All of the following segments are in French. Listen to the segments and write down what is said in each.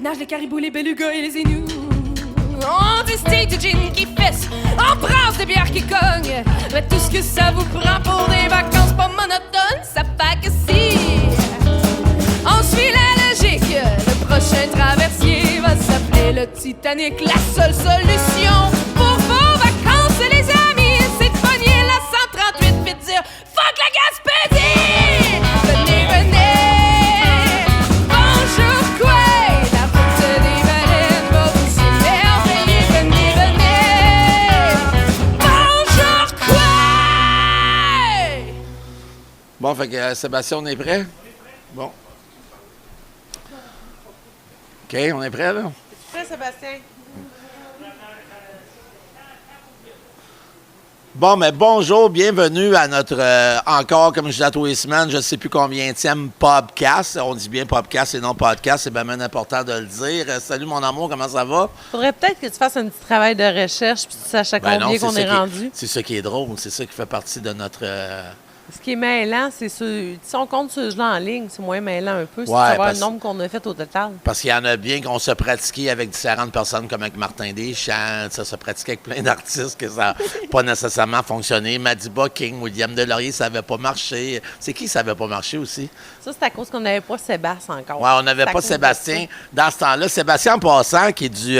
nagent les caribous, les belugas et les énous. On distille du gin qui fesse, on brasse des bières qui cognent. Mais tout ce que ça vous prend pour des vacances pas monotones, ça fait que si on suit la logique, le prochain traversier va s'appeler le Titanic. La seule solution pour vos vacances, les amis, c'est de pogner la 138 puis de dire fuck la Gaspésie! Venez, venez! Bonjour, quoi? La route des baleines va vous émerveiller. Venez, venez! Bonjour, quoi? Bon, fait que Sébastien, on est prêt? Bon. OK, on est prêt, là? Prêt, Sébastien? Bon, mais bonjour, bienvenue à notre, encore, comme je dis à tous les semaines, je ne sais plus combienième podcast. On dit bien podcast et non podcast, c'est bien important de le dire. Salut mon amour, comment ça va? Faudrait peut-être que tu fasses un petit travail de recherche puis tu saches à combien qu'on est rendu. C'est ça qui est drôle, c'est ça qui fait partie de notre... Ce qui est mêlant, c'est si on compte ce jeu en ligne, c'est moins mêlant un peu. C'est Ouais, de savoir parce- le nombre qu'on a fait au total. Parce qu'il y en a bien qu'on se pratiquait avec différentes personnes, comme avec Martin Deschamps, ça se pratiquait avec plein d'artistes, que ça n'a pas nécessairement fonctionné. Madiba King, William Delaurier, ça n'avait pas marché. C'est qui ça n'avait pas marché aussi? Ça, c'est à cause qu'on n'avait pas Sébastien encore. Oui, on n'avait C'est à pas cause de Sébastien dans ce temps-là. Sébastien, en passant, qui est du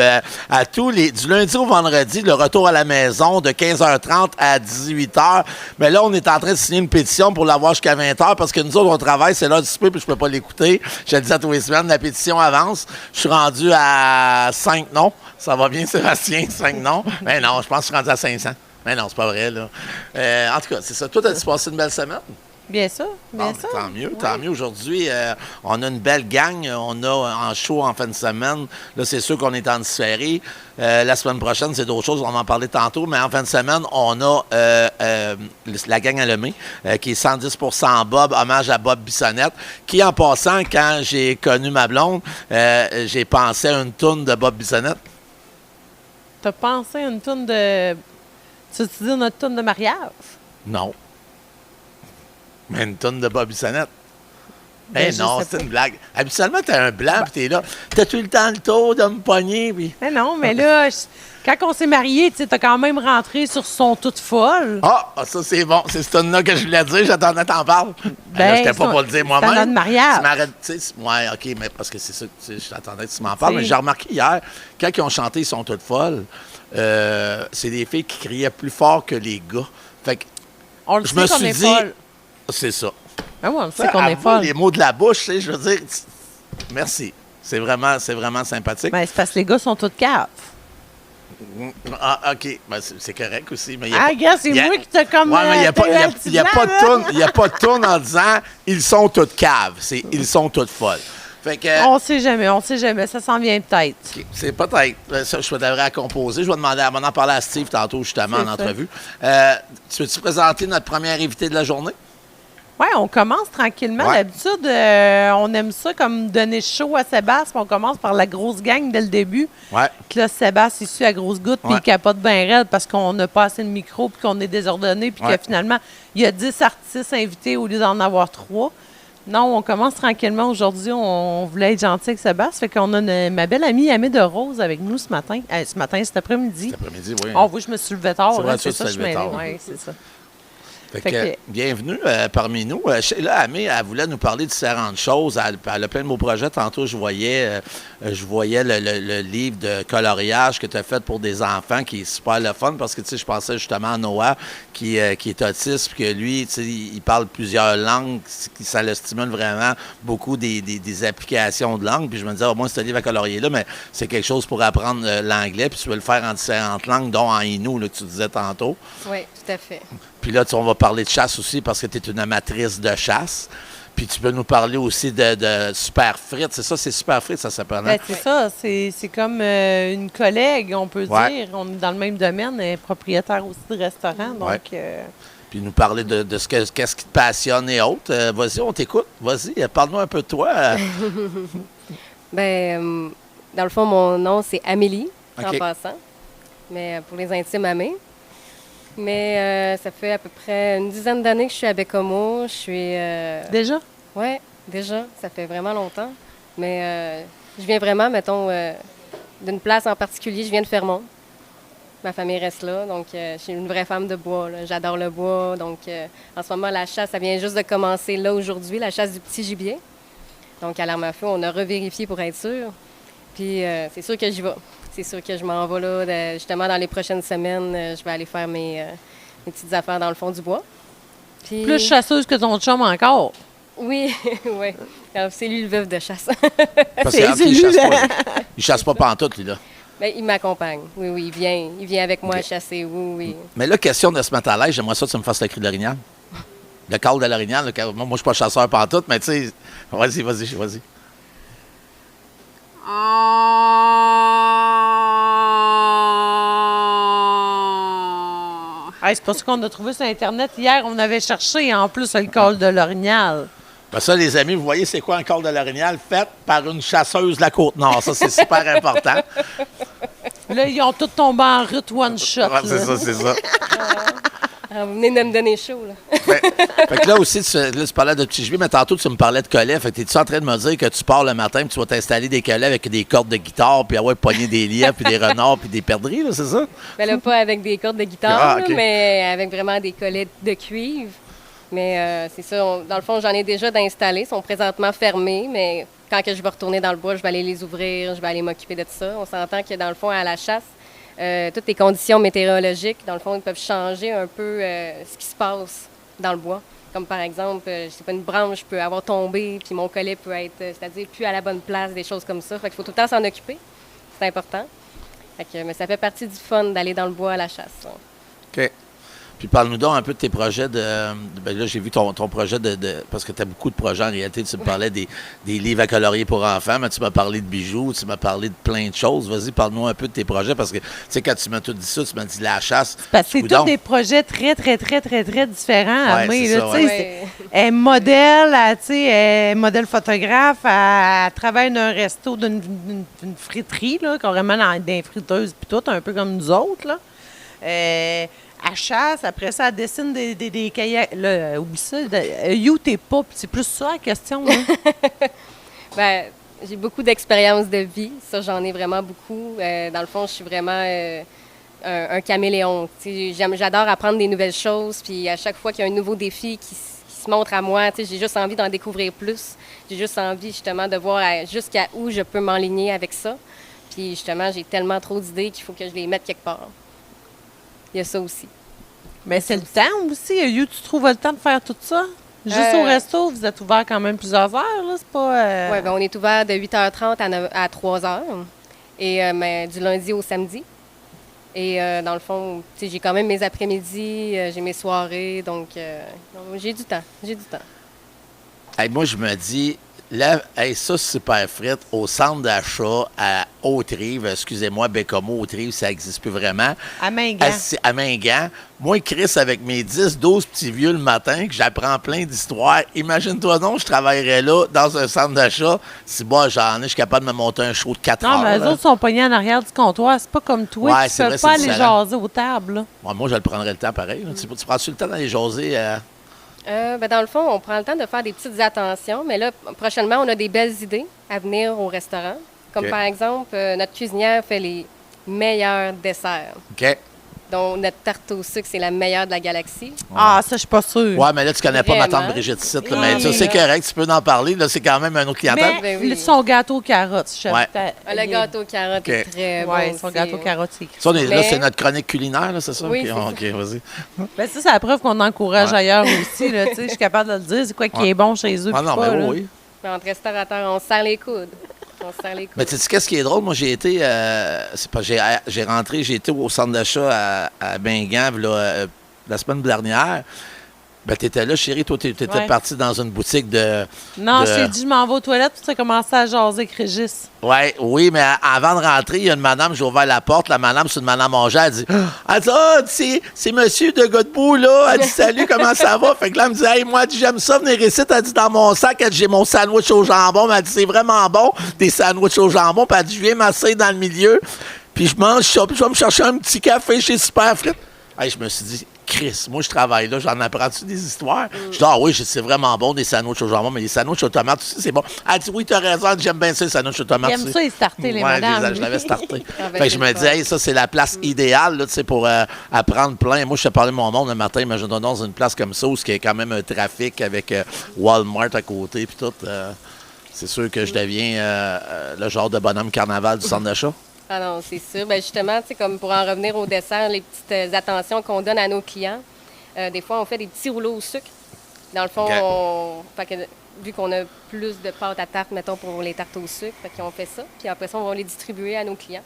lundi au vendredi, le retour à la maison de 15h30 à 18h. Mais là, on est en train de signer une pétition pour l'avoir jusqu'à 20h parce que nous autres, on travaille, c'est l'heure du souper puis je peux pas l'écouter. Je le dis à tous les semaines, la pétition avance. Je suis rendu à 5 noms. Ça va bien, Sébastien, 5 noms. Mais non, je pense que je suis rendu à 500. Mais non, c'est pas vrai, là. En tout cas, c'est ça. Toi, as-tu passé une belle semaine? Bien sûr, bien Bon, sûr. tant mieux, tant mieux. Aujourd'hui, on a une belle gang. On a en show en fin de semaine. Là, c'est sûr qu'on est en différé. La semaine prochaine, c'est d'autres choses. On va en parler tantôt. Mais en fin de semaine, on a la gang à Lemay, qui est 110% Bob, hommage à Bob Bissonnette, qui, en passant, quand j'ai connu ma blonde, j'ai pensé à une toune de Bob Bissonnette. T'as pensé à une toune de... Tu veux dire notre toune de mariage? Non. Mais une toune de Bob Bissonnette. Ben, Eh je non, sais c'est pas. une blague. Habituellement, t'es un blanc puis t'es là. T'as tout le temps le tour de me pogner. Puis... Mais non, mais là, quand on s'est mariés, tu sais, t'as quand même rentré sur Son toute folle. Ah, ça c'est bon. C'est ce tune-là que je voulais dire. J'attendais que t'en parles. Ben, J'étais pas pour le dire c'est moi-même. un an de mariage. Tu m'arrêtes, tu sais, ouais, OK, mais parce que c'est ça, tu sais, j'attendais que tu m'en parles. C'est- Mais j'ai remarqué hier, quand ils ont chanté Ils sont toutes folles, c'est des filles qui criaient plus fort que les gars. Fait que On le je sait me qu'on suis est dit, folle. c'est ça. Ben oui, on le sait qu'on est Avoue folle. les mots de la bouche, tu sais, je veux dire, merci. C'est vraiment sympathique. Ben, c'est parce que les gars sont tous caves. Ah, OK. Ben, c'est correct aussi. Mais il y a Ah, pas- gars, c'est il y a- moi qui t'ai comme. Ouais, mais il n'y a, pas- il y a- il y a pas de tourne. tourne- il y a pas de tourne en disant ils sont toutes caves. C'est ils sont toutes folles. Fait que. On sait jamais. Ça s'en vient peut-être. OK, c'est peut-être. Ça, je devrais à composer. Je vais demander à en parler à Steve tantôt, justement, en C'est ça. entrevue. Tu veux-tu présenter notre première invité de la journée? Oui, on commence tranquillement. Ouais. D'habitude, on aime ça comme donner chaud à Sébastien. On commence par la grosse gang dès le début. Ouais. Puis là, Sébastien, il suit à grosse goutte, puis Ouais. il capote bien raide parce qu'on n'a pas assez de micro, puis qu'on est désordonné, puis Ouais. que finalement, il y a 10 artistes invités au lieu d'en avoir 3. Non, on commence tranquillement. Aujourd'hui, on voulait être gentil avec Sébastien. Fait qu'on a ma belle amie Amé de Rose avec nous ce matin. Cet après-midi. Cet après-midi, oui. Oh oui, je me suis levée tard. C'est vrai, hein, tu c'est te ça, je suis levée suis mêlée. tard. Oui, c'est ça. Fait Fait que, que- bienvenue parmi nous. Sheila Amé, elle voulait nous parler de différentes choses. Elle a plein de beaux projets. Tantôt, je voyais le livre de coloriage que tu as fait pour des enfants qui est super le fun parce que, tu sais, je pensais justement à Noah qui est autiste puis que lui, tu sais, il parle plusieurs langues. Ça le stimule vraiment beaucoup des applications de langue. Puis je me disais, au moins, ce livre à colorier-là, mais c'est quelque chose pour apprendre l'anglais. Puis tu veux le faire en différentes langues, dont en Innu, là, que tu disais tantôt. Oui, tout à fait. Puis là, on va parler de chasse aussi parce que tu es une amatrice de chasse. Puis tu peux nous parler aussi de Super Frites. C'est ça, c'est Super Frites, ça s'appelle. Hein? Ben, c'est ça, c'est comme une collègue, on peut Ouais. dire. On est dans le même domaine, elle est propriétaire aussi de restaurant. Donc, Ouais. Puis nous parler de qu'est-ce qui te passionne et autres. Vas-y, on t'écoute. Vas-y, parle-nous un peu de toi. Ben, dans le fond, mon nom, c'est Amélie, OK. en passant. Mais pour les intimes, Amé. Mais ça fait à peu près une dizaine d'années que je suis à Bécomo. Je suis... déjà? Oui, déjà. Ça fait vraiment longtemps. Mais Je viens vraiment, mettons, d'une place en particulier. Je viens de Fermont. Ma famille reste là, donc je suis une vraie femme de bois. Là. J'adore le bois, donc en ce moment, la chasse, ça vient juste de commencer là aujourd'hui, la chasse du petit gibier. Donc à l'arme à feu, on a revérifié pour être sûr. Puis c'est sûr que j'y vais. C'est sûr que je m'en vais là, justement dans les prochaines semaines, je vais aller faire mes petites affaires dans le fond du bois. Puis... Plus chasseuse que ton chum encore. Oui, oui. C'est lui le veuf de chasse. Parce C'est qu'il lui, chasse là. pas. Il chasse pas pantoute, lui, là. Bien, il m'accompagne. Oui, oui, il vient avec moi chasser, oui, oui. Mais là, question de se mettre à l'aise, j'aimerais ça que tu me fasses le cri de l'orignal. Le call de l'orignal. Moi, je suis pas chasseur pantoute, mais tu sais, vas-y. Hey, c'est pas ça qu'on a trouvé sur Internet. Hier, on avait cherché en plus le col de l'orignal. Ben ça, les amis, vous voyez, c'est quoi un call de l'orignal fait par une chasseuse de la Côte-Nord. Ça, c'est super important. Là, ils ont tous tombé en route one shot. Ouais, là. c'est ça. Ah, vous venez de me donner chaud, là. Fait que là aussi, tu parlais de petit gibier, mais tantôt, tu me parlais de collets. Fait que t'es-tu en train de me dire que tu pars le matin et tu vas t'installer des collets avec des cordes de guitare, puis pogner des lièvres, puis des renards, puis des perdrix, là, c'est ça? Mais là, pas avec des cordes de guitare, Ah, là, OK. mais avec vraiment des collets de cuivre. Mais c'est ça, dans le fond, j'en ai déjà d'installés. Ils sont présentement fermés, mais quand que je vais retourner dans le bois, je vais aller les ouvrir, je vais aller m'occuper de tout ça. On s'entend que dans le fond, à la chasse, toutes les conditions météorologiques, dans le fond, ils peuvent changer un peu ce qui se passe dans le bois. Comme par exemple, je sais pas, une branche peut avoir tombé, puis mon collet peut être, c'est-à-dire plus à la bonne place, des choses comme ça. Fait qu'il faut tout le temps s'en occuper. C'est important. Fait que, mais ça fait partie du fun d'aller dans le bois à la chasse. Ça. OK. Puis parle-nous donc un peu de tes projets ben là, j'ai vu ton projet parce que tu as beaucoup de projets en réalité. Tu me parlais des livres à colorier pour enfants, mais tu m'as parlé de bijoux, tu m'as parlé de plein de choses. Vas-y, parle-nous un peu de tes projets parce que, tu sais, quand tu m'as tout dit ça, tu m'as dit la chasse. Parce que c'est Coudonc. tous des projets très, très, très, très, très différents. Ouais, Amé, c'est là, ça, tu sais, ouais. Elle est modèle, tu sais, elle est modèle photographe, elle travaille dans un resto d'une friterie, là, carrément dans des friteuses, puis tout, un peu comme nous autres, là. Elle chasse, après ça, elle dessine des kayaks. Là, oublie ça. You, t'es pas. C'est plus ça la question. Hein? Ben, j'ai beaucoup d'expérience de vie. Ça, j'en ai vraiment beaucoup. Dans le fond, je suis vraiment un caméléon. Tu sais, j'adore apprendre des nouvelles choses. Puis à chaque fois qu'il y a un nouveau défi qui se montre à moi, tu sais, j'ai juste envie d'en découvrir plus. J'ai juste envie, justement, de voir jusqu'à où je peux m'enligner avec ça. Puis justement, j'ai tellement trop d'idées qu'il faut que je les mette quelque part. Il y a ça aussi. Mais c'est le temps aussi. You, tu trouves le temps de faire tout ça? Juste au resto, vous êtes ouvert quand même plusieurs heures, là? C'est pas. Oui, ben on est ouvert de 8h30 à 3h. Et mais du lundi au samedi. Et dans le fond, tu sais, j'ai quand même mes après-midi, j'ai mes soirées, donc j'ai du temps. Hey, moi, je me dis, là, hey, ça, super frite, au centre d'achat à Haute-Rive, excusez-moi, Bécomo, Haute-Rive, ça n'existe plus vraiment. À Mingan. À Mingan. Moi, Chris, avec mes 10, 12 petits vieux le matin, que j'apprends plein d'histoires. Imagine-toi donc, je travaillerais là, dans un centre d'achat. Si moi, je suis capable de me monter un show de 4 heures. Non, mais eux là. autres sont pognés en arrière du comptoir. C'est pas comme toi. Ouais, Tu c'est peux vrai, pas c'est aller différent. jaser aux tables. Là. Ouais, moi, je le prendrais le temps pareil. Là. Tu prends-tu le temps d'aller jaser? Ben, dans le fond, on prend le temps de faire des petites attentions, mais là, prochainement, on a des belles idées à venir au restaurant. Comme OK. par exemple, notre cuisinière fait les meilleurs desserts. OK. Donc, notre tarte au sucre, c'est la meilleure de la galaxie. Ah, ça, je suis pas sûre. Ouais, mais là, tu connais pas ma Vraiment. tante Brigitte Sitt, là, Oui. mais ça, c'est correct, tu peux en parler. Là, c'est quand même un autre clientèle. Mais Ben oui. son gâteau aux carottes, je Ouais. Le gâteau carotte OK. est très bon. Oui, son aussi. gâteau aux carottes, c'est Ça, là, Mais- c'est notre chronique culinaire, là, c'est ça? Oui, OK, c'est OK, vas-y. Ben, ça, c'est la preuve qu'on encourage Ouais. ailleurs aussi. Là, tu sais, je suis capable de le dire. C'est quoi qui Ouais. est bon chez eux? Ah puis non, pas, mais là. oui. Mais entre restaurateurs, on se serre les coudes. On se serre les coudes. Mais tu sais, qu'est-ce qui est drôle? Moi, j'ai été. C'est pas, j'ai rentré, j'ai été au centre d'achat à Bingham là, la semaine dernière. Ben, t'étais là, chérie. Toi, t'étais Ouais. partie dans une boutique de. Non, de- je t'ai dit, je m'en vais aux toilettes, puis tu as commencé à jaser avec Régis. Ouais, oui, mais avant de rentrer, il y a une madame, j'ai ouvert la porte. La madame, c'est une madame âgée. Elle dit ah, c'est monsieur de Godbout, là. Elle dit salut, comment ça va? Fait que là, elle me dit hey, moi, elle dit, j'aime ça venir ici. Elle dit dans mon sac, elle dit j'ai mon sandwich au jambon. Mais elle dit c'est vraiment bon, des sandwichs au jambon. Puis elle dit je viens m'asseoir dans le milieu. Puis je mange ça, puis je vais me chercher un petit café chez Superfrit. Hey, je me suis dit Chris, moi, je travaille là, j'en apprends-tu des histoires? Je dis, ah oui, c'est vraiment bon, des sandwichs au jambon, mais les sandwichs aux tomates aussi, c'est bon. Elle dit, oui, t'as raison, j'aime bien ça, les sandwichs aux tomates. J'aime ça, les starter, les madames. Je l'avais starté. Ah, ben, Fait que je c'est me le dis, fun. hey, ça, c'est la place idéale, là, tu sais, pour apprendre plein. Moi, je te parlais de mon monde le matin, imagine-toi dans une place comme ça, où il y a quand même un trafic avec Walmart à côté, puis tout. C'est sûr que je deviens le genre de bonhomme carnaval du centre d'achat. Ah non, c'est sûr. Ben justement, tu sais, comme pour en revenir au dessert, les petites attentions qu'on donne à nos clients, des fois, on fait des petits rouleaux au sucre. Dans le fond, OK. fait que, vu qu'on a plus de pâte à tarte, mettons, pour les tartes au sucre, fait qu'on fait ça. Puis après ça, on va les distribuer à nos clients.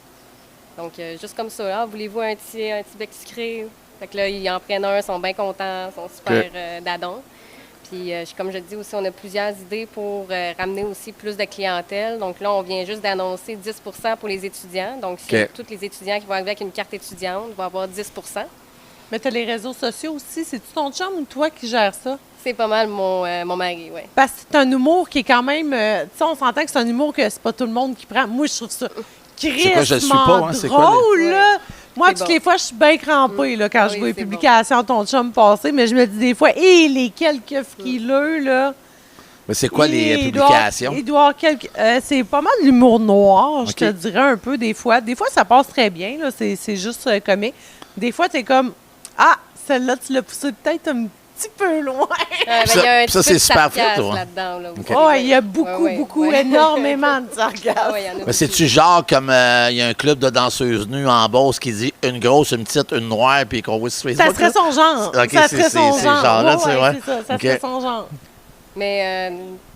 Donc, juste comme ça, là, voulez-vous un petit bec sucré? Fait que là, ils en prennent un, sont bien contents, sont super dadons. Puis, comme je dis aussi, on a plusieurs idées pour ramener aussi plus de clientèle. Donc là, on vient juste d'annoncer 10 pour les étudiants. Donc, tous les étudiants qui vont arriver avec une carte étudiante vont avoir 10 Mais tu as les réseaux sociaux aussi. C'est-tu ton chum ou toi qui gère ça? C'est pas mal mon mari, oui. Parce que c'est un humour qui est quand même... tu sais, on s'entend que c'est un humour que c'est pas tout le monde qui prend. Moi, je trouve ça quoi, je le suis pas, hein? C'est quoi, drôle, là. Moi, C'est toutes bon. les fois, je suis bien crampée là, quand je Oui, vois les c'est publications de ton chum passer, mais je me dis des fois, hé, les quelques frileux, là. Mais c'est quoi les il doit- publications? Il doit y avoir quelques. C'est pas mal de l'humour noir, je OK. te dirais un peu, des fois. Des fois, ça passe très bien, là. C'est juste comique. Des fois, t'es comme, ah, celle-là, tu l'as poussée peut-être un petit peu loin. Ben, Ça- il y a un ça, petit peu c'est de super sarcasme frais, toi. là-dedans. Là, aussi. Oh, il y a beaucoup, Ouais. énormément de sarcasme. Ah, ouais, il y en a Mais beaucoup. c'est-tu genre comme il y a un club de danseuses nues en Beauce qui dit une grosse, une petite, une noire, puis qu'on voit sur Facebook? Ça serait là? son genre. OK, Ça c'est- serait son c'est genre. genre-là, tu sais, ouais. C'est ça, ça OK. serait son genre. Mais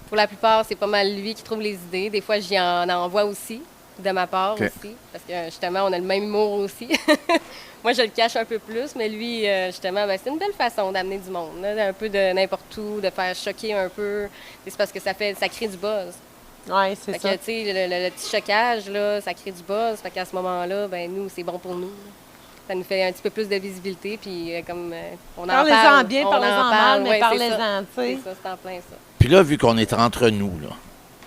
pour la plupart, c'est pas mal lui qui trouve les idées. Des fois, j'y en envoie aussi, de ma part OK. aussi. Parce que justement, on a le même humour aussi. Moi, je le cache un peu plus, mais lui, justement, ben, c'est une belle façon d'amener du monde. Là, un peu de n'importe où, de faire choquer un peu. C'est parce que ça crée du buzz. Oui, c'est Fait ça. que, tu sais, le petit choquage, là, ça crée du buzz. Fait qu'à ce moment-là, ben nous, c'est bon pour nous. Ça nous fait un petit peu plus de visibilité, puis comme on en parle. Parlez-en bien, on parlez-en en mal, parle, mais ouais, c'est parlez-en, ça. tu sais. C'est ça, c'est en plein ça. Puis là, vu qu'on est entre nous, là,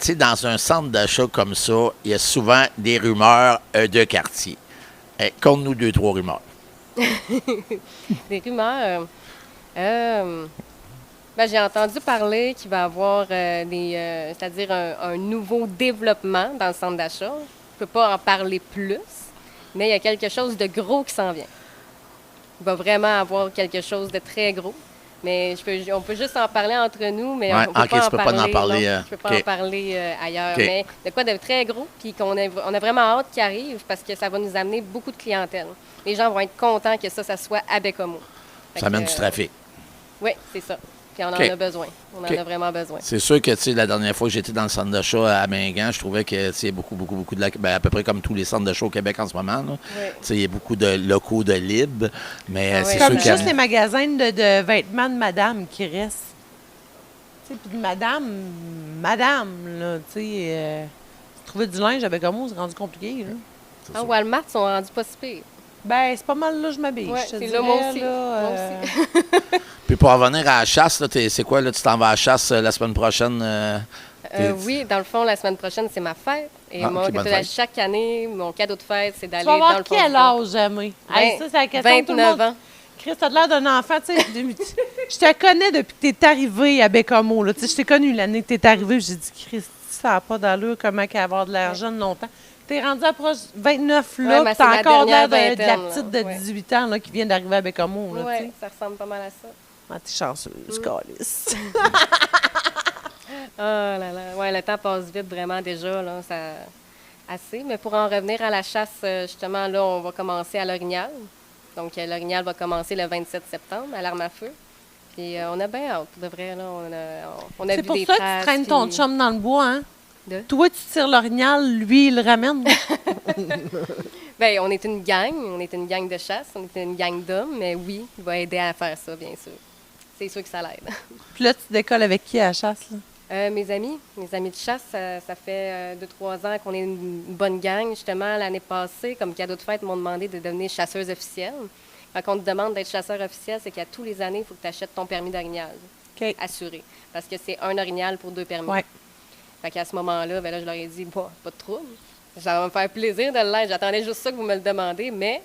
tu sais, dans un centre d'achat comme ça, il y a souvent des rumeurs de quartier. Conte-nous 2-3 rumeurs. Des rumeurs. Ben, j'ai entendu parler qu'il va y avoir c'est-à-dire un nouveau développement dans le centre d'achat. Je ne peux pas en parler plus, mais il y a quelque chose de gros qui s'en vient. Il va vraiment avoir quelque chose de très gros. Mais on peut juste en parler entre nous, mais Ouais, on peut ok, pas tu en peux pas parler. en parler, non. Je peux pas ok. en parler ailleurs. Ok. Mais de quoi de très gros, puis on a vraiment hâte qu'il arrive parce que ça va nous amener beaucoup de clientèle. Les gens vont être contents que ça soit à Bécomo. Fait Ça amène que, du trafic. Oui, c'est ça. Puis on Ok. en a besoin. On Ok. en a vraiment besoin. C'est sûr que, tu sais, la dernière fois que j'étais dans le centre d'achat à Mingan, je trouvais que, tu sais, beaucoup de à peu près comme tous les centres d'achat au Québec en ce moment, là. Oui. Tu sais, il y a beaucoup de locaux de libre, mais Ah c'est oui. sûr Comme qu'il y a- juste les magasins de vêtements de madame qui restent. Tu sais, puis de madame, là, tu sais, trouver du linge avec Bécomo, c'est rendu compliqué, là. Ah, Walmart sont rendus pas si pires. Ben, c'est pas mal là, je m'habille. Ouais, je te c'est dirais, là, moi aussi. là, Moi aussi. Puis pour en venir à la chasse, là, c'est quoi, là, tu t'en vas à la chasse la semaine prochaine? Oui, dans le fond, la semaine prochaine, c'est ma fête. Et Ah, moi, ok, bonne que fête. chaque année, mon cadeau de fête, c'est d'aller Tu vas dans avoir le fond quel du bois. âge, jamais? Hey, ça, c'est la question que tout le 29 monde... ans. Chris, t'as l'air d'un enfant, tu sais. Je te connais depuis que t'es arrivé à Bécomo, là. Tu sais, je t'ai connu l'année que t'es arrivé, j'ai dit, Chris, ça n'a pas d'allure, comment qu'elle va avoir de l'air jeune longtemps. T'es rendu à proche 29, là, Ouais, mais puis c'est t'as ma encore l'air dernière de la vingtaine, petite là. de Ouais. 18 ans, là, qui vient d'arriver à Bécomo, là, tu sais. Oui, ça ressemble pas mal à ça. Ah, t'es chanceuse, câlisse. Oh là là. Ouais, le temps passe vite vraiment déjà, là. Ça... Assez. Mais pour en revenir à la chasse, justement, là, on va commencer à l'Orignal. Donc, l'Orignal va commencer le 27 septembre à l'arme à feu. Puis, on a bien hâte, pour de vrai, là. On a C'est vu pour des ça que traces, tu traînes ton puis- chum dans le bois, hein? De? Toi, tu tires l'orignal, lui, il le ramène. Bien, on est une gang. On est une gang de chasse. On est une gang d'hommes. Mais oui, il va aider à faire ça, bien sûr. C'est sûr que ça l'aide. Puis là, tu décolles avec qui à la chasse, là? Mes amis de chasse, ça fait 2-3 ans qu'on est une bonne gang. Justement, l'année passée, comme cadeau de fête, ils m'ont demandé de devenir chasseuse officielle. Quand on te demande d'être chasseur officiel, c'est qu'à tous les années, il faut que tu achètes ton permis d'orignal OK. assuré. Parce que c'est un orignal pour 2 permis. Ouais. Fait qu'à ce moment-là, ben là, je leur ai dit, bah, pas de trouble. Ça va me faire plaisir de l'être. J'attendais juste ça que vous me le demandez, mais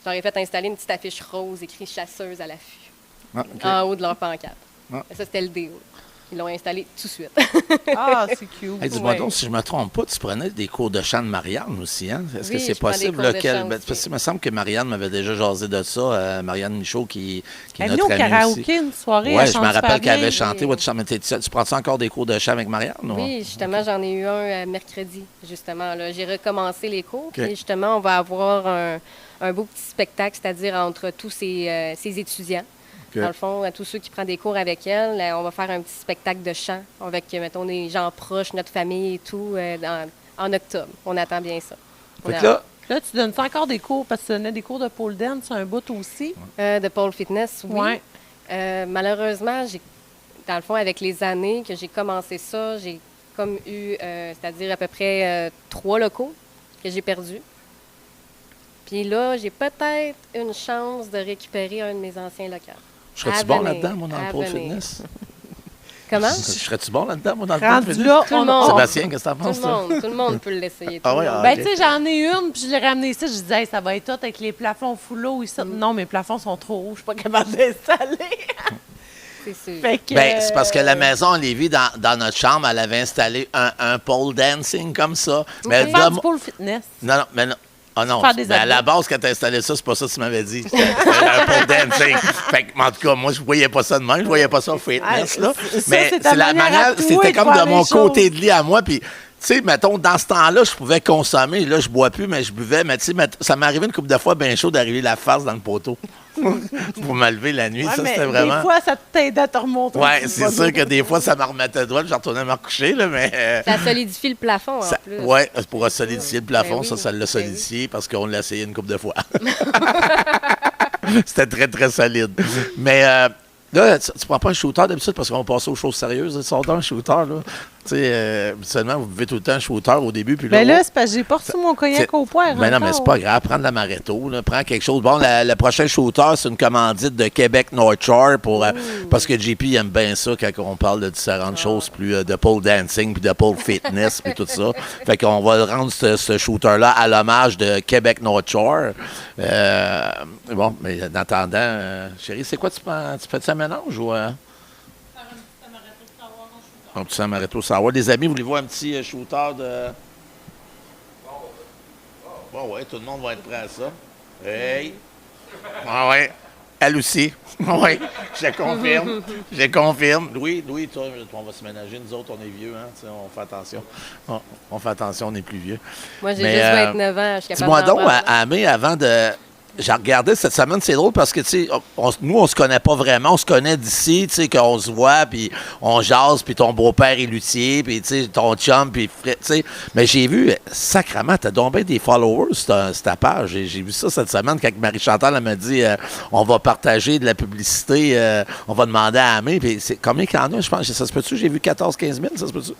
J'aurais fait installer une petite affiche rose écrit chasseuse à l'affût Ah, OK. en haut de leur pancarte. Ah. Ça, c'était le deal. Ils l'ont installé tout de suite. Ah, c'est cute. Hey, dis-moi Ouais. donc, si je ne me trompe pas, tu prenais des cours de chant de Marianne aussi, hein? Est-ce que Oui, c'est je prends des possible? cours de Lequel? chant Ben, aussi. parce qu'il me semble que Marianne m'avait déjà jasé de ça. Marianne Michaud, qui est Elle est venue notre au amie karaoké aussi. une soirée. Oui, elle je chante me super rappelle qu'elle bien. avait chanté. oui. Ouais, tu prends-tu encore des cours de chant avec Marianne? ou? Oui, justement, j'en ai eu un mercredi, justement. Là. J'ai recommencé les cours. OK. Puis justement, on va avoir un beau petit spectacle, c'est-à-dire entre tous ces étudiants. OK. Dans le fond, à tous ceux qui prennent des cours avec elle, on va faire un petit spectacle de chant avec, mettons, des gens proches, notre famille et tout, en octobre. On attend bien ça. Fait que là, Là, tu donnes encore des cours parce que tu donnais des cours de pole dance, un bout aussi. De pole fitness, oui. Ouais. Malheureusement, dans le fond, avec les années que j'ai commencé ça, j'ai comme eu, c'est-à-dire à peu près 3 locaux que j'ai perdus. Puis là, j'ai peut-être une chance de récupérer un de mes anciens locaux. je serais-tu À bon venir, là-dedans, moi, dans le à pole venir. fitness? Comment? Je serais-tu bon là-dedans, moi, dans le pole Rendu fitness? là, Tout le monde. Sébastien, qu'est-ce que t'en penses, toi? Tout le monde peut l'essayer. Ah tout ouais, le monde. ah, Ben, OK. tu sais, j'en ai une, puis je l'ai ramenée ici. Je disais, hey, ça va être tout avec les plafonds full ici. Non, mes plafonds sont trop hauts. Je suis pas capable d'installer. C'est sûr. Fait que, Ben, c'est parce que la maison à Lévis, dans notre chambre, elle avait installé un pole dancing comme ça. Mais elle faire donne- du pole fitness. Non, non, mais non. Ah non, Faire des ben, à la abdos. base, quand tu as installé ça, c'est pas ça que tu m'avais dit. C'était un pole dancing. Fait que, en tout cas, moi, je voyais pas ça de même. Je voyais pas ça au fitness, Ah, là. ça, Mais c'est ta c'est la manière à manière, toi c'était de comme faire de les mon choses. côté de lit à moi. Puis, tu sais, mettons, dans ce temps-là, je pouvais consommer. Là, je bois plus, mais je buvais. Mais tu sais, ça m'est arrivé une couple de fois bien chaud d'arriver la face dans le poteau pour me lever la nuit. Ouais, ça, mais c'était vraiment... des fois, ça t'aide à te remonter. Ouais, c'est sûr que des fois, ça me remettait droit, puis je retournais me recoucher, là, mais... Ça solidifie le plafond, en plus. Oui, pour solidifier le plafond, Ben oui, ça l'a ben solidifié parce qu'on l'a essayé une couple de fois. C'était très, très solide. Mais là, tu prends pas un shooter d'habitude parce qu'on va passer aux choses sérieuses. Tu sors un shooter, là. Tu sais, seulement, vous buvez tout le temps un shooter au début, puis là... Ben là, c'est parce que j'ai pas reçu mon cognac au poire. Ben non, mais c'est encore. pas grave. Prends de l'amaretto, là. Prends quelque chose. Bon, le prochain shooter, c'est une commandite de Québec North Shore parce que JP aime bien ça quand on parle de différentes choses, plus de pole dancing, puis de pole fitness, puis tout ça. Fait qu'on va rendre ce shooter-là à l'hommage de Québec North Shore. Bon, mais en attendant, chérie, c'est quoi tu prends? Tu fais-tu un mélange ou... Un petit amaretto sour. Les amis, voulez-vous un petit shooter de... Bon, ouais, tout le monde va être prêt à ça. Hey! Ah ouais, elle aussi. Oui, je confirme. Je confirme. Louis, toi, on va se ménager. Nous autres, on est vieux, hein? Tu sais, on fait attention. On fait attention, on est plus vieux. Moi, j'ai Mais, juste 29 ans. Je suis capable Dis-moi d'en donc, parler. Amé, avant de... J'ai regardé cette semaine, c'est drôle parce que, tu sais, nous, on se connaît pas vraiment. On se connaît d'ici, tu sais, qu'on se voit, puis on jase, puis ton beau-père est luthier, puis, tu sais, ton chum, puis, tu sais. Mais j'ai vu, sacrément, t'as donc bien des followers sur ta page. J'ai vu ça cette semaine quand Marie-Chantal, elle m'a dit, on va partager de la publicité, on va demander à Amé. Puis, c'est combien qu'il y en a, je pense? Ça se peut-tu? J'ai vu 14-15 000, ça se peut-tu?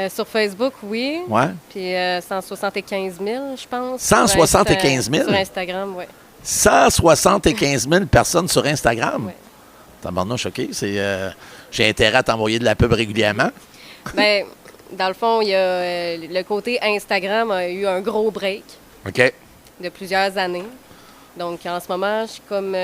Sur Facebook, oui. Ouais. Puis 175 000, je pense. 175 000? Sur Instagram, oui. 175 000 personnes sur Instagram. Oui. Tabarnouche, OK. J'ai intérêt à t'envoyer de la pub régulièrement. Bien, dans le fond, il y a le côté Instagram a eu un gros break OK. de plusieurs années. Donc, en ce moment, je suis comme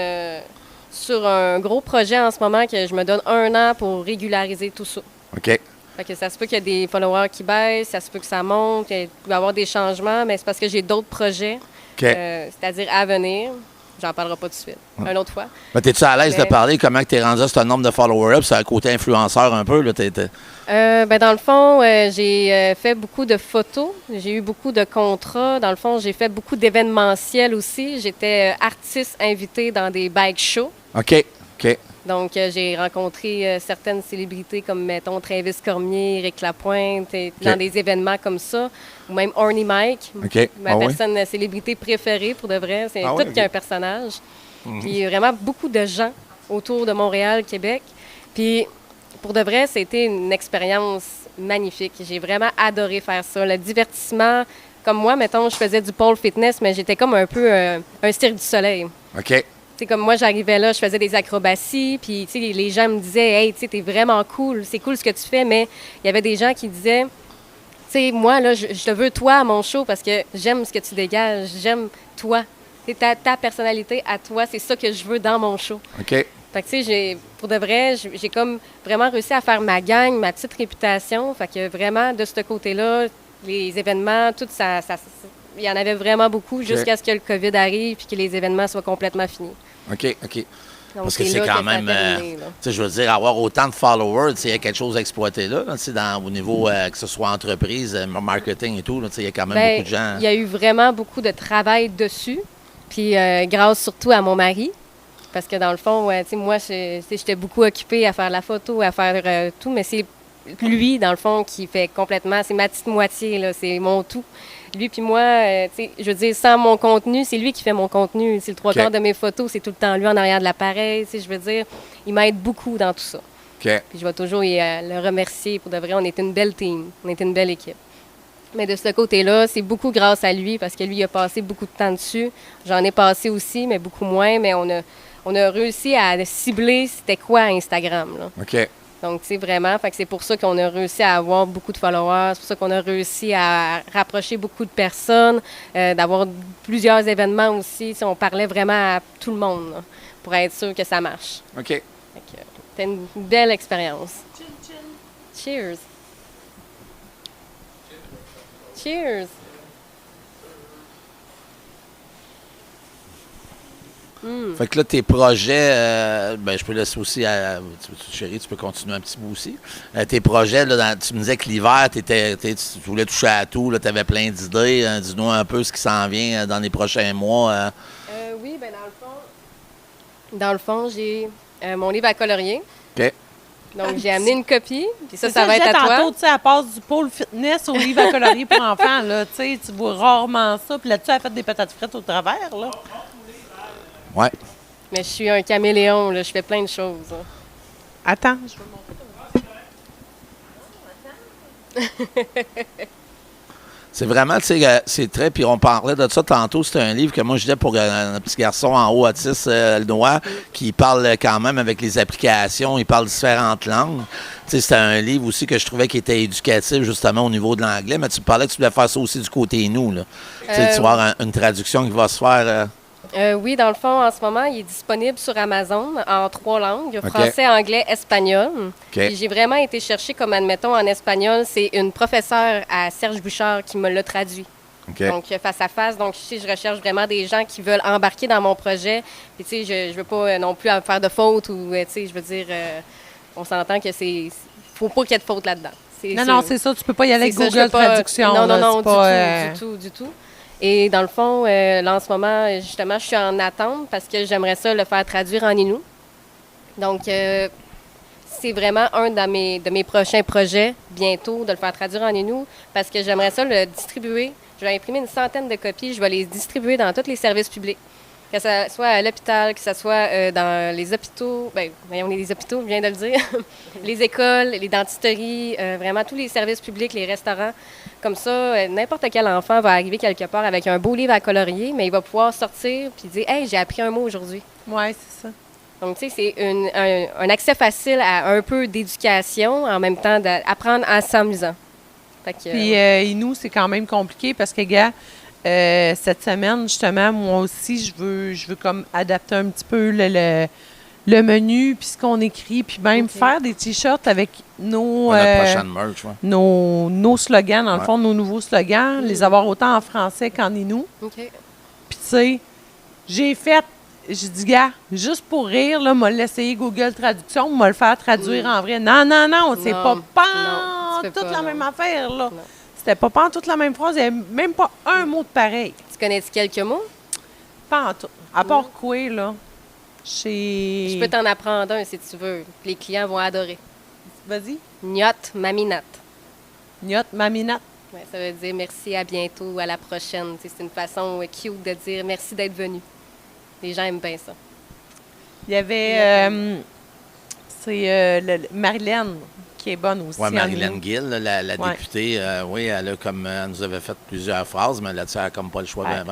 sur un gros projet en ce moment que je me donne 1 an pour régulariser tout ça. OK. Fait que ça se peut qu'il y ait des followers qui baissent, ça se peut que ça monte, qu'il va y avoir des changements, mais c'est parce que j'ai d'autres projets, OK. c'est-à-dire à venir. J'en parlerai pas tout de suite. Une autre fois. Mais t'es-tu à l'aise de Mais- parler comment tu es rendu à ce nombre de followers? C'est un côté influenceur un peu. Là, Ben, dans le fond, j'ai fait beaucoup de photos. J'ai eu beaucoup de contrats. Dans le fond, j'ai fait beaucoup d'événementiels aussi. J'étais artiste invitée dans des bike shows. OK. OK. Donc, j'ai rencontré certaines célébrités comme, mettons, Travis Cormier, Éric Lapointe, et dans des événements comme ça. Ou même Orny Mike, OK. ma Ah oui? personne célébrité préférée, pour de vrai. C'est Ah tout oui, ok. qu'un personnage. Puis vraiment beaucoup de gens autour de Montréal, Québec. Puis pour de vrai, c'était une expérience magnifique. J'ai vraiment adoré faire ça. Le divertissement, comme moi, mettons, je faisais du pole fitness, mais j'étais comme un peu un cirque du soleil. OK. Tu sais, comme moi, j'arrivais là, je faisais des acrobaties, puis tu sais, les gens me disaient « Hey, tu sais, t'es vraiment cool, c'est cool ce que tu fais », mais il y avait des gens qui disaient « Tu sais, moi, là, je te veux toi à mon show parce que j'aime ce que tu dégages, j'aime toi. » C'est ta personnalité à toi, c'est ça que je veux dans mon show. OK. Fait que, tu sais, pour de vrai, j'ai comme vraiment réussi à faire ma gang, ma petite réputation. Fait que vraiment, de ce côté-là, les événements, tout ça, il y en avait vraiment beaucoup jusqu'à ce que le COVID arrive et que les événements soient complètement finis. OK. Donc, Parce que c'est là quand ça a même, terminé, là. tu sais, je veux dire, avoir autant de followers, tu sais, il y a quelque chose à exploiter là, tu sais, au niveau, que ce soit entreprise, marketing et tout, tu sais, il y a quand même Ben, beaucoup de gens. il y a eu vraiment beaucoup de travail dessus. Puis grâce surtout à mon mari. Parce que dans le fond, tu sais, moi, j'étais beaucoup occupée à faire la photo, à faire tout, mais c'est lui, dans le fond, qui fait complètement, c'est ma petite moitié, là, c'est mon tout. Lui puis moi, tu sais, je veux dire, sans mon contenu, c'est lui qui fait mon contenu. C'est le trois quarts de mes photos, c'est tout le temps lui en arrière de l'appareil. Tu sais, je veux dire, il m'aide beaucoup dans tout ça. OK. Puis je vais toujours le remercier. Pour de vrai, on était une belle team, on était une belle équipe. Mais de ce côté-là, c'est beaucoup grâce à lui parce que lui, il a passé beaucoup de temps dessus. J'en ai passé aussi, mais beaucoup moins. Mais on a réussi à cibler c'était quoi Instagram, là. OK. Donc, tu sais, vraiment, fait que c'est pour ça qu'on a réussi à avoir beaucoup de followers, c'est pour ça qu'on a réussi à rapprocher beaucoup de personnes, d'avoir plusieurs événements aussi. Tu sais, on parlait vraiment à tout le monde là, pour être sûr que ça marche. OK. Fait que, c'était une belle expérience. Cheers. Cheers. Fait que là, tes projets, ben, je peux laisser aussi à. Chérie, tu peux continuer un petit bout aussi. Tes projets, là, tu me disais que l'hiver, tu voulais toucher à tout, tu avais plein d'idées. Dis-nous un peu ce qui s'en vient dans les prochains mois. Oui, bien, dans le fond, j'ai mon livre à colorier. OK. Donc, j'ai amené une copie, puis ça va je être à disais toi. tantôt, tu sais, elle passe du pôle fitness au livre à colorier pour enfants, là, tu sais, tu vois rarement ça. Puis là-dessus, elle a fait des patates frites au travers, là. Ouais. Mais je suis un caméléon, là, je fais plein de choses. Hein. Attends, je veux montrer. C'est vraiment, tu sais, c'est très. Puis on parlait de ça tantôt. C'était un livre que moi, je disais pour un petit garçon en haut autiste, le noir, qui parle quand même avec les applications. Il parle différentes langues. Tu sais, c'était un livre aussi que je trouvais qui était éducatif, justement, au niveau de l'anglais. Mais tu parlais que tu voulais faire ça aussi du côté nous, là. Tu sais, tu vas avoir une traduction qui va se faire. Oui, dans le fond, en ce moment, il est disponible sur Amazon en 3 langues, français, anglais, espagnol. Puis j'ai vraiment été chercher, comme admettons, en espagnol, c'est une professeure à Serge Bouchard qui me l'a traduit. Donc, face à face. Donc, je recherche vraiment des gens qui veulent embarquer dans mon projet. Puis, tu sais, je veux pas non plus faire de fautes ou, tu sais, je veux dire, on s'entend que faut pas qu'il y ait de fautes là-dedans. Non, c'est ça, tu peux pas y aller avec Google Traduction. Non, là, du tout. Et dans le fond, là, en ce moment, justement, je suis en attente parce que j'aimerais ça le faire traduire en Innu. Donc, c'est vraiment un de mes prochains projets, bientôt, de le faire traduire en Innu parce que j'aimerais ça le distribuer. Je vais imprimer une centaine de copies. Je vais les distribuer dans tous les services publics. Que ce soit à l'hôpital, que ce soit dans les hôpitaux. Bien, on est des hôpitaux, je viens de le dire. Les écoles, les dentisteries, vraiment tous les services publics, les restaurants. Comme ça, n'importe quel enfant va arriver quelque part avec un beau livre à colorier, mais il va pouvoir sortir puis dire « Hey, j'ai appris un mot aujourd'hui. » Oui, c'est ça. Donc, tu sais, c'est un accès facile à un peu d'éducation, en même temps d'apprendre en s'amusant. Puis, Innu, c'est quand même compliqué parce que, gars, cette semaine, justement, moi aussi, je veux comme adapter un petit peu le menu, puis ce qu'on écrit, puis même faire des T-shirts avec nos prochaine merch, ouais. nos slogans, dans le fond, nos nouveaux slogans, les avoir autant en français qu'en Innu. Puis, tu sais, j'ai dit, gars, juste pour rire, là, m'a l'essayer Google Traduction, m'a le faire traduire en vrai. Non, c'est pas toute la même affaire, là. Non. C'était pas en toute la même phrase, il n'y avait même pas un mot de pareil. Tu connais-tu quelques mots? Pas en tout. À part quoi, là? Je peux t'en apprendre un si tu veux. Les clients vont adorer. Vas-y. Gnot Maminat. Gnot Maminat. Ouais, ça veut dire merci, à bientôt, à la prochaine. C'est une façon cute de dire merci d'être venu. Les gens aiment bien ça. Il y avait Marilyn qui est bonne aussi. Oui, Marilyn Gill, la députée, oui, elle nous avait fait plusieurs phrases, mais là-dessus, elle n'a comme pas le choix bien.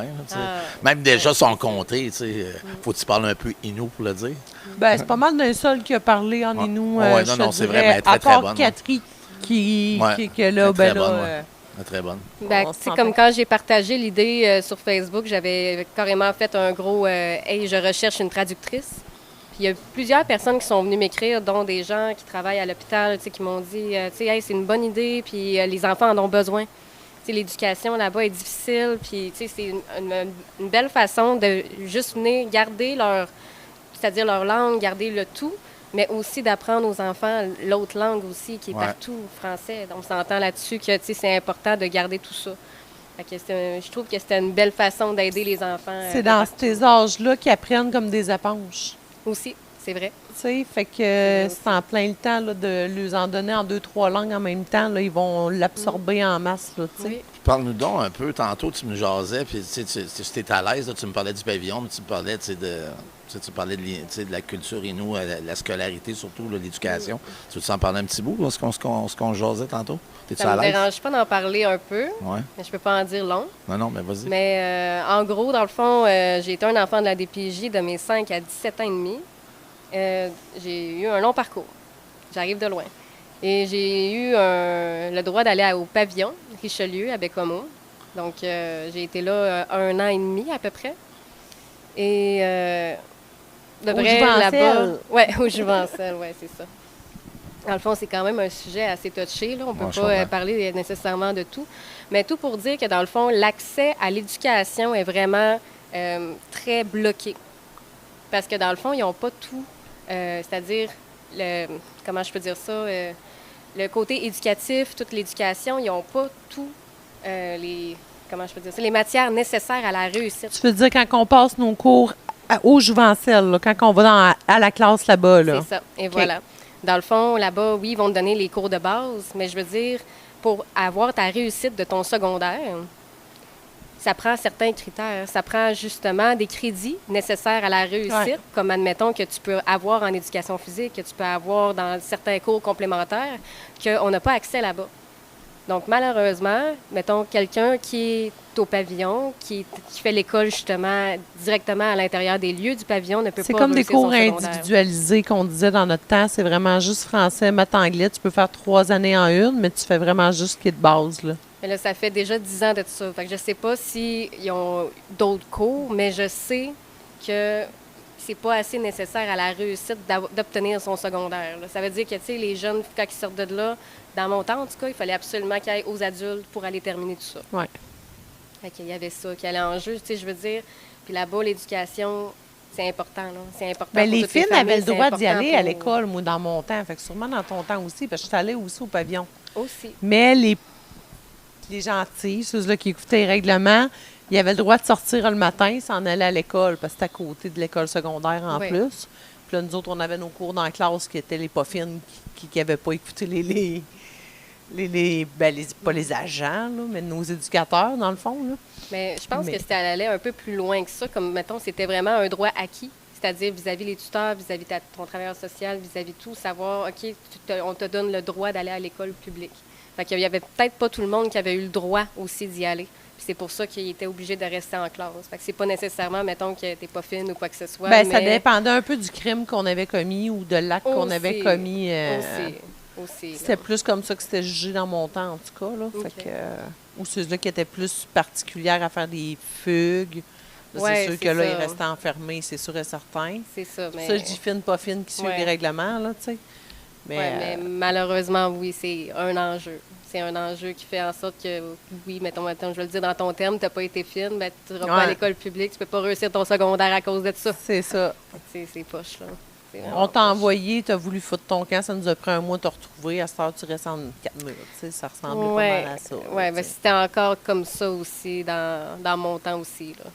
Même déjà son comté, tu sais, faut que tu parles un peu Innu pour le dire. Ben, c'est pas mal d'un seul qui a parlé en Innu. Oui, non, c'est vrai, mais elle est très, très bonne. Catherine qui est là, très bonne, Très bonne. Ben, On tu sais, s'entend. comme quand j'ai partagé l'idée sur Facebook, j'avais carrément fait un gros Hey, je recherche une traductrice. Puis il y a plusieurs personnes qui sont venues m'écrire, dont des gens qui travaillent à l'hôpital, tu sais, qui m'ont dit, tu sais, hey, c'est une bonne idée, puis les enfants en ont besoin. Tu sais, l'éducation là-bas est difficile, puis tu sais, c'est une belle façon de juste venir garder c'est-à-dire leur langue, garder le tout, mais aussi d'apprendre aux enfants l'autre langue aussi, qui est Ouais. partout, français. Donc, on s'entend là-dessus que, tu sais, c'est important de garder tout ça. Fait que je trouve que c'était une belle façon d'aider les enfants. C'est dans ces âges-là qu'ils apprennent comme des éponges. Aussi, c'est vrai. Tu sais, fait que c'est en plein le temps là, de leur en donner en 2-3 langues en même temps. Là, ils vont l'absorber en masse. Là, tu sais. Oui. Parle-nous donc un peu. Tantôt, tu me jasais, puis tu étais à l'aise. Là, tu me parlais du pavillon, mais tu me parlais tu parlais de la culture inou, la scolarité surtout, là, l'éducation. Tu veux s'en parler un petit bout, là, ce qu'on jasait tantôt? T'es-tu Ça à me l'aise? dérange pas d'en parler un peu, Oui. mais je peux pas en dire long. Non, mais vas-y. Mais en gros, dans le fond, j'ai été un enfant de la DPJ de mes 5 à 17 ans et demi. J'ai eu un long parcours. J'arrive de loin. Et j'ai eu le droit d'aller au pavillon Richelieu à Bécomo. Donc, j'ai été là 1 an et demi à peu près. Et de Au vrai, Jouvencel. là-bas... Oui, au Jouvencel, oui, c'est ça. Dans le fond, c'est quand même un sujet assez touché. Là. On ne peut Ouais, je pas comprends. parler nécessairement de tout. Mais tout pour dire que, dans le fond, l'accès à l'éducation est vraiment très bloqué. Parce que, dans le fond, ils n'ont pas tout. C'est-à-dire, comment je peux dire ça? Le côté éducatif, toute l'éducation, ils n'ont pas tout comment je peux dire ça? Les matières nécessaires à la réussite. Tu veux dire quand on passe nos cours au Jouvencel, là, quand on va à la classe là-bas. Là. C'est ça. Et voilà. Dans le fond, là-bas, oui, ils vont te donner les cours de base, mais je veux dire, pour avoir ta réussite de ton secondaire, ça prend certains critères. Ça prend justement des crédits nécessaires à la réussite, Ouais. comme admettons que tu peux avoir en éducation physique, que tu peux avoir dans certains cours complémentaires, qu'on n'a pas accès là-bas. Donc, malheureusement, mettons quelqu'un qui est au pavillon, qui fait l'école justement directement à l'intérieur des lieux du pavillon, ne peut pas C'est comme des réussir son cours secondaire. individualisés qu'on disait dans notre temps. C'est vraiment juste français, maths, anglais. Tu peux faire 3 années en une, mais tu fais vraiment juste ce qui est de base. Là. Mais là, ça fait déjà 10 ans de ça. Fait que je sais pas s'ils ont d'autres cours, mais je sais que c'est pas assez nécessaire à la réussite d'obtenir son secondaire. Là. Ça veut dire que, tu sais, les jeunes, quand ils sortent de là, dans mon temps, en tout cas, il fallait absolument qu'ils aillent aux adultes pour aller terminer tout ça. Ouais. Fait qu'il y avait ça qui allait en jeu, tu sais, je veux dire. Puis là-bas, l'éducation, c'est important, là. C'est important Ben, pour les toutes filles familles, avaient le c'est droit d'y important aller à pour- l'école, moi, dans mon temps. Fait que sûrement dans ton temps aussi, parce que je suis allée aussi au pavillon. Aussi. Mais les gentils, ceux-là qui écoutaient les règlements, ils avaient le droit de sortir le matin, s'en aller à l'école, parce que c'était à côté de l'école secondaire en Oui. plus. Puis là, nous autres, on avait nos cours dans la classe qui étaient les pas fines, qui n'avaient pas écouté pas les agents, là, mais nos éducateurs, dans le fond. Là. Mais je pense Mais- que c'était allait un peu plus loin que ça, comme, mettons, c'était vraiment un droit acquis, c'est-à-dire vis-à-vis les tuteurs, vis-à-vis ton travailleur social, vis-à-vis tout, savoir, OK, on te donne le droit d'aller à l'école publique. Fait qu'il y avait peut-être pas tout le monde qui avait eu le droit aussi d'y aller. Puis c'est pour ça qu'il était obligé de rester en classe. Fait que c'est pas nécessairement, mettons, que t'es pas fine ou quoi que ce soit. Ben, ça mais dépendait un peu du crime qu'on avait commis ou de l'acte qu'on aussi- avait commis. Aussi, C'était là. plus comme ça que c'était jugé dans mon temps, en tout cas. Là. OK. Fait que, ou ceux-là qui étaient plus particulières à faire des fugues. Là, Ouais, c'est sûr c'est que là, ça. ils restaient enfermés, c'est sûr et certain. C'est ça, mais... Ça, je dis fine, pas fine, qui suivent Ouais. les règlements, là, tu sais. Mais, Ouais, mais malheureusement, oui, c'est un enjeu. C'est un enjeu qui fait en sorte que, oui, mettons, je vais le dire dans ton terme, tu n'as pas été fine, ben, tu n'iras pas à Ouais. l'école publique, tu peux pas réussir ton secondaire à cause de ça. c'est ça. C'est poche, là. C'est On vraiment t'a poche. envoyé, tu as voulu foutre ton camp, ça nous a pris un mois de te retrouver. À cette heure, tu restes en 4 murs. Tu sais, ça ressemblait Ouais, pas mal à ça. là, ouais, tu ben, sais. c'était encore comme ça aussi dans mon temps aussi, là.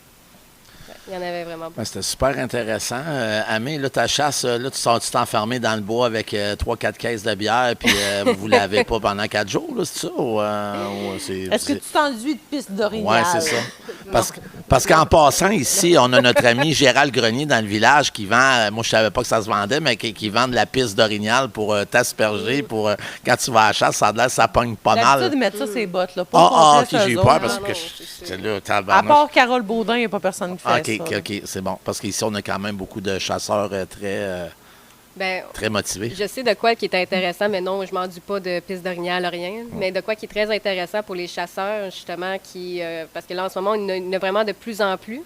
Ouais, il y en avait vraiment beaucoup. Ben, c'était super intéressant. Amé, là, ta chasse, là, tu t'es enfermé dans le bois avec 3-4 caisses de bière, puis vous ne l'avez pas pendant 4 jours, là, c'est ça? Ou Est-ce que tu t'enduis de piste d'orignal? Oui, c'est ça. Parce qu'en passant ici, on a notre ami Gérald Grenier dans le village qui vend, moi je savais pas que ça se vendait, mais qui vend de la piste d'orignal pour t'asperger, pour quand tu vas à la chasse, ça a l'air, ça pogne pas L'habitude mal. de mettre ça ses bottes, là. Pas Ah, complet, ok, j'ai eu eux peur autres. parce Non, que non, je- c'est c'est là, À tabarnouche. part Carole Baudin, il n'y a pas personne qui fait OK, ça. OK, c'est bon. Parce qu'ici, on a quand même beaucoup de chasseurs très Ben, Très motivé. je sais de quoi qui est intéressant, mais non, je m'en dis pas de piste d'orignal, rien. Mais de quoi qui est très intéressant pour les chasseurs, justement, parce que là, en ce moment, il y en a vraiment de plus en plus.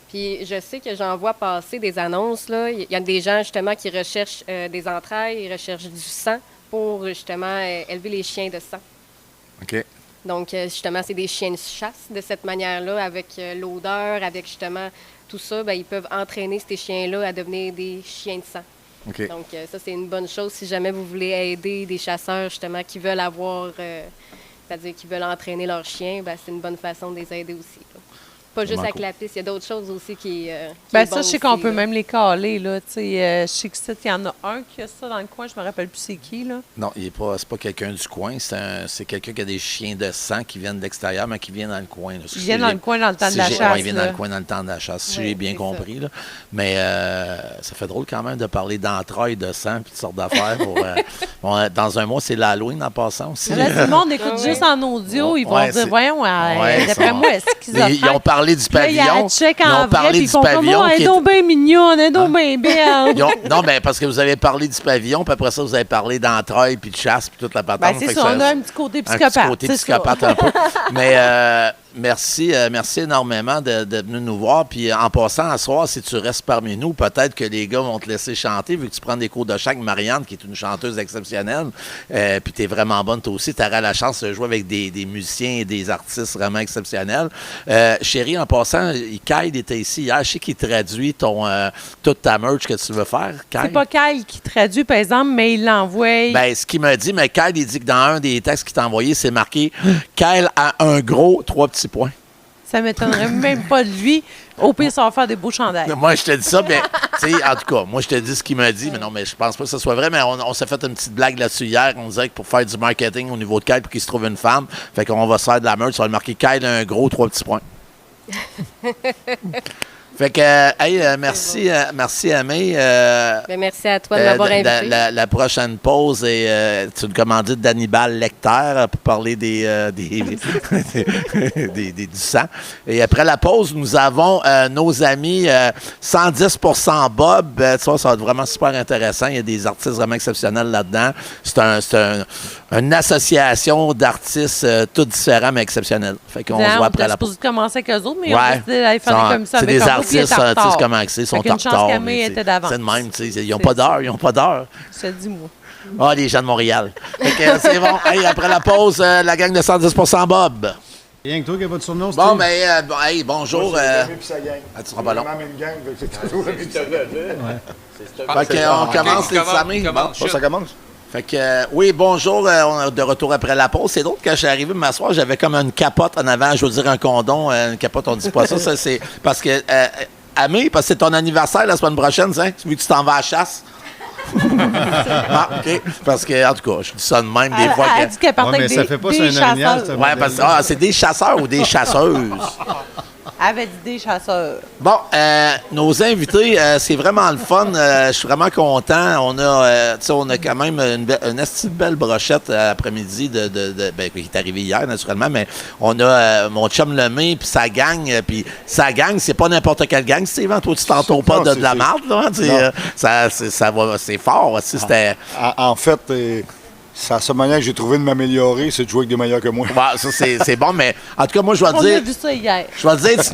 Puis je sais que j'en vois passer des annonces, là. Il y a des gens, justement, qui recherchent des entrailles, ils recherchent du sang pour, justement, élever les chiens de sang. OK. Donc, justement, c'est des chiens de chasse de cette manière-là, avec l'odeur, avec, justement, tout ça, bien, ils peuvent entraîner ces chiens-là à devenir des chiens de sang. OK. Donc, ça, c'est une bonne chose si jamais vous voulez aider des chasseurs, justement, qui veulent avoir, c'est-à-dire qui veulent entraîner leurs chiens, ben, c'est une bonne façon de les aider aussi, là. Pas juste avec la piste, il y a d'autres choses aussi qui Ben est ça, bon je sais qu'on aussi, peut là. même les caler, là. Tu sais, je sais que il y en a un qui a ça dans le coin, je me rappelle plus c'est qui, là. Non, c'est pas quelqu'un du coin. C'est quelqu'un qui a des chiens de sang qui viennent de l'extérieur, mais qui viennent dans le coin. Là. Ils viennent dans le coin dans le temps de la chasse. Oui, ils viennent là. dans le coin dans le temps de la chasse, si Oui, j'ai bien c'est compris. Là. Mais ça fait drôle quand même de parler d'entrailles, de sang, puis de sortes d'affaires. Dans un mois, c'est l'Halloween en passant aussi. Là, tout le monde écoute juste en audio, ils vont Ouais, dire, c'est- voyons, Ouais, d'après ça- moi, est-ce qu'ils Mais ils ont parlé du pavillon. check Ils en ont parlé vrai, puis ils du font comme, pavillon. oh, elle qui est est- donc bien mignonne, elle est donc bien belle. Non, mais parce que vous avez parlé du pavillon, puis après ça, vous avez parlé d'entrailles, puis de chasse, puis toute la patente. Ben, c'est Fait que ça, on a un petit côté un psychopathe. petit côté c'est ça. psychopathe un peu. Mais merci énormément de venir nous voir. Puis en passant à soir, si tu restes parmi nous, peut-être que les gars vont te laisser chanter, vu que tu prends des cours de chant avec Marianne, qui est une chanteuse exceptionnelle. Puis tu es vraiment bonne, toi aussi. Tu auras la chance de jouer avec des musiciens et des artistes vraiment exceptionnels. Chérie, en passant, Kyle était ici hier. Je sais qu'il traduit toute ta merch que tu veux faire. Kyle. C'est pas Kyle qui traduit, par exemple, mais il l'envoie. Ben, ce qu'il m'a dit, mais Kyle, il dit que dans un des textes qu'il t'a envoyé, c'est marqué Kyle a un gros 3 petits points. Ça m'étonnerait même pas de lui. Au pire, ça va faire des beaux chandails. Moi, je te dis ça, mais, tu sais, en tout cas, moi, je te dis ce qu'il m'a dit, mais non, mais je pense pas que ce soit vrai, mais on s'est fait une petite blague là-dessus hier. On disait que pour faire du marketing au niveau de Kyle, pour qu'il se trouve une femme, fait qu'on va se faire de la merch, ça va le marquer Kyle a un gros 3 petits points. Fait que, merci, merci Amé. Ben, merci à toi de m'avoir invité. La prochaine pause est une commandite d'Hannibal Lecter pour parler du sang. Et après la pause, nous avons nos amis 110% Bob. Tu vois, ça va être vraiment super intéressant. Il y a des artistes vraiment exceptionnels là-dedans. C'est une association d'artistes tous différents mais exceptionnels. Fait qu'on se voit après la pause. On supposé commencer avec eux autres, mais Ouais. on a décidé d'aller faire comme ça C'est avec des eux autres, artistes, puis il est en tu sais retard. comment c'est, ils sont Fait en qu'une chance retard. qu'Amé mais était d'avance. c'est de même, tu sais, ils n'ont C'est pas ça. d'heure, ils n'ont pas d'heure. Je te le dis, moi. Ah, les gens de Montréal. Fait que, c'est bon. Hey, après la pause, la gang de 110% Bob. Rien que toi qui a pas de surnom, Bon, Steve. ben, hey, bonjour. Puis ça gagne. Tu seras pas long. Même gang, c'est toujours le but. Fait qu'on commence les amis. Bon. Ça commence. Fait que, oui, bonjour, on est de retour après la pause. C'est drôle, quand je suis arrivé m'asseoir, j'avais comme une capote en avant, je veux dire un condom, une capote, on dit pas ça, ça c'est parce que, Amé, parce que c'est ton anniversaire la semaine prochaine, hein, vu que tu t'en vas à la chasse. Ah, OK, parce que, en tout cas, je dis ça de même des fois. Elle a dit qu'elle partait Ouais, mais avec ça des, fait pas des sur un orignal, chasseurs. ça. Ouais, parce que c'est des chasseurs ou des chasseuses. Elle avait dit des chasseurs. Bon, nos invités, c'est vraiment le fun. Je suis vraiment content. On a quand même une esti de belle brochette après-midi qui est arrivée hier, naturellement, mais on a mon chum Lemay puis sa gang. Puis sa gang, c'est pas n'importe quelle gang, Steven. Toi, tu t'entoures pas de la marde, là. Hein, ça va, c'est fort. Aussi, c'était... En fait, c'est à ce manière que j'ai trouvé de m'améliorer, c'est de jouer avec des meilleurs que moi. Ouais, ça, c'est bon, mais en tout cas, moi, je vais On te dire... a vu ça hier. Je vais te dire,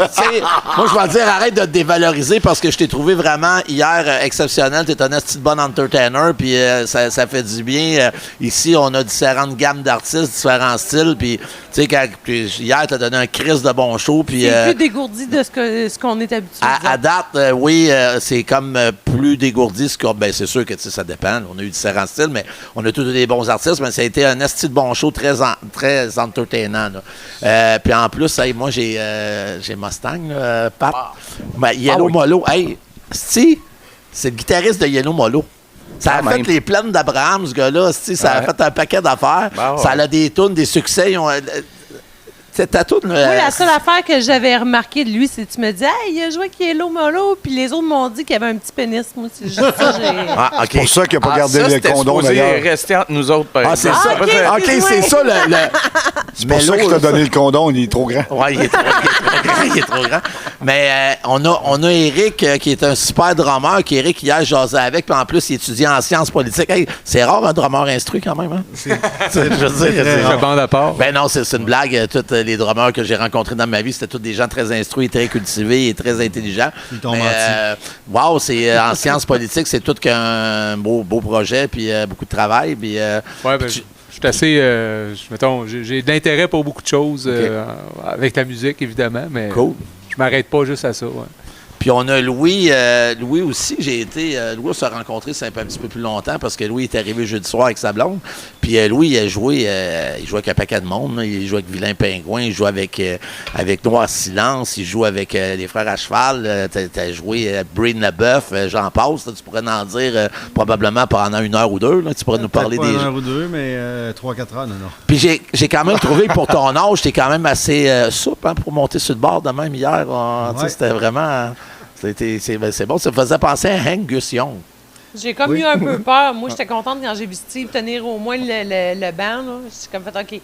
moi, je vais te dire, arrête de te dévaloriser parce que je t'ai trouvé vraiment hier exceptionnel. Tu es un esti de bon entertainer, puis ça fait du bien. Ici, on a différentes gammes d'artistes, différents styles, puis tu sais, hier, tu as donné un crise de bon show. Puis, C'est plus dégourdi de ce qu'on est habitué à date, oui, c'est comme plus dégourdi. Ben, c'est sûr que ça dépend. On a eu différents styles, mais on a tous des bons artistes, mais ça a été un esti de bon show très entertainant. Puis en plus, hey, moi, j'ai Mustang, là, Pat. Ben, Yellow Molo. Hey, Steve, c'est le guitariste de Yellow Molo. Ça a fait les plaines d'Abraham, ce gars-là. Ça a fait un paquet d'affaires. Ça a des tunes, des succès. C'était tout. Moi, la seule affaire que j'avais remarqué de lui, c'est que tu me dis, hey, il a joué Kielo Molo, puis les autres m'ont dit qu'il avait un petit pénis. Moi, c'est juste ça. Ah, OK. C'est pour ça qu'il n'a pas gardé le condom, d'ailleurs. Rester entre nous autres, par Ah, c'est exemple. ça. Ah, OK, ok, c'est ouais. ça le. C'est pour ça qu'il t'a donné le condom, il est trop grand. Oui, il est trop grand. Il est trop grand. Mais on a Éric, qui est un super drummer, qui Éric hier jasait avec, puis en plus, il étudie en sciences politiques. Hey, c'est rare un drummer instruit quand même, hein? Je veux dire, Je bande à part. ben non, c'est une blague. Tous les drummers que j'ai rencontrés dans ma vie, c'était tous des gens très instruits, très cultivés et très intelligents. Ils t'ont menti. Wow, c'est en sciences politiques, c'est tout qu'un beau projet, puis beaucoup de travail. Puis, Ouais, ben, je suis assez. Mettons, j'ai de l'intérêt pour beaucoup de choses, avec la musique, évidemment, mais cool. je m'arrête pas juste à ça. Ouais. Puis on a Louis. Louis aussi, Louis, on s'est rencontrés, c'est un petit peu plus longtemps parce que Louis est arrivé jeudi soir avec sa blonde. Puis Louis, il jouait avec un paquet de monde. Là. Il joue avec Vilain Pingouin, il joue avec Noir Silence, il joue avec les Frères à Cheval. T'as joué Breen Leboeuf, j'en passe. Là, tu pourrais en dire probablement pendant 1 heure ou 2. Là, tu pourrais nous parler pas des. 1 heure ou 2, mais 3-4 heures, non. Puis j'ai quand même trouvé que pour ton âge, t'es quand même assez souple hein, pour monter sur le bord de même hier. Tu sais, c'était vraiment. C'est bon, ça me faisait penser à Hank Gus Young. J'ai comme eu un peu peur. Moi, j'étais contente quand j'ai vu Steve tenir au moins le banc. J'ai comme fait, OK.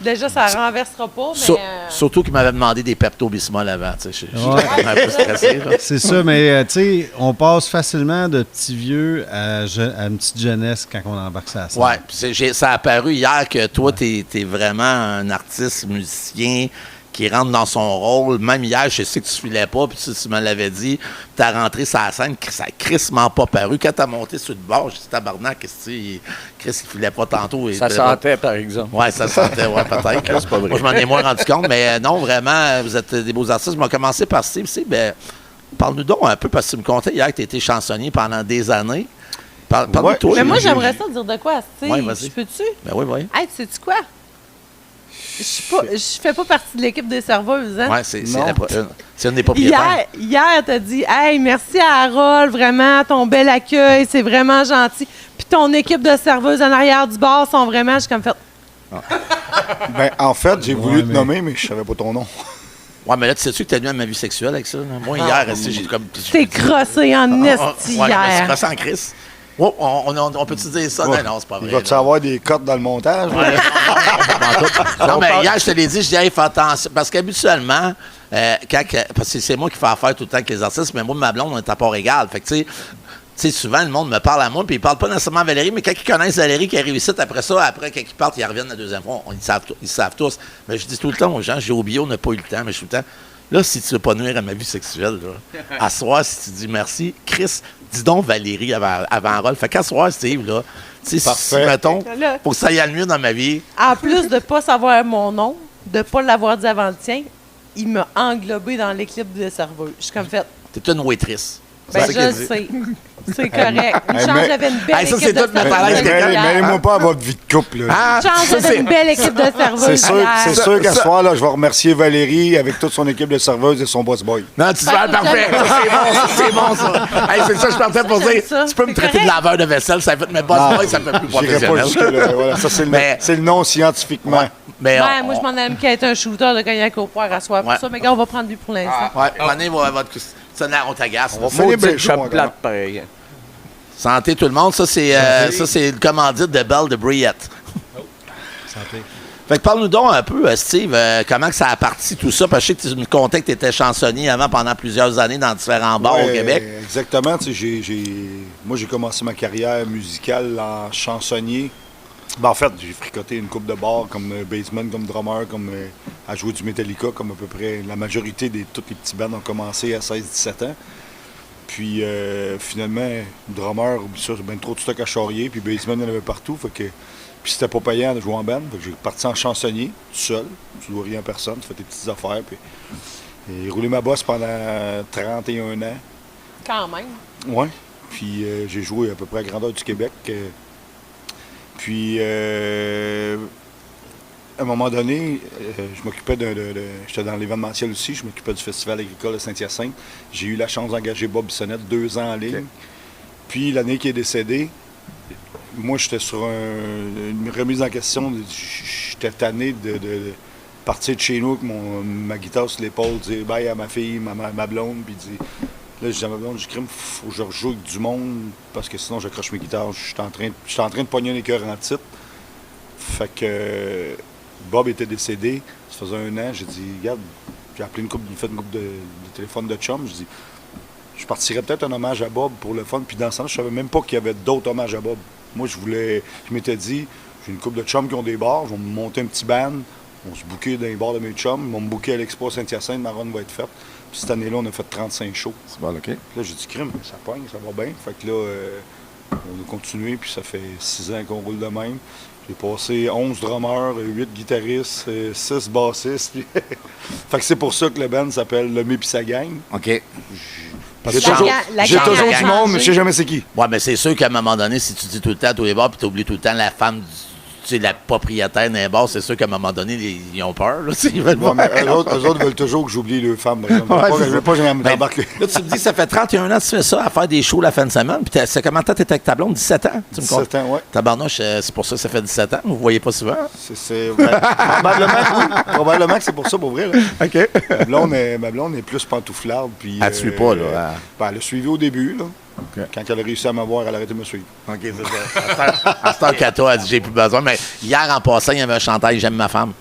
Déjà, ça ne renversera pas, mais... Surtout qu'il m'avait demandé des Pepto-Bismol avant. Je suis Ouais. un peu stressé. Là. C'est ça, mais tu sais, on passe facilement de petits vieux à une petite jeunesse quand on embarque ça à ça. Ouais, puis ça a apparu hier que toi, t'es vraiment un artiste, musicien qui rentre dans son rôle. Même hier, je sais que tu filais pas, puis tu me l'avais dit, t'as rentré sur la scène, ça n'a crissement pas paru. Quand t'as monté sur le bord, j'ai dit tabarnak, Chris, il filait pas tantôt. Ça sentait, par exemple. Oui, ça sentait, ouais, peut-être. C'est pas vrai. Moi, je m'en ai moins rendu compte, mais non, vraiment, vous êtes des beaux artistes. Je vais commencer par Steve. Ben, parle-nous donc un peu, parce que tu me contais hier que tu étais chansonnier pendant des années. Parle-nous Ouais, de toi. Mais moi, j'aimerais ça dire de quoi, Steve. Ouais, vas-y. Je peux-tu? Ben oui. Hey, tu sais-tu quoi? Je fais pas partie de l'équipe des serveuses, hein? Oui, c'est Non. une des propriétaires. Hier, t'as dit, hey, merci à Harold, vraiment, ton bel accueil, c'est vraiment gentil. Puis ton équipe de serveuses en arrière du bar sont vraiment, je suis comme fait. Ben, en fait, j'ai voulu te mais- nommer, mais je savais pas ton nom. Ouais, mais là, tu sais-tu que t'as nu à ma vie sexuelle avec ça? Là? Moi, hier, j'ai comme. T'es crossé en esti Ouais, je me suis hier. crossé en crise. Oh, on peut-tu dire ça? Ouais. Non, c'est pas vrai. Il va-tu là. avoir des cotes dans le montage? là? Non, mais hier, je te l'ai dit, je dis, hey, fais attention. Parce qu'habituellement, parce que c'est moi qui fais affaire tout le temps avec les artistes, mais moi, ma blonde, on est à part égal. Fait que, tu sais, souvent, le monde me parle à moi, puis ils parlent pas nécessairement à Valérie, mais quand ils connaissent Valérie qui arrive ici, après ça, quand ils partent, ils reviennent la deuxième fois. Ils savent tous. Mais je dis tout le temps aux gens, j'ai oublié, on n'a pas eu le temps, mais je suis tout le temps. Là, si tu veux pas nuire à ma vie sexuelle, là, à soir, si tu dis merci, Chris, dis donc Valérie avant rôle. Fait qu'à soir, Steve, là, tu sais, si, Parfait. mettons, Là. pour que ça aille mieux dans ma vie, En plus de pas savoir mon nom, de pas l'avoir dit avant le tien, il m'a englobé dans l'équipe de serveuses. Je suis comme fait, t'es une waitress. ben C'est ça je qu'il dit. sais. C'est correct. Une Hey, chance, mais- j'avais une belle Hey, ça, équipe c'est de tout ma serveuses. palette, hier. Mêlez-moi pas à votre vie de couple. Là. Ah, Une chance, ça, j'avais une belle équipe de serveuses. C'est sûr, hier. c'est sûr qu'à ce soir, là, je vais remercier Valérie avec toute son équipe de serveuses et son boss boy. Non, tu dis, ah, parfait. Ça, c'est bon, ça. Hey, c'est ça, je partais pour dire. ça. Tu peux me C'est traiter de correct. laveur de vaisselle, ça fait mes boss boys, ça fait plus J'irai pas professionnel. jusque-là. Voilà, ça, c'est Mais- le nom scientifiquement. Mais Ouais, moi, je m'en allais me quêter un shooter de cognac au poire à soir. Pour Ouais. ça, mais gars, on va prendre lui pour l'instant. Ouais, prenez votre. Ça, on t'agace. On va finir bien chaud, Chope moi, plate, pareil. Santé tout le monde. Ça, c'est le commandite de Belle de Briette. Santé. Fait que parle-nous donc un peu, Steve, comment que ça a parti tout ça? Parce que je sais que tu me contais que tu étais chansonnier avant pendant plusieurs années dans différents bars au Ouais, Québec. Exactement. Tu sais, moi, j'ai commencé ma carrière musicale en chansonnier. Ben, en fait, j'ai fricoté une coupe de bars comme bassman, comme drummer, à jouer du Metallica, comme à peu près la majorité de toutes les petits bands ont commencé à 16-17 ans. Puis finalement, drummer, ça, c'est bien trop de stock à charrier, puis bassman, il y en avait partout. Fait que, puis c'était pas payant de jouer en band. Fait que j'ai parti en chansonnier, tout seul. Tu dois rien à personne, tu fais tes petites affaires. Puis, et roulé ma bosse pendant 31 ans. Quand même. Oui. Puis j'ai joué à peu près à grandeur du Québec. Puis à un moment donné, je m'occupais j'étais dans l'événementiel aussi, je m'occupais du Festival agricole de Saint-Hyacinthe. J'ai eu la chance d'engager Bob Bissonnette 2 ans en ligne. OK. Puis l'année qu'il est décédé, moi j'étais sur une remise en question. J'étais tanné partir de chez nous avec ma guitare sur l'épaule, dire bye à ma fille, ma blonde, puis dire... Là, je dis à ma blonde, crime, faut que je rejoue avec du monde, parce que sinon, j'accroche mes guitares. Je suis en train de pogner les cœurs en titre. Fait que Bob était décédé, ça faisait 1 an. J'ai dit, regarde, j'ai appelé fait une couple de téléphone de chum. Je dis, je partirais peut-être un hommage à Bob pour le fun. Puis dans ce sens, je savais même pas qu'il y avait d'autres hommages à Bob. Moi, je m'étais dit, j'ai une couple de chums qui ont des bars, je vais me monter un petit band, on se bouquait dans les bars de mes chums, ils vont me booker à l'Expo Saint-Hyacinthe, ma run va être faite. Puis cette année-là, on a fait 35 shows. C'est bon, OK. Puis là, j'ai dit, crime, ça pogne, ça va bien. Fait que là, on a continué, puis ça fait 6 ans qu'on roule de même. J'ai passé 11 drummers, 8 guitaristes, 6 bassistes. Puis fait que c'est pour ça que le band s'appelle Le Mé pis sa gang. OK. J'ai toujours du monde, mais je sais jamais c'est qui. Ouais, mais c'est sûr qu'à un moment donné, si tu dis tout le temps à tous les bars, puis tu oublies tout le temps la femme la propriétaire d'un bar, c'est sûr qu'à un moment donné, ils ont peur. Là, ils veulent ouais, mais eux autres veulent toujours que j'oublie leurs femmes. Je ne veux pas jamais m'embarquer. Là, tu me dis que ça fait 31 ans que tu fais ça, à faire des shows la fin de semaine. Puis c'est comment tu étais avec ta blonde? 17 ans? Tu me 17 ans, oui. Tabarnouche, c'est pour ça que ça fait 17 ans. Vous ne voyez pas souvent. Probablement que c'est pour ça, pour vrai. Là. OK. Ma blonde est plus pantouflarde. Puis, elle ne suit pas, là. Elle a suivi au début, là. Okay. Quand elle a réussi à m'avoir, elle a arrêté de me suivre. OK, c'est ça. À cette heure qu'Ato a dit j'ai plus besoin. Mais hier, en passant, il y avait un chandail J'aime ma femme.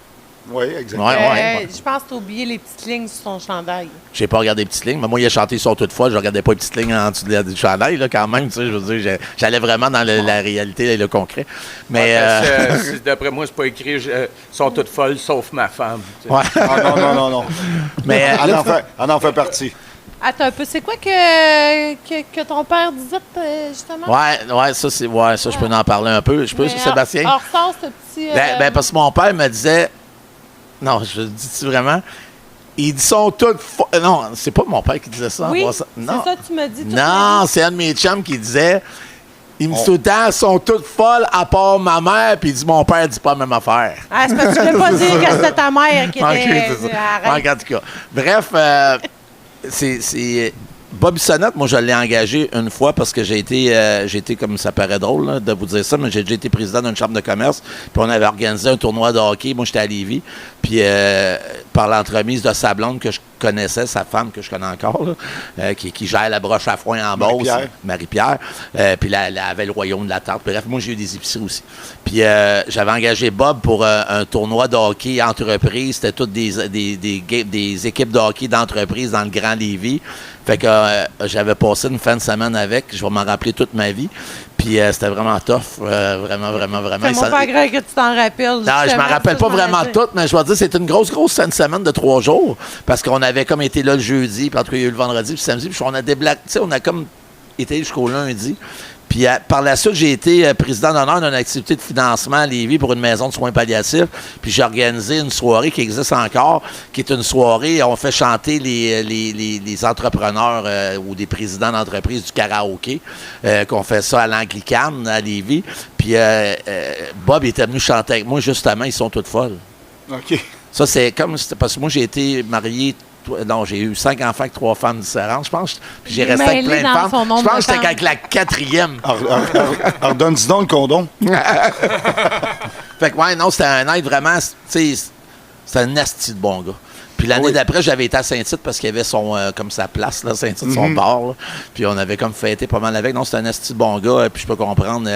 Oui, exactement. Je pense que tu as oublié les petites lignes sur son chandail. J'ai pas regardé les petites lignes, mais moi, il a chanté Ils sont toutes folles. Je regardais pas les petites lignes en dessous du chandail, là, quand même. Tu sais, je veux dire, j'allais vraiment dans la réalité et le concret. Mais. D'après moi, c'est pas écrit Ils sont toutes folles sauf ma femme. Ouais. Non. Mais elle en fait partie. Attends un peu, c'est quoi que ton père disait, justement? Ouais, ça, je peux en parler un peu. Je peux, Sébastien? On ressort ce petit... parce que mon père me disait... Non, je le dis-tu vraiment? Ils sont toutes... Non, c'est pas mon père qui disait ça. Oui, non. c'est ça que tu m'as dit. Non, c'est un de mes chums qui disait... Il me dit tout le temps, sont toutes folles à part ma mère, puis il dit mon père dit pas la même affaire. Ah, c'est parce que tu ne pas dire que c'était ta mère qui était... Okay, c'est ça. En tout cas. Bref, c'est Bob Bissonnette, moi je l'ai engagé une fois parce que j'ai été comme ça paraît drôle là, de vous dire ça, mais j'ai déjà été président d'une chambre de commerce, puis on avait organisé un tournoi de hockey, moi j'étais à Lévis, puis par l'entremise de sa blonde que je connaissais, sa femme que je connais encore, là, qui gère la broche à foin en Beauce, Marie-Pierre, puis elle avait le royaume de la tarte. Bref, moi j'ai eu des épiceries aussi. Puis j'avais engagé Bob pour un tournoi de hockey entreprise, c'était toutes des équipes de hockey d'entreprise dans le Grand Lévis. Fait que j'avais passé une fin de semaine avec, je vais m'en rappeler toute ma vie. Puis c'était vraiment tough, vraiment. C'est pas grave que tu t'en rappelles. Non, je m'en rappelle pas vraiment toutes, mais je vais te dire, c'était une grosse fin de semaine de 3 jours. Parce qu'on avait comme été là le jeudi, puis en tout cas, il y a eu le vendredi, puis samedi, puis on a comme été jusqu'au lundi. Puis par la suite, j'ai été président d'honneur d'une activité de financement à Lévis pour une maison de soins palliatifs. Puis j'ai organisé une soirée qui existe encore, qui est une soirée, on fait chanter les entrepreneurs ou des présidents d'entreprise du karaoké, qu'on fait ça à l'Anglicane, à Lévis. Puis Bob était venu chanter avec moi, justement, Ils sont toutes folles. OK. Ça, c'est comme, parce que moi, j'ai été marié... Non, j'ai eu 5 enfants avec 3 femmes différentes, je pense. Puis j'ai resté avec plein de femmes. Je pense que j'étais avec la 4e. Alors, donne-dis donc le condom. Fait que, ouais, non, c'était un aide vraiment, tu sais, c'était un asti de bon gars. Puis l'année d'après, j'avais été à Saint-Tite parce qu'il y avait comme sa place, là, Saint-Tite, son bar. Là. Puis on avait comme fêté pas mal avec. Non, c'était un asti de bon gars. Puis je peux comprendre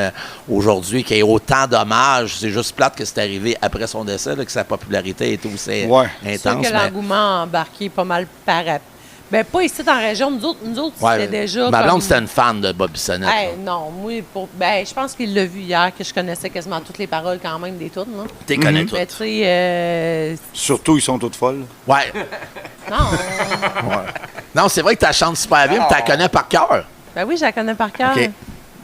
aujourd'hui qu'il y ait autant d'hommages. C'est juste plate que c'est arrivé après son décès, là, que sa popularité était aussi intense. C'est sûr que l'engouement a embarqué pas mal par après. Ben, pas ici dans la région. Nous autres c'était déjà. Ma blonde, c'était une fan de Bob Bissonnette. Non, moi, je pense qu'il l'a vu hier, que je connaissais quasiment toutes les paroles quand même des tunes. Tu les connais toutes. Mais tu sais. Surtout, Ils sont toutes folles. Ouais. Non. Non, c'est vrai que tu la chantes super bien, mais tu la connais par cœur. Ben oui, je la connais par cœur. Okay.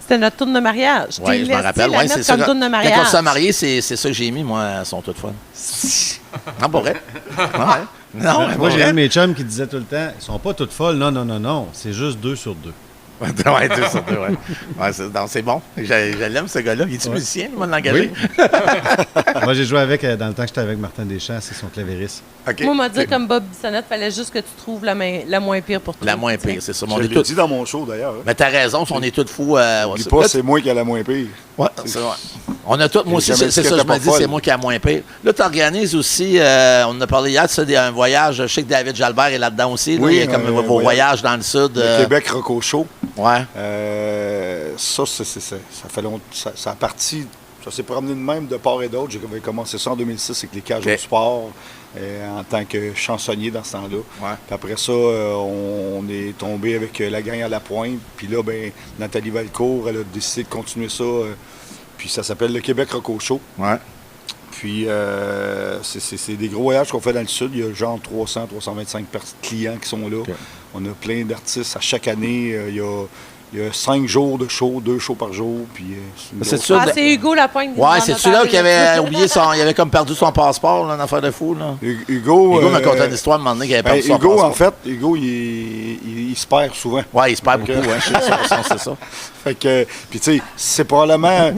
C'était notre tourne de mariage. Oui, je me rappelle. Ouais, c'est ça. Comme tourne de mariage. Quand on s'est mariés, c'est ça que j'ai mis, moi, Elles sont toutes folles. Non, pas vrai. Ouais. Non, moi, j'ai un de mes chums qui disait tout le temps, ils sont pas toutes folles. Non. C'est juste 2 sur 2. Ouais, 2 sur 2, ouais. C'est bon. Je l'aime, ce gars-là. Il est musicien, moi, de l'engager? Oui. Moi, j'ai joué avec, dans le temps que j'étais avec Martin Deschamps, c'est son clavériste. Okay. Moi, on m'a dit, comme Bob Bissonnette, il fallait juste que tu trouves la moins pire pour toi. La moins pire, c'est ça. Je l'ai dit dans mon show, d'ailleurs. Mais t'as raison, on est tous fous. Dis pas, c'est moi qui ai la moins pire. Ouais, c'est vrai. On a tout, moi aussi, c'est ça, je me dis, c'est moi qui ai moins pire. Là, tu organises aussi, on en a parlé hier, c'est un voyage, je sais que David Jalbert est là-dedans aussi. Là, oui, il y a comme vos voyages dans le sud. Le Québec Roco Show. Ouais. Ça fait longtemps. Ça a parti. Ça s'est promené de même de part et d'autre. J'ai commencé ça en 2006 avec les cages au sport en tant que chansonnier dans ce temps-là. Ouais. Puis après ça, on est tombé avec la gang à la pointe. Puis là, ben, Nathalie Valcourt, elle a décidé de continuer ça. Puis ça s'appelle le Québec Roco Show. Ouais. Puis c'est des gros voyages qu'on fait dans le sud. Il y a genre 300-325 clients qui sont là. Okay. On a plein d'artistes à chaque année. Il y a 5 jours de show, 2 shows par jour. Puis, c'est Hugo Lapointe. Ouais, c'est celui-là qui avait oublié il avait comme perdu son passeport, là, une affaire de fou. Là. Hugo m'a conté une histoire à un moment donné qu'il avait perdu son passeport. En fait, Hugo, il se perd souvent. Ouais, il se perd beaucoup, c'est ça. Fait que, puis tu sais, c'est probablement,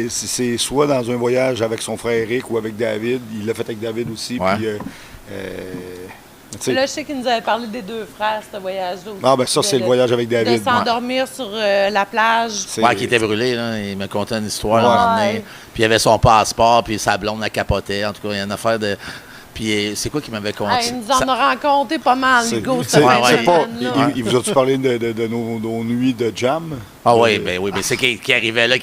c'est soit dans un voyage avec son frère Eric ou avec David. Il l'a fait avec David aussi. Ouais. Puis, là, je sais qu'il nous avait parlé des 2 frères, ce voyage-là aussi. Ah, ben ça, c'est le voyage avec David. De s'endormir sur la plage. Ouais, qui était brûlé, là. Il m'a conté une histoire à un moment donné. Puis il avait son passeport, puis sa blonde la capotait. En tout cas, il y a une affaire de. Puis c'est quoi qui m'avait conté? Il nous en a rencontré pas mal, Hugo. Il vous a-tu parlé de nos nuits de jam? Ah oui, ben c'est qui arrivait là,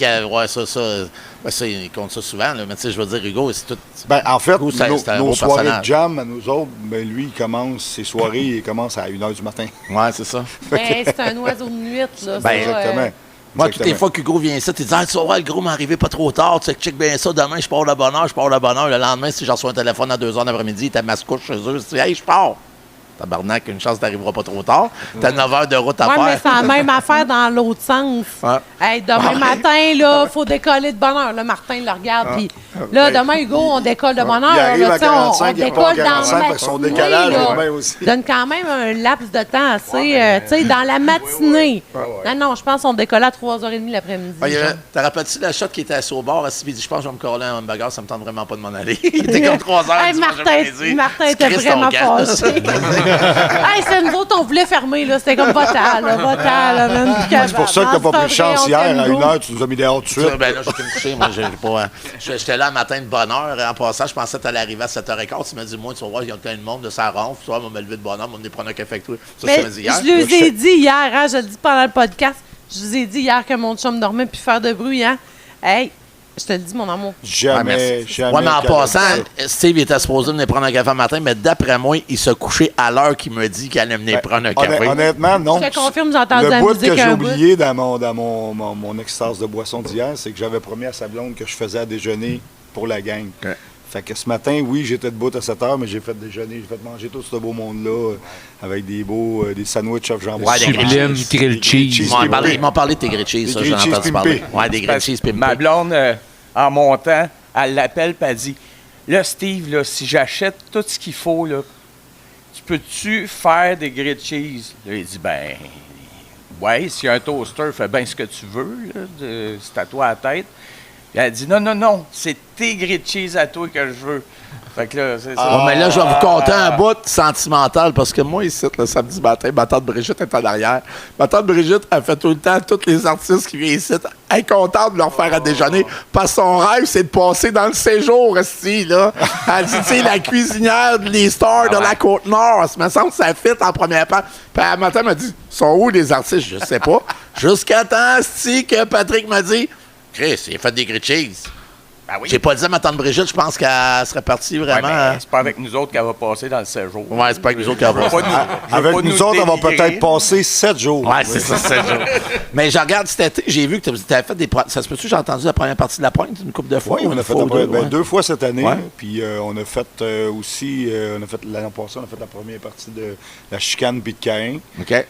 ça, il compte ça souvent, là, mais tu sais, je veux dire, Hugo, c'est tout... Ben, en fait, Hugo, nos soirées de jam, à nous autres, ben, lui, il commence ses soirées, il commence à 1h du matin. Ouais, c'est ça. Ben, c'est un oiseau de nuit, là. Ben, exactement. Moi, toutes les fois qu'Hugo vient ici, il dit tu vas voir, le gros m'est arrivé pas trop tard, tu sais, check bien ça, demain, je pars de bonne heure. Le lendemain, si j'en reçois un téléphone à 2h d'après-midi, il était à ma couche chez eux, je dis hey, je pars. Tabarnak, une chance t'arriveras pas trop tard. T'as 9 heures de route à faire. Oui, mais c'est la même affaire dans l'autre sens. Ouais. Hey, demain matin, là, faut décoller de bonne heure. Là, Martin le regarde, puis là, demain, Hugo, on décolle de bonne heure. Il arrive à 45, on décolle dans la matinée. Son décalage demain aussi. Donne quand même un laps de temps assez, tu sais, dans la matinée. Non, je pense qu'on décolle à 3h30 l'après-midi. T'as rappelé-tu la shot qui était assis au bord, assis, il dit je pense que je vais me coller un hamburger, ça me tente vraiment pas de m'en aller. Il était comme 3h. Hey, Martin était vraiment fâché. C'est nous autres, on voulait fermer, là. C'était comme va-t'en, là, même. C'est pour ça que t'as pas pris de chance hier, à 1h, tu nous as mis dehors tout de suite. Ben là, j'étais me coucher, moi, j'étais là un matin de bonne heure. En passant, je pensais que t'allais arriver à 7h15. Tu m'as dit, moi, tu vas voir, il y a plein de monde de sa ronfle. Tu vois, on m'a levé de bonne heure, on m'a prendre un café avec toi. Ça, mais je te dit hier. Je lui ai dit hier, hein, je le dis pendant le podcast, je vous ai dit hier que mon chum dormait puis faire de bruit, hein. Hey, je te le dis, mon amour. Jamais. Ouais, mais en passant, Steve était supposé venir prendre un café le matin, mais d'après moi, il se couchait à l'heure qu'il me dit qu'il allait venir prendre un café. Honnêtement, non. Je te confirme, j'ai entendu la musique. Le bout que j'ai oublié dans mon extase de boisson d'hier, c'est que j'avais promis à sa blonde que je faisais à déjeuner pour la gang. Okay. Fait que ce matin, oui, j'étais debout à 7h, mais j'ai fait déjeuner, j'ai fait manger tout ce beau monde-là avec des sandwichs of jambon. Ouais, sublime, grilled cheese. Ils m'ont parlé de tes grilled cheese, ça, j'en ai entendu parler. Ouais, des grilled cheese pimpés. Ma blonde, en montant, elle l'appelle et elle dit là, Steve, là, si j'achète tout ce qu'il faut, là, tu peux-tu faire des grilled cheese? Là, il dit ben, ouais, s'il y a un toaster, fais bien ce que tu veux, là, c'est à toi à la tête. Puis elle dit non, c'est tes grilled cheese à toi que je veux. Fait que là, c'est ça. Mais là, je vais vous conter un bout sentimental parce que moi, ici, le samedi matin, ma tante Brigitte est en arrière. Ma tante Brigitte, elle fait tout le temps tous les artistes qui viennent ici. Elle est contente de leur faire à déjeuner parce que son rêve, c'est de passer dans le séjour ici, là. Elle dit, tu sais, la cuisinière des stars de la Côte-Nord. Ça me semble que ça fit en première part. Puis un matin, elle m'a dit, sont où les artistes? Je sais pas. Jusqu'à temps, que Patrick m'a dit, Chris, il a fait des grilled cheese. Ben oui. J'ai pas dit à ma tante Brigitte, je pense qu'elle serait partie vraiment. Ouais, c'est pas avec nous autres qu'elle va passer dans le séjour. Ouais, c'est pas avec nous autres qu'elle va passer. Avec nous autres, elle va peut-être passer 7 jours. Ouais, c'est ça, 7 jours. Mais je regarde cet été, j'ai vu que tu avais fait des. Ça se peut-tu, j'ai entendu la première partie de la pointe une couple de fois? Oui, on a fait 2 fois cette année. Ouais. Puis on a fait aussi, l'année passée, on a fait la première partie de la chicane puis de Caïn. OK.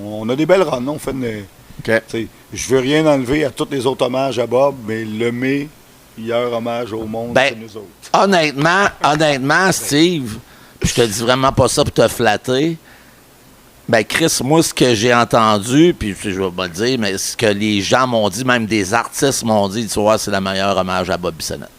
On a des belles runs, on fait une. Okay. Je veux rien enlever à tous les autres hommages à Bob, mais le meilleur hommage au monde, c'est nous autres. Honnêtement, Steve, je te dis vraiment pas ça pour te flatter. Ben Chris, moi, ce que j'ai entendu, puis je vais pas le dire, mais ce que les gens m'ont dit, même des artistes m'ont dit, tu vois, c'est le meilleur hommage à Bob Bissonnette.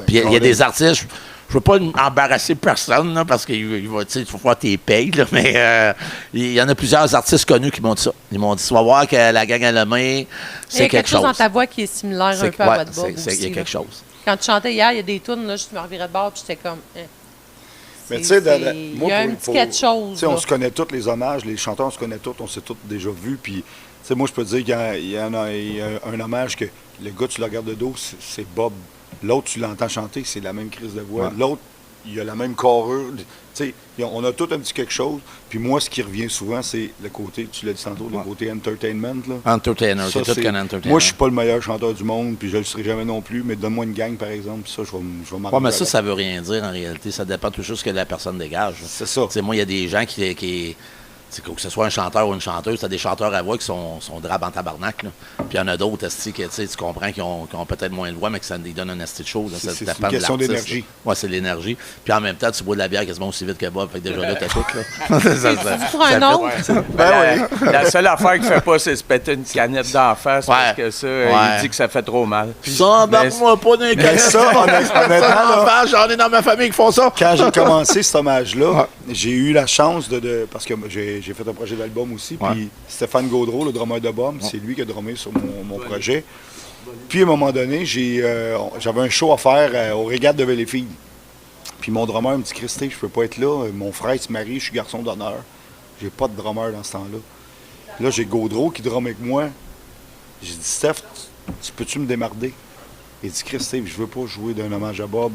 Puis il y a des artistes, veux pas embarrasser personne, là, parce qu'il va, tu sais, il faut voir tes payes, là, mais il y en a plusieurs artistes connus qui m'ont dit ça. Ils m'ont dit, tu vas voir que la gang à la main, c'est Il y a quelque chose. dans ta voix qui est similaire un peu à votre Bob Il y a aussi, quelque là. chose. Quand tu chantais hier, il y a des tunes, là, je me revirais de bord, puis j'étais comme... Mais tu sais, il y a un petit quelque chose. Tu sais, on là. se connaît tous les hommages, les chanteurs, on se connaît tous, on s'est tous déjà vus. Puis, tu sais, moi, je peux te dire qu'il y a un hommage que le gars, tu le regardes de dos, c'est Bob. L'autre, tu l'entends chanter, c'est la même crise de voix. Ouais. L'autre, il a la même carrure. Tu sais, on a tout un petit quelque chose. Puis moi, ce qui revient souvent, c'est le côté, tu l'as dit tantôt, le côté entertainment. Là. Entertainer, Ça, c'est tout qu'un entertainer. moi, je suis pas le meilleur chanteur du monde, puis je le serai jamais non plus, mais donne-moi une gang, par exemple, puis ça, je vais m'arranger. Ouais, mais ça veut rien dire en réalité. Ça dépend toujours de ce que la personne dégage. C'est ça. Tu sais, moi, il y a des gens qui que ce soit un chanteur ou une chanteuse, tu as des chanteurs à voix qui sont drabes en tabarnak. Là. Puis il y en a d'autres, esti, que tu comprends, qui ont peut-être moins de voix, mais que ça leur donne un esti de show. Là. C'est dépend une de question l'artiste, d'énergie. là. Ouais, c'est l'énergie. Puis en même temps, tu bois de la bière quasiment aussi vite que Bob. Fait que déjà là, t'as tout. Là. Pour un autre. La seule affaire qu'il fait pas, c'est se péter une canette d'en face parce que ça, il dit que ça fait trop mal. Ça, embarque-moi pas dans les canettes. ça, honnêtement, là, j'en ai dans ma famille qui font ça. quand j'ai commencé cet hommage-là, j'ai eu la chance parce que j'ai fait un projet d'album aussi, puis Stéphane Gaudreau, le drummer de Bob, c'est lui qui a drummé sur mon projet. Puis à un moment donné, j'avais un show à faire au Régates de Valleyfield. Puis mon drummer me dit, Christy, je peux pas être là, mon frère se marie, je suis garçon d'honneur. J'ai pas de drummer dans ce temps-là. Puis là, j'ai Gaudreau qui drumme avec moi. J'ai dit, Steph, tu peux-tu me démarder? Il dit, Christy, je veux pas jouer d'un hommage à Bob,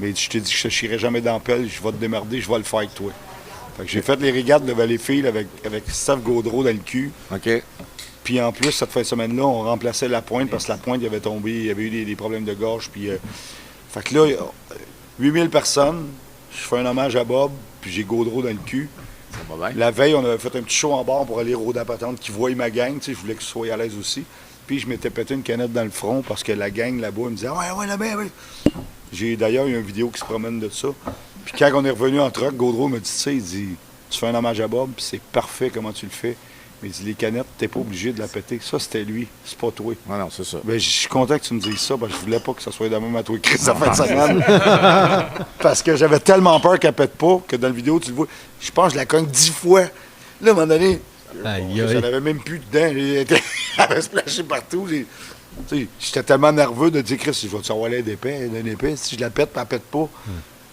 mais je t'ai dit que je ne chierai jamais dans la pelle, je vais te démerder, je vais le faire avec toi. Fait que j'ai fait les régates de Valleyfield avec Steph Gaudreau dans le cul. OK. Puis en plus, cette fin de semaine-là, on remplaçait la pointe parce que la pointe, il avait tombé, il y avait eu des problèmes de gorge. Puis, fait que là, 8000 personnes, je fais un hommage à Bob, puis j'ai Gaudreau dans le cul. Ça va bien. La veille, on avait fait un petit show en bar pour aller rôder à patente, qui voyait ma gang, tu sais, je voulais qu'ils soient à l'aise aussi. Puis je m'étais pété une canette dans le front parce que la gang là-bas, ils me disait ouais, là-bas, ouais. J'ai d'ailleurs eu une vidéo qui se promène de ça. Puis quand on est revenu en truck, Gaudreau me dit, tu sais, il dit, tu fais un hommage à Bob, puis c'est parfait comment tu le fais. Mais il dit, les canettes, t'es pas obligé de la péter. Ça, c'était lui, c'est pas toi. Ouais, non, c'est ça. Ben, je suis content que tu me dises ça, parce que je voulais pas que ça soit de même à toi, Chris, ça fait de semaine. Parce que j'avais tellement peur qu'elle pète pas, que dans la vidéo, tu le vois, je pense que je la cogne 10 fois. Là, à un moment donné, j'en avais même plus dedans. Elle avait splashé partout. Tu sais, j'étais tellement nerveux de dire, Chris, je vais te savoir l'aide d'épée, si je la pète, elle pète pas.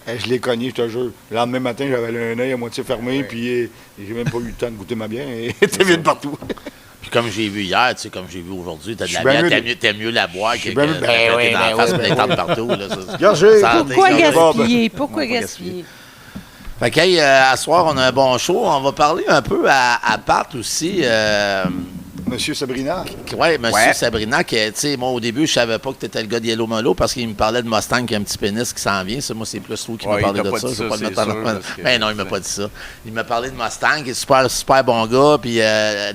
Je l'ai cogné, je te jure. Le lendemain matin, j'avais un œil à moitié fermé, puis j'ai même pas eu le temps de goûter ma bière. Elle était vide partout. Puis comme j'ai vu hier, tu sais, comme j'ai vu aujourd'hui, t'as de la bière, t'aimes mieux la boire que bien mieux- dans la face, puis l'étendre partout. Là, Pourquoi gaspiller? Pourquoi gaspiller? Fait que, à soir, on a un bon show. On va parler un peu à Pat aussi. Monsieur Sabrina. Oui, Monsieur Sabrina, tu sais, moi, au début, je savais pas que tu étais le gars de Yellow Molo parce qu'il me parlait de Mustang qui a un petit pénis qui s'en vient. Ça, moi, c'est plus lui qui m'a parlé de ça. Je vais pas le mettre en Ben non, il m'a pas dit ça. Il m'a parlé de Mustang, qui est super, super bon gars. Puis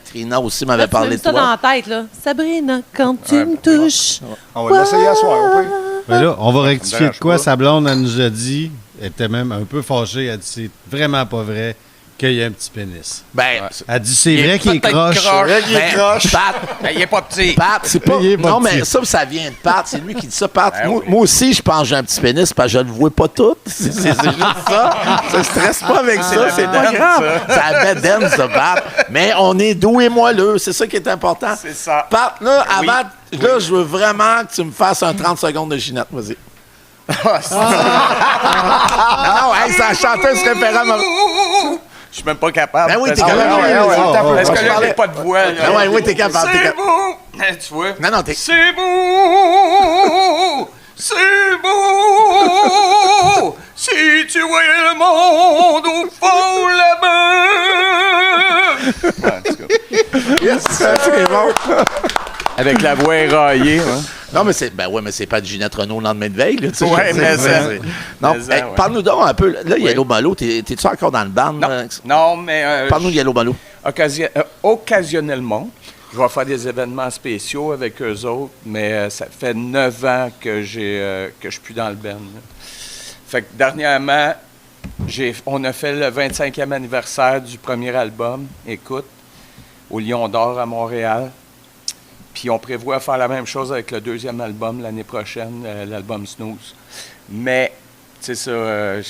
Trina aussi m'avait parlé de ça toi. dans la tête, là. Sabrina, quand tu me touches. On va l'essayer à soir, on peut. Ben là, on va rectifier de quoi. Sa blonde, elle nous a dit, elle était même un peu fâchée. Elle dit, c'est vraiment pas vrai qu'il y a un petit pénis. Ben, Elle dit, c'est vrai qu'il est croche. Il est croche. Pat, Il est pas petit. Pat, c'est pas. Il est pas Non, mais petit. ça vient de Pat. C'est lui qui dit ça. Pat, moi aussi, je pense que j'ai un petit pénis parce que je le vois pas tout. C'est juste ça. Ça stresse pas avec ça. C'est pas grave. C'est à bedaine, ça, Pat. Mais on est doux et moelleux. C'est ça qui est important. C'est ça. Pat, là, avant, là, je veux vraiment que tu me fasses un 30 secondes de Ginette. Vas-y. Non, hey, c'est la chanteuse référente. Je suis même pas capable. Ben oui, t'es Parce que- capable. Parce que Je là, parlais- j'ai pas de voix. là. Ah ouais, oui, t'es capable. C'est beau. Tu vois? Non, non, t'es. C'est beau. C'est beau. Si tu voyais le monde au fond là-bas. En tout cas, Yes, c'est bon. avec la voix éraillée. Hein? Non, mais c'est mais c'est pas de Ginette Renault le lendemain de veille. Là, tu sais, Ouais, je veux mais dire, ça. Non, Mais ça, hey, ouais. parle-nous donc un peu. Là, Yellow Molo, t'es-tu encore dans le band? là? Non, mais Parle-nous de Yellow Molo. occasionnellement, je vais faire des événements spéciaux avec eux autres, mais ça fait 9 ans que je suis plus dans le band. Là. Fait que dernièrement, on a fait le 25e anniversaire du premier album, Écoute, au Lion d'Or à Montréal. Puis on prévoit faire la même chose avec le deuxième album l'année prochaine, l'album Snooze. Mais sais,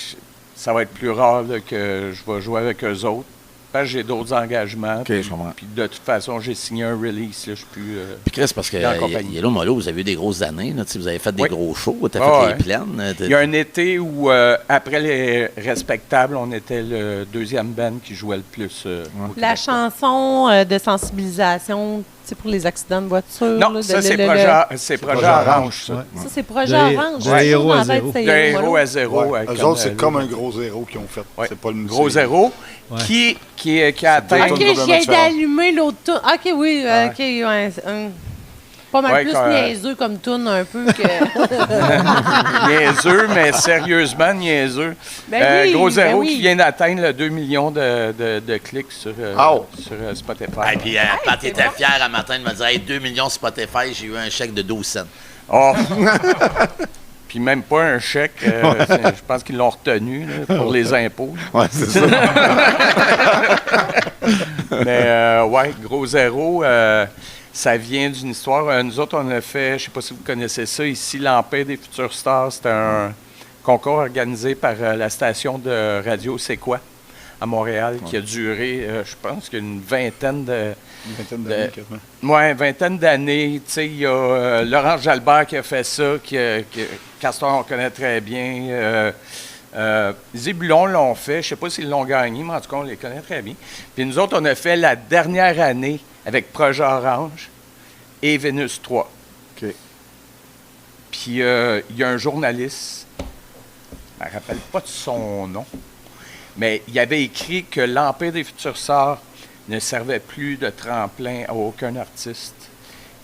ça va être plus rare là, que je vais jouer avec eux autres. Parce que j'ai d'autres engagements. OK, je comprends. Puis de toute façon, j'ai signé un release. Là, je suis plus. Puis Chris, parce que dans la compagnie. Yellow Molo, vous avez eu des grosses années. Là, vous avez fait des Oui. gros shows. Tu as Ah, fait les ouais. plaines. Il y a un été où, après les Respectables, on était le deuxième band qui jouait le plus. Au La Québec. chanson de sensibilisation pour les accidents de voiture. Non, là, ça, c'est Projet Projet Orange, Orange, ça. Ouais. Ça, c'est Projet De- Orange. de Ouais. héros à Dans la tête, zéro. c'est De Héros héros Molo. à zéro. Ouais. Eux autres, c'est comme un gros zéro qu'ils ont fait. Ouais. C'est pas une Gros c'est- zéro Ouais. qui a atteint. OK, Tonne je de viens différentes. d'allumer l'autre toune. OK, oui, OK, ouais. Pas mal Ouais, plus quand- niaiseux comme toune un peu que... Niaiseux, mais sérieusement niaiseux. Ben oui, Gros ben zéro oui. qui vient d'atteindre le 2 millions de clics sur Spotify. Et puis, Pat était fier un matin de me dire hey, 2 millions Spotify, j'ai eu un chèque de 12 cents. Oh. Puis même pas un chèque. Je pense qu'ils l'ont retenu là, pour les impôts. Ouais, c'est ça. Mais ouais, Gros Zéro, ça vient d'une histoire. Nous autres, on a fait, je sais pas si vous connaissez ça, ici, l'Empire des Futures Stars. C'était un concours organisé par la station de radio C'est quoi à Montréal qui a duré, je pense, qu'une vingtaine de... Une vingtaine d'années, quasiment. Oui, une vingtaine d'années. Tu sais, il y a Laurence Jalbert qui a fait ça, Castor, on connaît très bien. Zébulon l'ont fait. Je ne sais pas s'ils l'ont gagné, mais en tout cas, on les connaît très bien. Puis nous autres, on a fait la dernière année avec Projet Orange et Vénus 3. OK. Puis il y a un journaliste, je ne me rappelle pas de son nom, mais il avait écrit que l'Empire des Futurs Stars ne servait plus de tremplin à aucun artiste.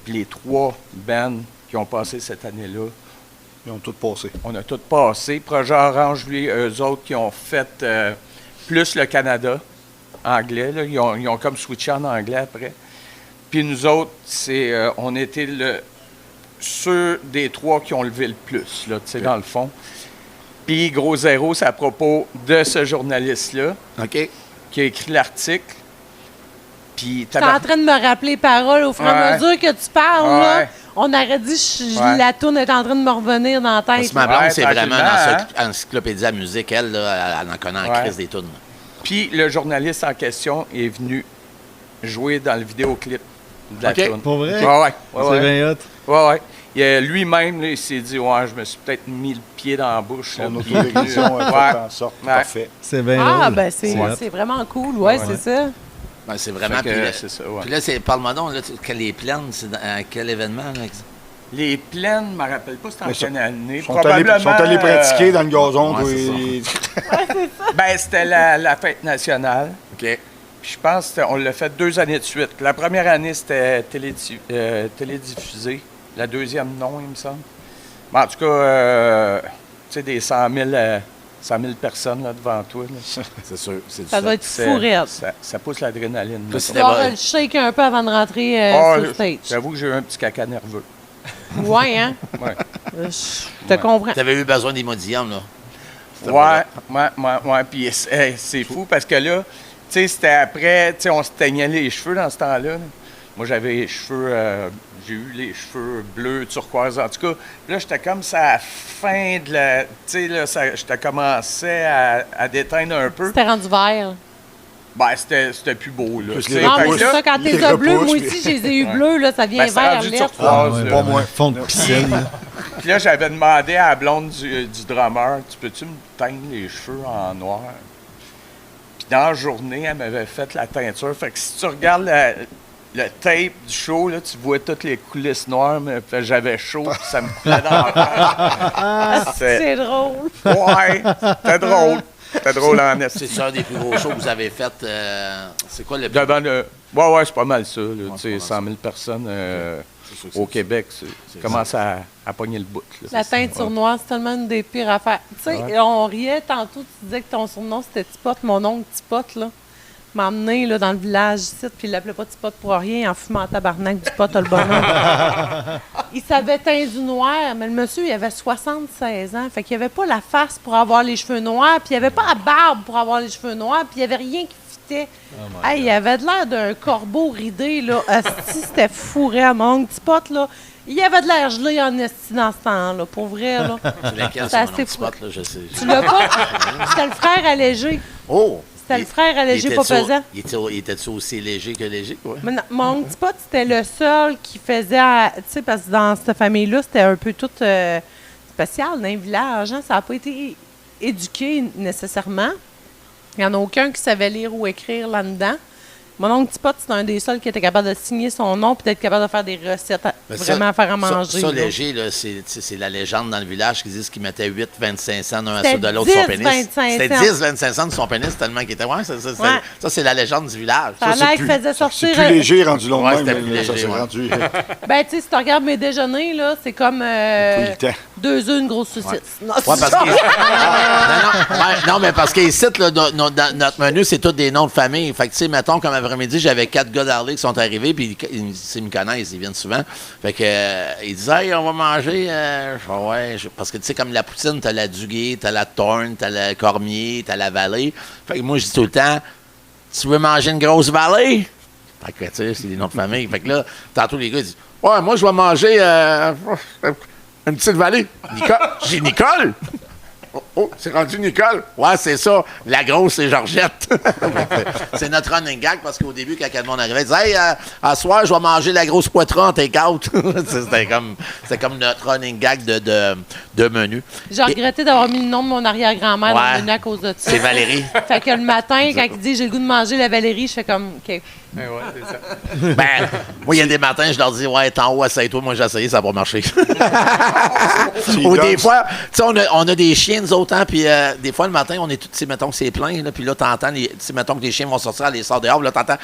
Puis les 3 bands qui ont passé cette année-là, Ils ont tout passé. on a tout passé. Projet Orange, lui, eux autres qui ont fait plus le Canada, anglais, là, ils ont comme switché en anglais après. Puis nous autres, on était ceux des 3 qui ont levé le plus, là, tu sais, dans le fond. Puis Gros Zéro, c'est à propos de ce journaliste-là OK. qui a écrit l'article. Puis T'es en train de me rappeler les paroles au fur et à Ouais. mesure que tu parles, là. Ouais. On aurait dit Ouais. la toune est en train de me revenir dans la Parce tête. que ma blonde, Ouais, c'est vraiment tranquillement, une encyclopédie à musique. Elle, là, elle en connaît en Ouais. crise des tunes. Puis le journaliste en question est venu jouer dans le vidéoclip de la OK. toune. Pour vrai? Ouais. C'est bien hot. Ouais. Lui-même, là, il s'est dit, ouais, je me suis peut-être mis le pied dans la bouche. là, Son puis- autodérision a Ouais. fait en sorte. Ouais. Parfait. C'est bien Ah, drôle. ben c'est hot. c'est vraiment cool, ouais, Ouais. c'est ça. Ben, c'est vraiment. Fait que, Puis là, c'est ça, ouais. puis là, parle-moi donc, là, les plaines, c'est à quel événement? Là? Les plaines, je ne me rappelle pas c'était en Mais quelle année. Ils sont allés pratiquer dans le gazon. ouais, toi, c'est et- Ben, c'était la fête nationale. OK. Puis je pense qu'on l'a fait 2 années de suite. La première année, c'était télédiffusé. La deuxième, non, il me semble. Mais en tout cas, tu sais, des 100 000 personnes là, devant toi. Là. C'est sûr. C'est Ça doit être C'est- fou raide. ça pousse l'adrénaline. Puis mettons. c'était- Tu vas le shake un peu avant de rentrer Ah, sur le stage. J'avoue que j'ai eu un petit caca nerveux. Ouais, hein? Ouais. Je te comprends. Tu avais eu besoin d'Imodium, là. C'était Ouais. Puis c'est fou parce que là, tu sais, c'était après, tu sais, on se teignait les cheveux dans ce temps-là. là. Moi, j'avais les cheveux, j'ai eu les cheveux bleus, turquoise. En tout cas, là, j'étais comme ça à la fin de la. Tu sais, là, j'étais commencé à déteindre un peu. C'était rendu vert. Ben, c'était plus beau, là. Plus tu les sais. Non, Fait mais que c'est là, ça, quand les t'es as bleus, repousses, moi puis- aussi, je les ai eu bleus, là, ça vient Ben, c'est vert, rendu lettre. turquoise. Ah, ouais, là. pas moins. Fond de piscine. là. Puis là, j'avais demandé à la blonde du drummer, tu peux-tu me teindre les cheveux en noir? Puis dans la journée, elle m'avait fait la teinture. Fait que si tu regardes le tape du show, là, tu vois toutes les coulisses noires, mais fait que j'avais chaud, puis ça me coulait dans la face. Ah, c'est drôle. Ouais, c'était drôle. C'était drôle en esti. C'est un des plus gros shows que vous avez fait. C'est quoi le plus Devant le... Ouais, c'est pas mal ça. Là, tu c'est sais, pas 100 mal 000 personnes C'est sûr que au c'est- Québec, c'est commence à pogner le bout. Là. La teinture noire, c'est tellement une des pires affaires. Tu sais, on riait tantôt, tu disais que ton surnom c'était Tipote. Mon oncle Tipote, là, m'a emmené là, dans le village ici, puis il l'appelait pas Tipote pour rien, en fumant en tabarnak du pot, le bonhomme. Il savait teindre du noir, mais le monsieur, il avait 76 ans. Fait qu'il avait pas la face pour avoir les cheveux noirs, puis il avait pas la barbe pour avoir les cheveux noirs, puis il y avait rien qui fitait. Hey, il avait de l'air d'un corbeau ridé, là. Asti, c'était fourré à mon oncle Tipote, là. Il y avait de l'air gelé en esti dans ce temps-là, pour vrai, là. C'est laquelle, C'est c'est mon assez petit spot, là, je sais. Tu l'as pas? C'était le frère allégé. Oh! C'était le frère allégé, pas pesant. Il était-tu aussi léger que léger, quoi? Mais non, mon petit pote, c'était le seul qui faisait... Tu sais, parce que dans cette famille-là, c'était un peu tout spécial dans les villages. Hein? Ça n'a pas été éduqué nécessairement. Il n'y en a aucun qui savait lire ou écrire là-dedans. Mon oncle petit pote, c'est un des seuls qui était capable de signer son nom et d'être capable de faire des recettes vraiment à faire à manger. Ça, là. léger, là, c'est la légende dans le village qui dit qu'il mettait 8,25 cents d'un C'était assaut de l'autre de son 10, pénis. 25 C'était cents. 10,25 cents de son pénis tellement qu'il était. Ouais, Ouais. ça, c'est la légende du village. Ça a c'est l'air qu'il plus- faisait C'est sortir... plus léger rendu long Ouais, de c'était même. plus là, ça léger, s'est ouais. rendu. Ben, tu sais, si tu regardes mes déjeuners, là, c'est comme Plus le temps. 2 œufs, une grosse saucisse. Non, Ouais, parce que. non, mais parce qu'ici, là, dans notre menu, c'est tous des noms de famille. Fait que, tu sais, mettons, comme après-midi, j'avais 4 gars d'Harley qui sont arrivés, puis ils me connaissent, ils viennent souvent. Fait que, ils disaient, hey, on va manger. Je fais, ouais, parce que, tu sais, comme la poutine, t'as la Duguay, t'as la Thorne, t'as le Cormier, t'as la Vallée. Fait que moi, je dis tout le temps, tu veux manger une grosse Vallée? Fait que, tu sais, c'est des noms de famille. Fait que là, tantôt, les gars, ils disent, ouais, moi, je vais manger une petite Vallée. J'ai Nicole? Oh, c'est rendu Nicole? Ouais, c'est ça. La grosse, c'est Georgette. C'est notre running gag parce qu'au début, quand le monde arrivait, il disait, hey, à soir, je vais manger la grosse poitron en take-out. C'était comme notre running gag de menu. J'ai regretté d'avoir mis le nom de mon arrière-grand-mère dans le menu à cause de ça. C'est Valérie. Fait que le matin, quand il dit j'ai le goût de manger la Valérie, je fais comme OK. Ouais, c'est ça. Ben, moi, il y a des matins, je leur dis, ouais, t'es en haut, essaye-toi. Moi, j'ai essayé, ça n'a pas marché. Ou des fois, tu sais, on a des chiens, nous autres, hein, puis des fois, le matin, on est tous, tu sais, mettons que c'est plein, là, puis là, t'entends, tu sais, mettons que les chiens vont sortir, les sortent dehors, puis là, t'entends,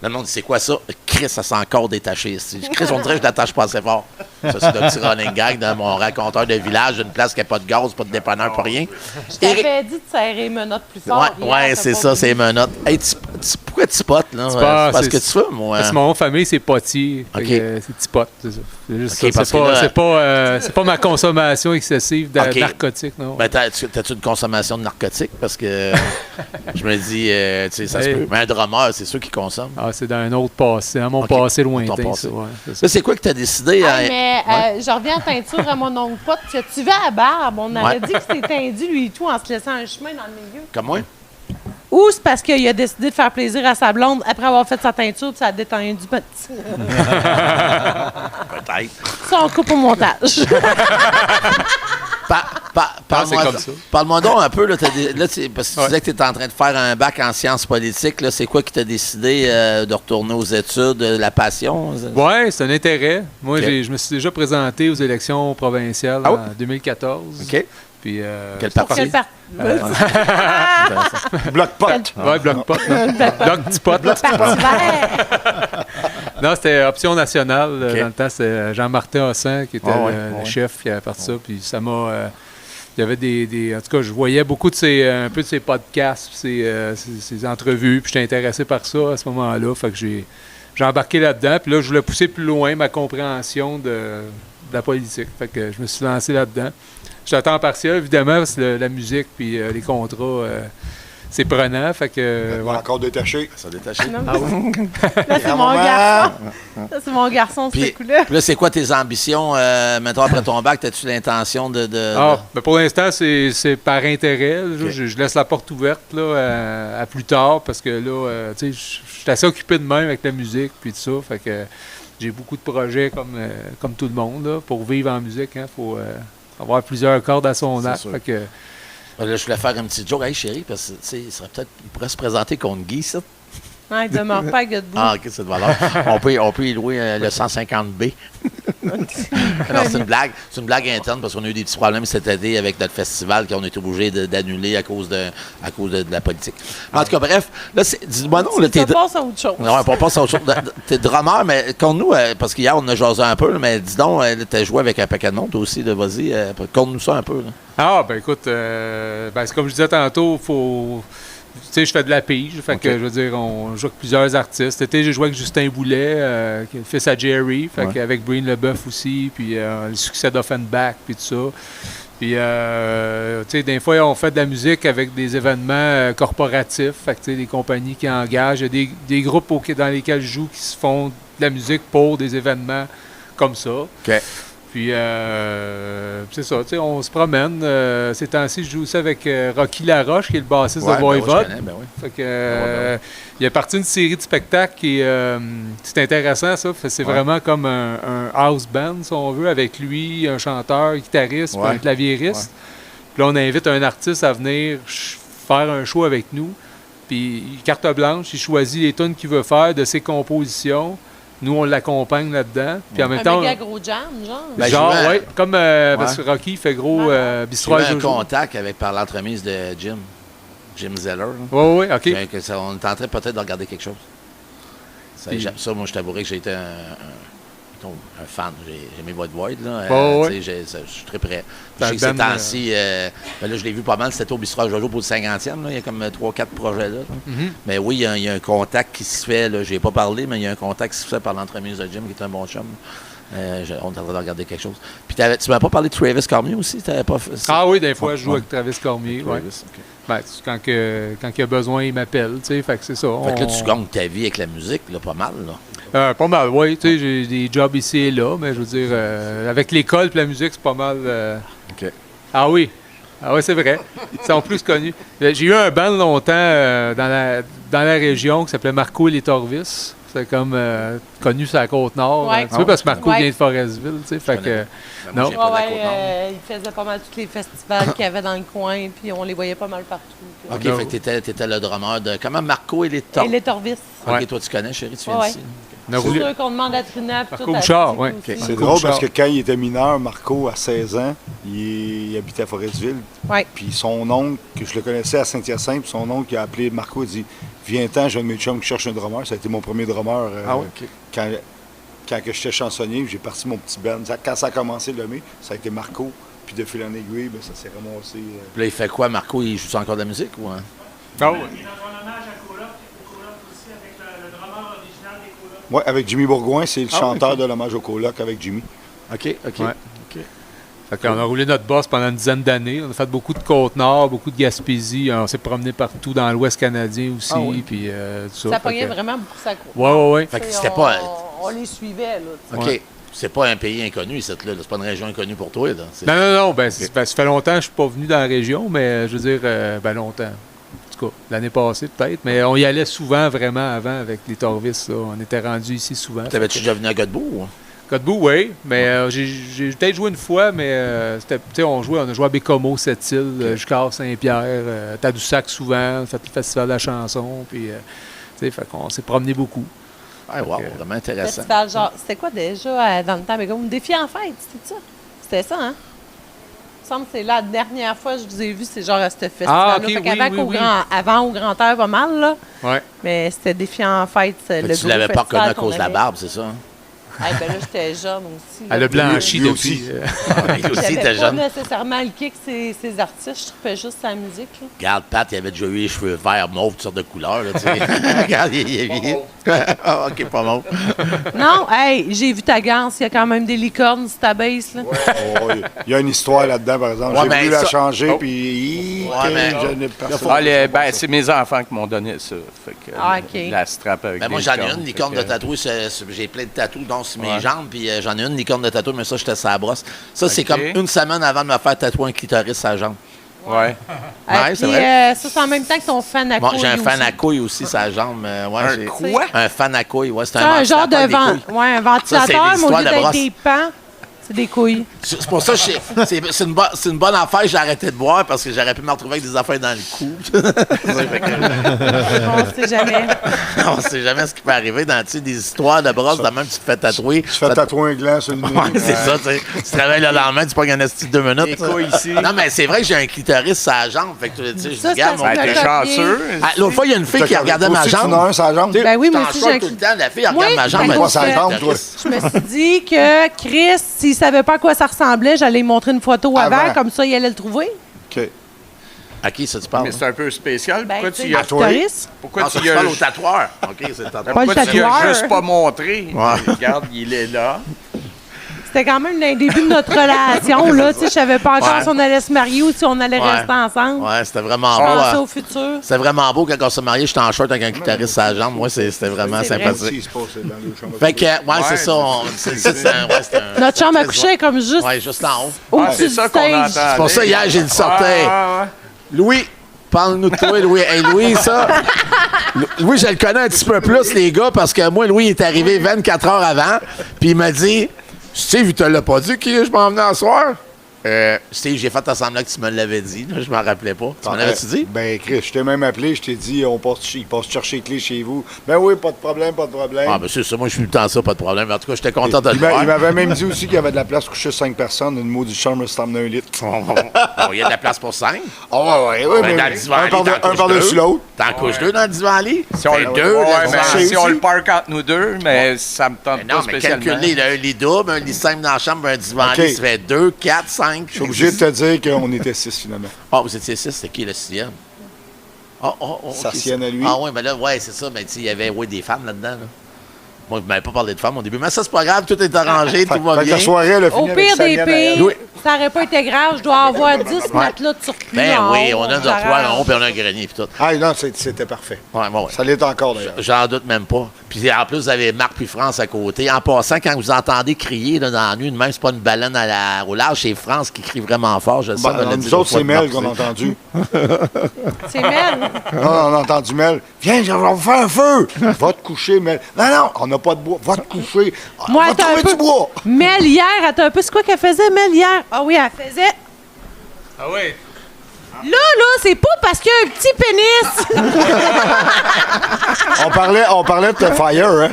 le monde dit, c'est quoi ça? Chris, ça s'est encore détaché. Chris, on dirait que je l'attache pas assez fort. Ça, c'est le petit running gag de mon raconteur de village, d'une place qui n'a pas de gaz, pas de dépanneur, pas rien. Je t'avais dit de serrer les menottes plus fort. Ouais, c'est ça, c'est menottes. Hey, pourquoi tu potes, là? C'est parce que tu fumes, moi. Parce que mon famille, c'est potier. OK. C'est petit pot, c'est ça. C'est juste OK, ça. parce que là- C'est pas ma consommation excessive de OK. narcotiques, non. Ben, t'as-tu une consommation de narcotiques? Parce que je me dis, tu sais, ça se Hey. peut. Mais un drummer, c'est sûr qu'il consomme. Ah, c'est dans un autre passé, dans mon OK. passé Ton lointain, passé. ça. Ouais, c'est ça. Là, c'est quoi que t'as décidé? Mais je reviens en teinture à mon oncle pote. Tu vas à barbe. On aurait Ouais. dit que c'était tendu, lui et tout, en se laissant un chemin dans le milieu. Comme moi? Ou c'est parce qu'il a décidé de faire plaisir à sa blonde après avoir fait sa teinture puis ça a détendu petit. Peut-être. Ça, on coupe au montage. Parle-moi c'est comme ça. parle-moi donc un peu, là, parce que tu disais que tu étais en train de faire un bac en sciences politiques. Là, c'est quoi qui t'a décidé de retourner aux études, la passion? Oui, c'est un intérêt. Moi, OK. je me suis déjà présenté aux élections provinciales Ah oui? en 2014. OK. Puis, Quel c'est parti? Quel parti? Bloc pot. Ouais, bloc pot. Bloc petit pot. Parti vert. Non, c'était Option nationale. OK. Dans le temps, c'était Jean-Martin Hossan qui était le chef qui avait fait ça. Puis ça m'a... il y avait des... En tout cas, je voyais beaucoup de un peu de ses podcasts, ses entrevues. Puis j'étais intéressé par ça à ce moment-là. Fait que j'ai embarqué là-dedans. Puis là, je voulais pousser plus loin ma compréhension de la politique. Fait que je me suis lancé là-dedans. J'étais à temps partiel, évidemment, parce que la musique puis les contrats, c'est prenant. Fait que... ouais. Encore détaché. Ça détaché. Là, c'est mon garçon. Là, c'est mon garçon, Puis ce coup-là. là, c'est quoi tes ambitions? Mettons, après ton bac, as-tu l'intention de... Ben pour l'instant, c'est par intérêt. Là. Je laisse la porte ouverte là, à plus tard parce que là, tu sais, je suis assez occupé de même avec la musique puis tout ça. Fait que j'ai beaucoup de projets comme tout le monde. Là. Pour vivre en musique, il faut avoir plusieurs cordes à son arc. sûr. Fait que, Là, je voulais faire un petit joke. Hey, chérie, parce que, tu sais, il pourrait se présenter contre Guy, ça. Non, il demeure pas à Godbout. Ah, OK, c'est de valeur. on peut y louer le 150B. Non, c'est une blague. C'est une blague interne parce qu'on a eu des petits problèmes cet été avec notre festival qu'on a été obligé d'annuler à cause de la politique. En tout cas, bref, là, dis-moi non, là, Tu passes à autre chose. non, on passe à autre chose. T'es drummer, mais conte-nous, parce qu'hier, on a jasé un peu, là, mais dis donc, t'as joué avec un paquet de monde, toi aussi, là, vas-y, conte-nous ça un peu. Là. Ah, ben écoute, c'est comme je disais tantôt, faut... Tu sais, je fais de la pige, fait OK. que, je veux dire, on joue avec plusieurs artistes. Cet été, j'ai joué avec Justin Boulet, qui est le fils à Jerry, fait qu'avec Breen Leboeuf aussi, puis le succès d'Offenbach, puis tout ça. Puis, tu sais, des fois, on fait de la musique avec des événements corporatifs, fait que, tu sais, des compagnies qui engagent. Il y a des groupes dans lesquels je joue qui se font de la musique pour des événements comme ça. OK. Puis, c'est ça, tu sais, on se promène. Ces temps-ci, je joue aussi avec Rocky Laroche, qui est le bassiste de Voivode. Fait que, il a parti d'une série de spectacles qui c'est intéressant, ça. C'est vraiment comme un house band, si on veut, avec lui, un chanteur, un guitariste, puis un claviériste. Puis là, on invite un artiste à venir faire un show avec nous. Puis, carte blanche, il choisit les tunes qu'il veut faire de ses compositions. Nous, on l'accompagne là-dedans. Puis en même temps, méga gros jam, genre. Ben, oui. Comme parce que Rocky fait gros bistrot. J'ai eu un contact par l'entremise de Jim Zeller. Oui, OK. On est en train peut-être de regarder quelque chose. Ça, moi, je t'avouerais que j'ai été un fan. J'ai aimé votre Void. Je suis très prêt. Je sais que ces temps-ci, là, je l'ai vu pas mal. C'était au Bistrot Jojo pour le 50e. Là. Il y a comme 3-4 projets là. Mais oui, il y a un contact qui se fait. Je n'ai pas parlé, mais il y a un contact qui se fait par l'entremise de Jim, qui est un bon chum. On est en train de regarder quelque chose. Puis tu ne m'as pas parlé de Travis Cormier aussi? Oui, des fois, je joue avec Travis Cormier. Travis, ben, quand il a besoin, il m'appelle. Fait que c'est ça. Fait que là, tu gagnes ta vie avec la musique, là, pas mal. Là. Pas mal, oui. J'ai des jobs ici et là, mais je veux dire, avec l'école et la musique, c'est pas mal. OK. Ah oui, c'est vrai. Ils sont plus connus. J'ai eu un band longtemps dans la région qui s'appelait Marco et les Torvis. C'est comme connu sur la Côte-Nord. Tu sais, parce que Marco vient de Forestville. Fait que, non. Il faisait pas mal tous les festivals qu'il y avait dans le coin, puis on les voyait pas mal partout. OK, fait que t'étais le drummer de... Comment? Marco et les Torvis? Et les Torvis. OK, toi, tu connais, chérie, tu viens d'ici. C'est sûr qu'on demande à Trina. Marco Bouchard, oui. C'est drôle parce que quand il était mineur, Marco, à 16 ans, il habitait à Forestville. Oui. Puis son oncle, que je le connaissais à Saint-Hyacinthe, puis son oncle qui a appelé Marco, il dit viens-t'en, j'ai un de mes chums qui cherche un drummer. Ça a été mon premier drummer quand j'étais chansonnier. J'ai parti mon petit band. Quand ça a commencé le mai, ça a été Marco. Puis de fil en aiguille, ça s'est ramassé. Puis là, il fait quoi, Marco? Il joue encore de la musique ou hein? Ah oui. Oui, avec Jimmy Bourgoin, c'est le chanteur de l'hommage au coloc avec Jimmy. OK. Ouais. Fait qu'on a roulé notre boss pendant une dizaine d'années. On a fait beaucoup de Côte-Nord, beaucoup de Gaspésie. On s'est promené partout dans l'Ouest canadien aussi. Puis, tout ça pognait vraiment beaucoup sa course. Oui. Fait que c'était pas... On les suivait, là. OK. C'est pas un pays inconnu, cette là. C'est pas une région inconnue pour toi, là. Non. Ça fait longtemps que je suis pas venu dans la région, mais je veux dire, longtemps. En tout cas, l'année passée, peut-être. Mais on y allait souvent, vraiment, avant, avec les Torvis. Là. On était rendus ici souvent. T'avais-tu déjà venu à Godbout? Godbout, oui. Mais j'ai peut-être joué une fois, mais on a joué à Bécomo, Sept-Îles, Jucard, Saint-Pierre, Tadoussac souvent, on a fait le festival de la chanson. Puis, fait qu'on s'est promené beaucoup. Ah, wow, vraiment intéressant. Festival, genre, c'était quoi déjà dans le temps? Bécomo? Défi en fête, c'était ça? C'était ça, hein? Il me semble que c'est la dernière fois que je vous ai vu, c'est genre à ce festival-là. OK, Avant au Grand Air, pas mal, là. Ouais. Mais c'était Défi en fête, le tu l'avais pas reconnu à cause de la barbe, c'est ça? Ben là, j'étais jeune aussi. Elle a blanchi lui depuis. Lui aussi, j'avais t'es pas jeune. nécessairement le kick, ces artistes. Je trouvais juste sa musique. Là. Regarde, Pat, il avait déjà eu les cheveux verts, mauves, toutes sortes de couleurs. Là, regarde, il est vieux. OK, pas mauve. Non, hey, j'ai vu ta ganse. Il y a quand même des licornes sur ta base. Là. Il y a une histoire là-dedans, par exemple. J'ai voulu la changer, puis je n'ai pas. C'est mes enfants qui m'ont donné ça. Fait que, la strap avec moi, j'en ai une licorne de tatou. J'ai plein de tatous, dont sur mes jambes, puis j'en ai une licorne de tatou, mais ça, j'étais sur la brosse. Ça, c'est comme une semaine avant de me faire tatouer un clitoris sur la jambe. Ouais. C'est vrai. Ça, c'est en même temps que ton fan à couilles. Bon, j'ai un fan à couilles aussi sur la jambe. Un quoi? Un fan à couilles, ouais. C'est un genre de un ventilateur, mais au lieu d'être des pans, c'est des couilles. C'est pour ça que c'est une bonne affaire que j'ai arrêté de boire parce que j'aurais pu me retrouver avec des affaires dans le cou. On sait jamais. On sait jamais ce qui peut arriver dans des histoires de brosse. De même, tu te fais tatouer. Tu fais tatouer un gland sur le nez. Ouais, c'est ça. Tu travailles le lendemain, tu pognes un esti de 2 minutes. Des couilles ici. Non, mais c'est vrai que j'ai un clitoris sur la jambe. Fait que je dis, regarde, t'es chanceux. L'autre fois, il y a une fille qui regardait ma jambe. Tu en as un sur la jambe? Ben oui, moi aussi, j'ai tout le temps. La fille regarde ma jambe. Je me suis dit que Chris, s'il savait pas à quoi ça ressemblait, j'allais lui montrer une photo avant, comme ça, il allait le trouver. OK. À qui ça tu parles? Mais c'est un peu spécial. Pourquoi tu y as... Pourquoi tu parles au tatoueur? OK, c'est le tatoueur. Pourquoi tu y as juste pas montré? Regarde, il est là. C'était quand même le début de notre relation. Là. Je savais pas encore si on allait se marier ou si on allait rester ensemble. Ouais, c'était vraiment Je beau. pensais au futur. C'était vraiment beau quand on s'est mariés. J'étais en short avec un guitariste sur la jambe. Moi, c'était vraiment sympathique. Fait que, c'est ça. Notre chambre à coucher est comme juste juste en haut. au-dessus C'est du ça qu'on stage. entend. C'est pour ça, hier, j'ai dit sortir. Louis, parle-nous de toi, Louis. Hey, Louis, ça. Louis, je le connais un petit peu plus, les gars, parce que moi, Louis, il est arrivé 24 heures avant, puis il m'a dit Steve, il te l'a pas dit que je m'en venais à soir? Steve, j'ai fait semblant que tu me l'avais dit. Là, je m'en rappelais pas. Tu m'en avais-tu dit? Ben, Chris, je t'ai même appelé, je t'ai dit, il passe chercher les clés chez vous. Ben oui, pas de problème, pas de problème. Ah, ben c'est ça. Moi, je suis tout le temps ça, pas de problème. En tout cas, j'étais content de le Il voir. m'avait même dit aussi qu'il y avait de la place pour coucher 5 personnes. Une maudite chambre, c'est emmené 1 litre. Il y a de la place pour 5. Ah ouais, Ben, dans le divan un lit, par-dessus l'autre. T'en couches 2 dans le divan-lit? Si on, Fait 2 dans le divan-lit. si on le park entre nous deux, mais ça me tente Non, pas mais spécialement. calcule-les. Un lit double, un lit simple dans la chambre, un divan-lit, OK. ça fait 2, 4, 5. Je suis obligé de te dire qu'on était 6 finalement. Ah, vous étiez 6, c'est qui le 6e? Sa ok, sienne à lui. Ah, oui, mais là, ouais, c'est ça. Mais tu sais, il y avait des femmes là-dedans. Là. Moi, je m'avais pas parlé de femmes au début. Mais ça, c'est pas grave, tout est arrangé, tout va Fait que bien. la soirée, elle a Au fini avec pire sa des mienne à elle. pires, Oui. ça n'aurait pas été grave. Je dois avoir 10 matelas de surplus. Ben en oui, haut, on a un dortoir s'arrange. en haut, puis on a un grenier, puis tout. Ah non, c'était parfait. Ouais, bon, ouais. Ça l'est encore d'ailleurs. J'en doute même pas. Puis en plus, vous avez Marc puis France à côté. En passant, quand vous entendez crier là, dans la nuit, même c'est pas une baleine à la roulage, c'est France qui crie vraiment fort. Je sais, Bon, on l'a dit nous autres, l'autre fois c'est de Mel Marc, qu'on a entendu. C'est Mel. Non, on a entendu Mel. Viens, on va faire un feu. Va te coucher, Mel. Non, on n'a pas de bois. Va te coucher. Moi, va attends un trouver peu. du bois. Mel, hier, attends un peu. C'est quoi qu'elle faisait, Mel, hier? Ah oui, elle faisait... Ah oui? Là, c'est pas parce qu'il y a un petit pénis. On parlait de Fire, hein?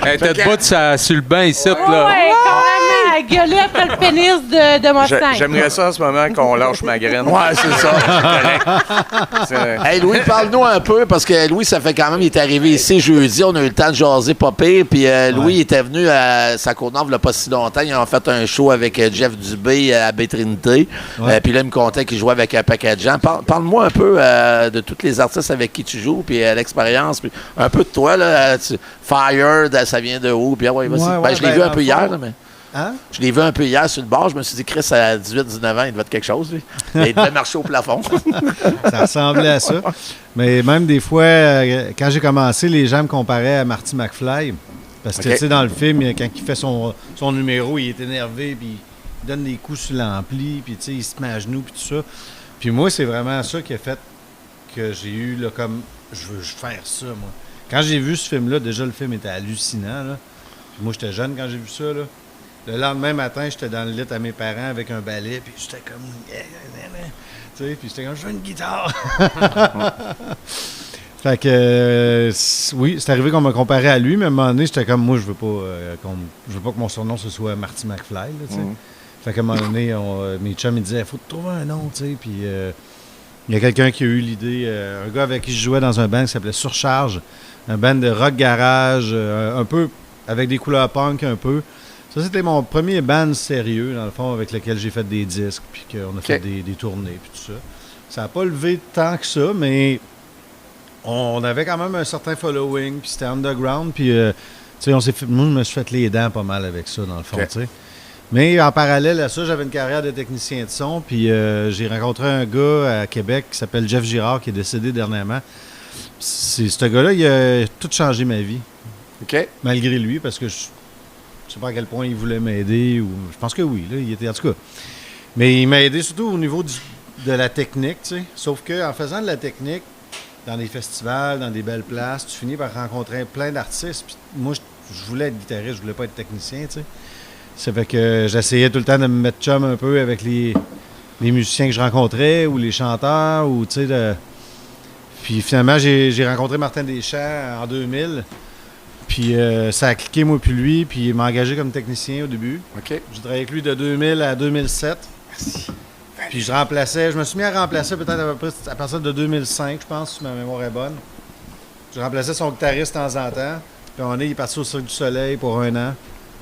Elle était debout sur le banc ici, là. Ouais, quand même, elle gueulait après le pénis de Mustang. J'aimerais ça en ce moment qu'on lâche ma graine. Ouais, c'est ça. Hey, Louis, parle-nous un peu, parce que Louis, ça fait quand même, il est arrivé ici jeudi, on a eu le temps de jaser pas pire, puis Louis il était venu à sa Côte-Nord il n'y a pas si longtemps, ils ont fait un show avec Jeff Dubé à Baie-Trinité, puis là, il me contait qu'il jouait avec un paquet de gens. Parle-moi un peu de tous les artistes avec qui tu joues, puis l'expérience, puis un peu de toi, là, Fire, ça vient de où, puis ouais, vas-y. Ouais, Je l'ai vu un dans peu le hier, fond. là, mais... Hein? Je l'ai vu un peu hier sur le bar. Je me suis dit, Chris, à 18-19 ans, il devait être quelque chose, lui. Il devait marcher au plafond. Ça ressemblait à ça. Mais même des fois, quand j'ai commencé, les gens me comparaient à Marty McFly. Parce que, OK. tu sais, dans le film, quand il fait son numéro, il est énervé, puis il donne des coups sur l'ampli, puis, tu sais, il se met à genoux, puis tout ça. Puis moi, c'est vraiment ça qui a fait que j'ai eu, là, comme, je veux faire ça, moi. Quand j'ai vu ce film-là, déjà, le film était hallucinant, là. Puis moi, j'étais jeune quand j'ai vu ça, là. Le lendemain matin, j'étais dans le lit à mes parents avec un balai, puis j'étais comme... Tu sais, puis j'étais comme, je veux une guitare! Fait que, oui, c'est arrivé qu'on m'a comparé à lui, mais à un moment donné, j'étais comme, moi, je veux pas que mon surnom, ce soit Marty McFly, là, tu sais. Fait qu'à un moment donné, mes chums, ils disaient, faut te trouver un nom, tu sais, puis il y a quelqu'un qui a eu l'idée, un gars avec qui je jouais dans un band qui s'appelait Surcharge, un band de rock garage, un peu, avec des couleurs punk un peu. Ça, c'était mon premier band sérieux, dans le fond, avec lequel j'ai fait des disques, puis qu'on a fait des tournées, puis tout ça. Ça n'a pas levé tant que ça, mais on avait quand même un certain following, puis c'était underground, puis, tu sais, moi, je me suis fait les dents pas mal avec ça, dans le fond, tu sais. Mais en parallèle à ça, j'avais une carrière de technicien de son, puis j'ai rencontré un gars à Québec qui s'appelle Jeff Girard, qui est décédé dernièrement. Ce gars-là, il a tout changé ma vie. OK. Malgré lui, parce que je sais pas à quel point il voulait m'aider, ou je pense que oui, là, il était en tout cas. Mais il m'a aidé surtout au niveau de la technique, tu sais. Sauf qu'en faisant de la technique, dans des festivals, dans des belles places, tu finis par rencontrer plein d'artistes. Puis moi, je voulais être guitariste, je voulais pas être technicien, tu sais. Ça fait que j'essayais tout le temps de me mettre chum un peu avec les musiciens que je rencontrais, ou les chanteurs, ou tu sais. Puis finalement, j'ai rencontré Martin Deschamps en 2000. Puis ça a cliqué, moi puis lui, puis il m'a engagé comme technicien au début. OK. J'ai travaillé avec lui de 2000 à 2007. Merci. Puis je me suis mis à remplacer peut-être à partir de 2005, je pense, si ma mémoire est bonne. Je remplaçais son guitariste de temps en temps. Puis il est parti au Cirque du Soleil pour 1 an.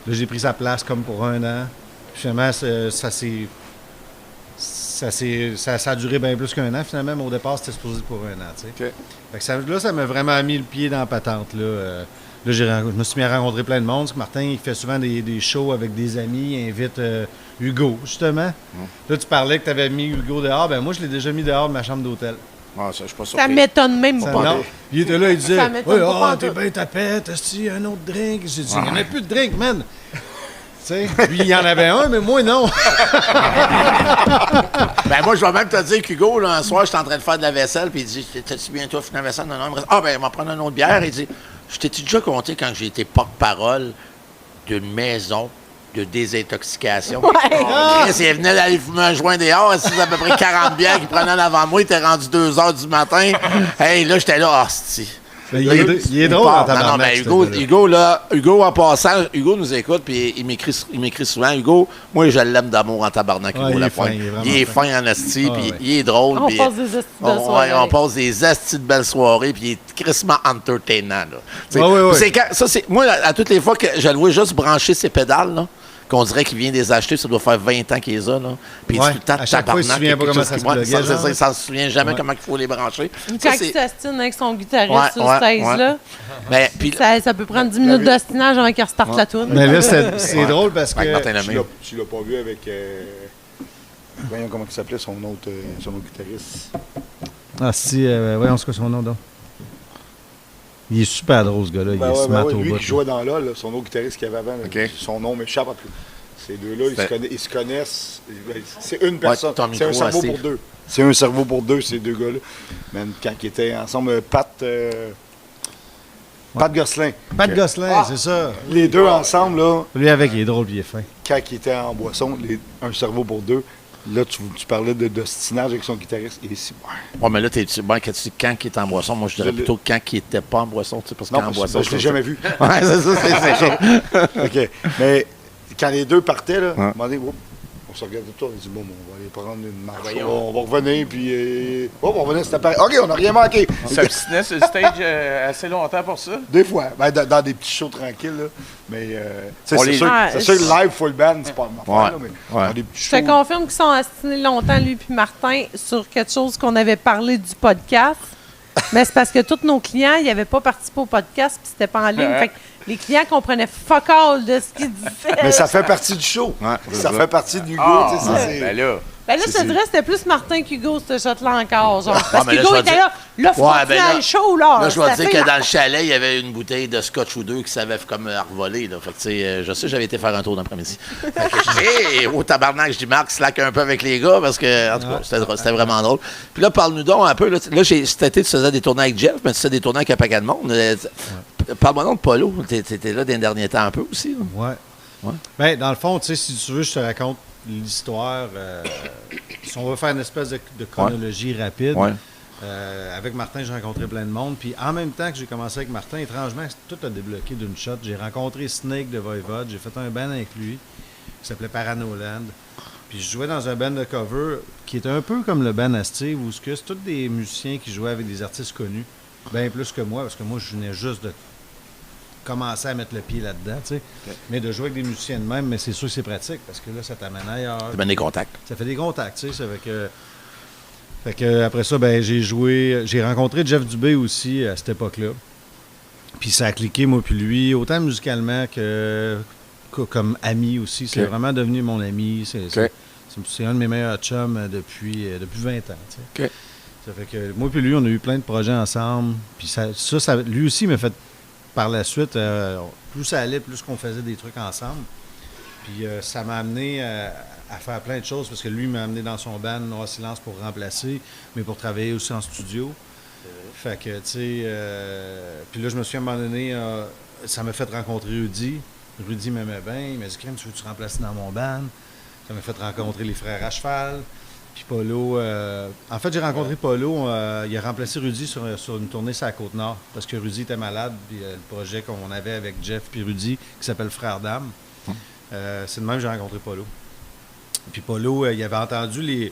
Là, j'ai pris sa place comme pour 1 an. Puis finalement, ça a duré bien plus qu'1 an, finalement, mais au départ, c'était supposé pour 1 an, tu sais. OK. Fait que ça m'a vraiment mis le pied dans la patente, là. Là, je me suis mis à rencontrer plein de monde. Parce que Martin, il fait souvent des shows avec des amis. Il invite Hugo, justement. Là, tu parlais que tu avais mis Hugo dehors. Ben moi, je l'ai déjà mis dehors de ma chambre d'hôtel. Ah, ça, je suis pas Ça surpris. m'étonne même pas. Non. Il était là, il disait Ça m'étonne pas ah, pantoute. t'es bien tapette, est-ce un autre drink? J'ai dit, il n'y en a plus de drink, man. Tu sais, lui, il y en avait un, mais moi, non. Ben moi, je vais même te dire qu'Hugo, là, un soir, j'étais en train de faire de la vaisselle, puis il dit, t'as-tu bientôt fini la vaisselle? Non, il me reste... Ah, ben, il va prendre une autre bière. Il dit, je t'ai déjà compté quand j'ai été porte-parole d'une maison de désintoxication. Chris, il venait d'aller fumer un joint dehors, c'est à peu près 40 bières qu'il prenait avant moi, il était rendu 2 h du matin. Hey, là, j'étais là, hostie. Il est drôle en tabarnak. Non, mais Hugo, en passant, Hugo nous écoute, puis il m'écrit souvent. Hugo, moi, je l'aime d'amour en tabarnak, Hugo il est Lapointe. fin, Il est fin en asti, puis il est drôle. On puis passe des estis de belles soirées. on passe des estis de belles soirées, puis il est crissement entertainant. Là. Moi, à toutes les fois que je le vois juste brancher ses pédales, là, qu'on dirait qu'il vient les acheter, ça doit faire 20 ans qu'il les a. Là. Puis tout le temps, à chaque fois, il se souvient pas comment ça se pluguait, il genre. s'en souvient jamais comment il faut les brancher. Quand il s'astine avec son guitariste sur le stage, là, Mais, puis, ça peut prendre 10 minutes d'astinage avant qu'il restarte la toune. Mais là, c'est drôle parce que... Martin Lemay. Tu l'as pas vu avec... voyons comment il s'appelait son autre guitariste. Ah si, voyons c'est quoi son nom, donc. Il est super drôle, ce gars-là. Il est smart au lui bout. qui jouait dans LOL, son autre guitariste qu'il y avait avant, son nom m'échappe un peu. Ces deux-là, ils se connaissent. C'est une personne. C'est un cerveau pour deux. C'est un cerveau pour deux, ces deux gars-là. Même quand ils étaient ensemble, Pat Gosselin. Pat Gosselin, c'est ça. Les deux ensemble, là, Lui avec, il est drôle, puis il est fin. quand ils étaient en boisson, un cerveau pour deux, là, tu parlais d'ostinage avec son guitariste. Et ici, ouais, mais là, quand il est en boisson, moi, je dirais plutôt quand il n'était pas en boisson. Tu sais, parce qu'en boisson. Je ne l'ai jamais vu. Ouais, c'est ça. OK. Mais quand les deux partaient, là, à un moment donné, on se regardait tout, on dit bon, on va aller prendre une marche. On va revenir, puis. On va revenir, c'était pareil. OK, on n'a rien manqué. On s'obstinait sur le stage assez longtemps pour ça. Des fois, ben, dans des petits shows tranquilles, là. Mais c'est On sûr, les- c'est sûr que live full band, c'est pas ma affaire, là, mais dans des petits Je shows. te confirme qu'ils sont astinés longtemps, lui puis Martin, sur quelque chose qu'on avait parlé du podcast. Mais c'est parce que tous nos clients, ils n'avaient pas participé au podcast, puis c'était pas en ligne. Fait que les clients comprenaient fuck all de ce qu'ils disaient. Mais ça fait partie du show. Ouais, Ça fait partie de Hugo. tu sais, ça, c'est- Ben là, Ben là, je te dirais, c'était plus Martin qu'Hugo, ce shot-là encore. Genre, parce mais là, qu'Hugo je vais était dire- là, faut Ouais, ben là- le show, là. Là, je vais te dire C'était que dans le chalet, il y avait une bouteille de scotch ou deux qui savait comme revoler. Là. Fait que, tu sais, je sais, j'avais été faire un tour d'après-midi. Fait que je dis, au tabarnak, je dis, Marc, slack un peu avec les gars parce que, en tout cas, c'était vraiment drôle. Puis là, parle-nous donc un peu. Là, cet été, tu faisais des tournées avec Jeff, mais tu faisais des tournées avec un paquet de monde. Parle-moi donc de Polo. T'étais là dans les derniers temps un peu aussi. Là. Ouais. Ben, dans le fond, tu sais, si tu veux, je te raconte l'histoire. Si on va faire une espèce de chronologie rapide. Ouais. Avec Martin, j'ai rencontré plein de monde. Puis en même temps que j'ai commencé avec Martin, étrangement, tout a débloqué d'une shot. J'ai rencontré Snake de Voivode. J'ai fait un band avec lui qui s'appelait Paranoland. Puis je jouais dans un band de cover qui était un peu comme le band à Steve, où c'est tous des musiciens qui jouaient avec des artistes connus. Bien plus que moi, parce que moi, je venais juste de commencer à mettre le pied là-dedans, tu sais. Mais de jouer avec des musiciens de même, mais c'est sûr que c'est pratique, parce que là, ça t'amène ailleurs. Tu mets des contacts. Ça fait des contacts, tu sais. Ça fait que après ça, ben j'ai rencontré Jeff Dubé aussi à cette époque-là. Puis ça a cliqué, moi puis lui, autant musicalement que comme ami aussi. C'est vraiment devenu mon ami. C'est un de mes meilleurs chums depuis 20 ans, tu sais. Ça fait que moi puis lui, on a eu plein de projets ensemble. Puis ça lui aussi m'a fait par la suite, plus ça allait, plus qu'on faisait des trucs ensemble. Puis ça m'a amené à faire plein de choses parce que lui m'a amené dans son band Noir Silence pour remplacer, mais pour travailler aussi en studio. Fait que, tu sais, puis là, je me suis à un moment donné, ça m'a fait rencontrer Rudy. Rudy m'aimait bien. Il m'a dit, Crème, tu veux-tu remplacer dans mon band? Ça m'a fait rencontrer les frères à cheval. Puis Polo, en fait, j'ai rencontré Polo, il a remplacé Rudy sur une tournée sur la Côte-Nord, parce que Rudy était malade, puis le projet qu'on avait avec Jeff puis Rudy, qui s'appelle Frères d'âme, c'est de même que j'ai rencontré Polo. Puis Polo, il avait entendu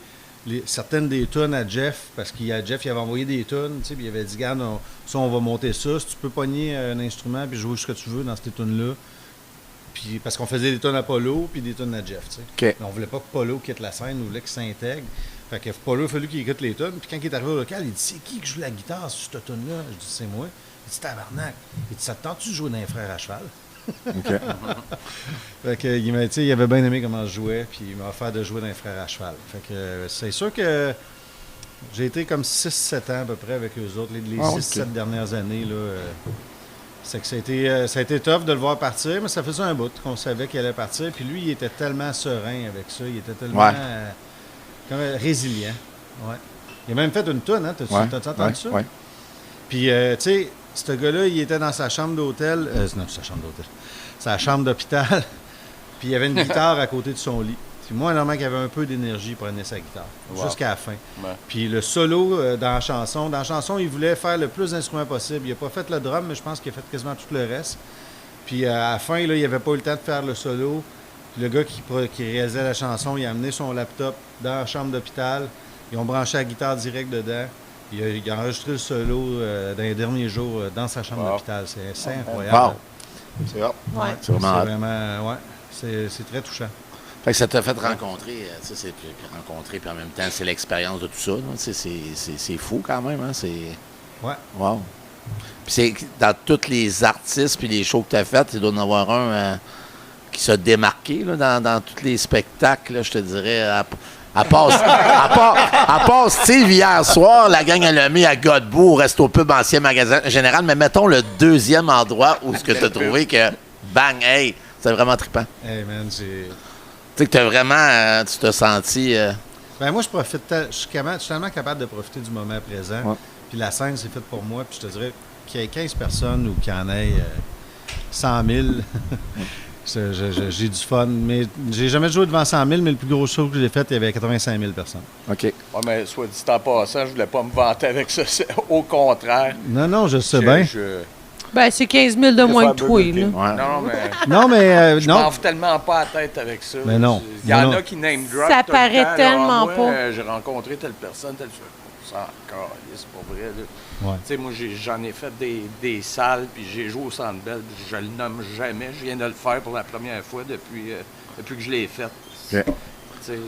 certaines des tunes à Jeff, parce Jeff il avait envoyé des tunes, tu sais, puis il avait dit, regarde, on va monter ça, si tu peux pogner un instrument puis jouer ce que tu veux dans ces tunes-là. Puis, parce qu'on faisait des tonnes à Polo puis des tonnes à Jeff, tu sais. Okay. Mais on voulait pas que Polo quitte la scène, on voulait qu'il s'intègre. Fait que Polo, il a fallu qu'il écoute les tonnes. Puis quand il est arrivé au local, il dit, c'est qui joue la guitare sur cette tonne-là? Je dis, c'est moi. Il dit, tabarnak. Il dit, ça te tente-tu de jouer dans les frères à cheval? OK. Fait que, il avait bien aimé comment je jouais, puis il m'a offert de jouer dans les frères à cheval. Fait que c'est sûr que j'ai été comme 6-7 ans à peu près avec eux autres, les 6-7 dernières années. Là, c'est que ça a été tough de le voir partir, mais ça faisait un bout qu'on savait qu'il allait partir. Puis lui, il était tellement serein avec ça, il était tellement résilient. Ouais. Il a même fait une toune, hein? T'as entendu ça? Ouais. Puis, tu sais, ce gars-là, il était dans sa chambre d'hôtel. Non, sa chambre d'hôtel. Sa chambre d'hôpital. Puis, il y avait une guitare à côté de son lit. Puis, moi, normalement, qui avait un peu d'énergie, il prenait sa guitare. Jusqu'à la fin. Ouais. Puis, le solo dans la chanson. Dans la chanson, il voulait faire le plus d'instruments possible. Il n'a pas fait le drum, mais je pense qu'il a fait quasiment tout le reste. Puis, à la fin, là, il n'avait pas eu le temps de faire le solo. Puis, le gars qui réalisait la chanson, il a amené son laptop dans la chambre d'hôpital. Ils ont branché la guitare direct dedans. Il a enregistré le solo dans les derniers jours dans sa chambre d'hôpital. C'est incroyable. Wow. C'est hot. Ouais. C'est vraiment, c'est très touchant. Fait que ça t'a fait rencontrer, puis rencontrer, puis en même temps, c'est l'expérience de tout ça. C'est fou quand même. Hein? Ouais. Wow. Puis c'est dans tous les artistes puis les shows que tu as fait, il doit y en avoir un qui s'est démarqué là, dans tous les spectacles, là, je te dirais. À part Steve, hier soir, la gang a le mis à Godbout, au Resto Pub, ancien magasin général. Mais mettons le deuxième endroit où tu as trouvé que, bang, hey, c'est vraiment trippant. Hey man, Tu sais que tu as vraiment, tu t'as senti... Ben moi, je suis tellement capable de profiter du moment présent. Ouais. Puis la scène, c'est faite pour moi. Puis je te dirais qu'il y ait 15 personnes ou qu'il y en ait 100 000... J'ai du fun, mais j'ai jamais joué devant 100 000, mais le plus gros show que j'ai fait, il y avait 85 000 personnes. OK. Ouais, mais soit dit en passant, je voulais pas me vanter avec ça. Au contraire. Non, je sais bien. Ben, c'est 15 000 de moins que toi, là. Ouais. Non, mais Non, mais je non. m'en fous tellement pas la tête avec ça. Mais non. Il y en Non. a qui name drop. Ça tout le paraît temps, là. tellement Moi, pas. J'ai rencontré telle personne, telle chose. Ça encore, c'est pas vrai. Là. Ouais. Tu sais, moi, j'en ai fait des salles, puis j'ai joué au Centre Bell, puis je le nomme jamais. Je viens de le faire pour la première fois depuis que je l'ai fait. OK. Tu sais,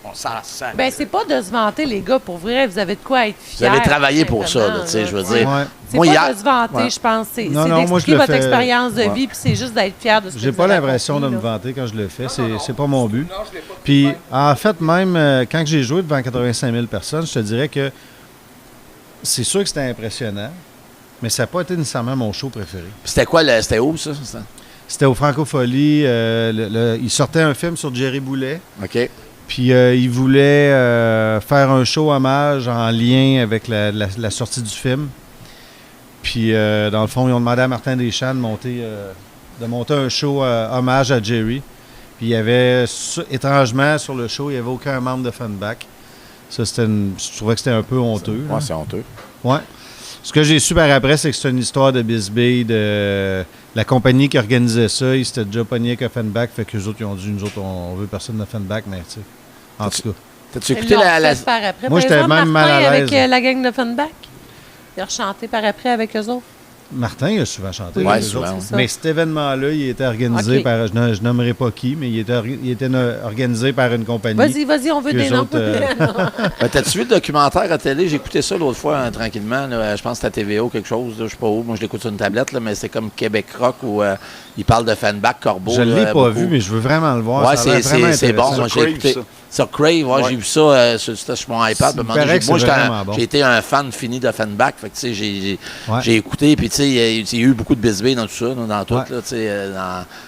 on s'en sert. Ben, c'est pas de se vanter, les gars. Pour vrai, vous avez de quoi être Vous fiers. avez travaillé pour ça, là, tu sais, je veux dire. Ouais. C'est Moi, pas hier- de se vanter, Ouais. je pense. C'est Non, moi, je d'expliquer le votre fais- expérience de vie, puis c'est juste d'être fier de ce que J'ai vous pas avez l'impression de accompli, me là. vanter quand je le fais. C'est pas mon but. Non, je l'ai pas Puis, fait. en fait, même quand j'ai joué devant 85 000 personnes, je te dirais que c'est sûr que c'était impressionnant, mais ça n'a pas été nécessairement mon show préféré. Puis c'était quoi, c'était où, ça? C'était au Francophonie. Il sortait un film sur Jerry Boulet. OK. Puis il voulait faire un show hommage en lien avec la sortie du film. Puis dans le fond, ils ont demandé à Martin Deschamps de monter un show hommage à Jerry. Puis il y avait, étrangement, sur le show, il n'y avait aucun membre de Funback. Ça, je trouvais que c'était un peu honteux. Ouais, c'est honteux. Ouais. Ce que j'ai su par après, c'est que c'est une histoire de Bisbee, de la compagnie qui organisait ça. Ils s'étaient déjà pognés avec Offenbach, fait que les autres, ils ont dit, nous autres, on veut personne d'Offenbach, mais tu sais, en tout cas. T'as-tu Ils écouté l'ont la... fait par après. Moi, Par j'étais exemple, même mal Martin à avec l'aise. la gang de Funback. Il a rechanté par après avec eux autres. Martin, il a souvent chanté. Oui, Ouais, avec eux souvent, autres. ouais. c'est ça. Mais cet événement-là, il était organisé Ok. par, je nommerai pas qui, mais il était organisé par une compagnie. Vas-y, on veut Eux des noms. autres, Ben, t'as-tu vu le documentaire à télé? J'ai écouté ça l'autre fois, hein, tranquillement. Là. Je pense que c'était à TVO quelque chose. Là, je sais pas où. Moi, je l'écoute sur une tablette, là, mais c'est comme Québec Rock où il parle de Fanback, Corbeau. Je ne là, l'ai pas beaucoup. vu, mais je veux vraiment le voir. Ouais, Ça a l'air vraiment c'est bon. intéressant. Moi, j'ai Crave, écouté. ça. Sur Crave, ouais, j'ai vu ça sur mon iPad. Il Moi, paraît que moi, c'est vraiment bon. j'ai été un fan fini de Fanback. Fait que, tu sais, Ouais. j'ai écouté. Puis, tu sais, il y a eu beaucoup de bisbées dans tout ça, dans tout. Ouais. Là, tu sais,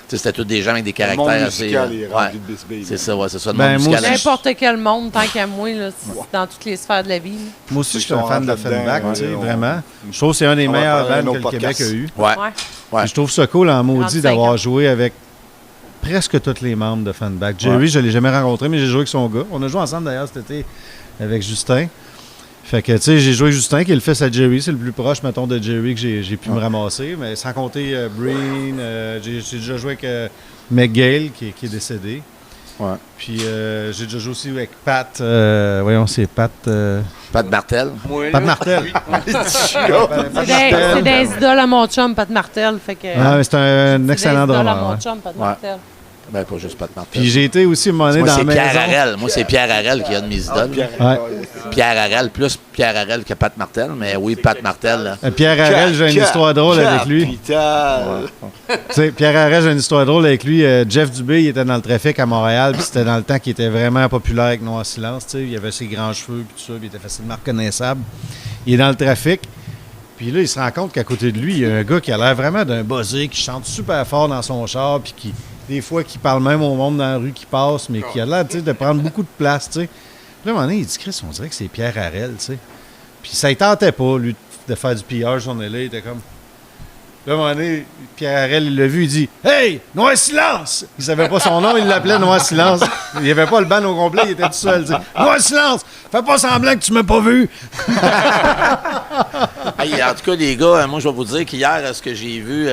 c'était tous des gens avec des Le monde caractères assez. musical est ouais. rempli de bisbilles. C'est ça, ouais, c'est ça. Le Ben, monde moi musical. N'importe quel monde, tant qu'à moi, là, c'est dans toutes les sphères de la vie. là. Moi aussi, je suis Ceux qui un fan sont d'Offenbach, là-dedans, tu sais, ouais, vraiment. Je trouve que c'est un des on va meilleurs faire un bands que autre le Québec podcast. a eu. Ouais. Ouais. Ouais. Puis je trouve ça cool en maudit 35 d'avoir ans. joué avec presque tous les membres de Funback. Jerry, je ne l'ai jamais rencontré, mais j'ai joué avec son gars. On a joué ensemble d'ailleurs cet été avec Justin. Fait que, tu sais, j'ai joué avec Justin, qui est le fils à Jerry. C'est le plus proche, mettons, de Jerry que j'ai pu me ramasser. Mais sans compter Breen, j'ai déjà joué avec McGale, qui est décédé. Ouais. Puis j'ai déjà joué aussi avec Pat. Voyons, c'est Pat. Pat Martel. Moi, Pat là, Martel. C'est des idoles à mon chum, Pat Martel. Fait que, Ah, mais c'est un c'est excellent des idoles à drummer. mon ouais. chum, Pat Ouais. Martel. Ben, pas juste Pat Martel. Puis j'ai été aussi à un moment donné Moi, dans la c'est maison. Pierre Harel. Moi, c'est Pierre Harel qui est un de mes idoles. Ouais. Pierre Harel, plus Pierre Harel que Pat Martel, mais oui, Pat Martel. Là. Pierre Harel, j'ai une histoire drôle avec lui. Tu sais, Pierre Harel, j'ai une histoire drôle avec lui. Jeff Dubé, il était dans le trafic à Montréal, puis c'était dans le temps qu'il était vraiment populaire avec Noir Silence. Tu sais, il avait ses grands cheveux, puis tout ça, puis il était facilement reconnaissable. Il est dans le trafic, puis là, il se rend compte qu'à côté de lui, il y a un gars qui a l'air vraiment d'un buzzé, qui chante super fort dans son char, puis qui, des fois, qui parle même au monde dans la rue qui passe, mais qui a l'air, tu sais, de prendre beaucoup de place, tu sais. Puis là, à un moment donné, il dit, Chris, on dirait que c'est Pierre Harel, tu sais. Puis ça ne tentait pas, lui, de faire du PR, ce journée-là. Il était comme... Là, à un moment donné, Pierre Harel, il l'a vu, il dit « Hey, Noir Silence! » Il savait pas son nom, il l'appelait Noir Silence. Il n'y avait pas le band au complet, il était tout seul. Il dit « Noir Silence! Fais pas semblant que tu m'as pas vu! » Hey, en tout cas, les gars, moi, je vais vous dire qu'hier, ce que j'ai vu...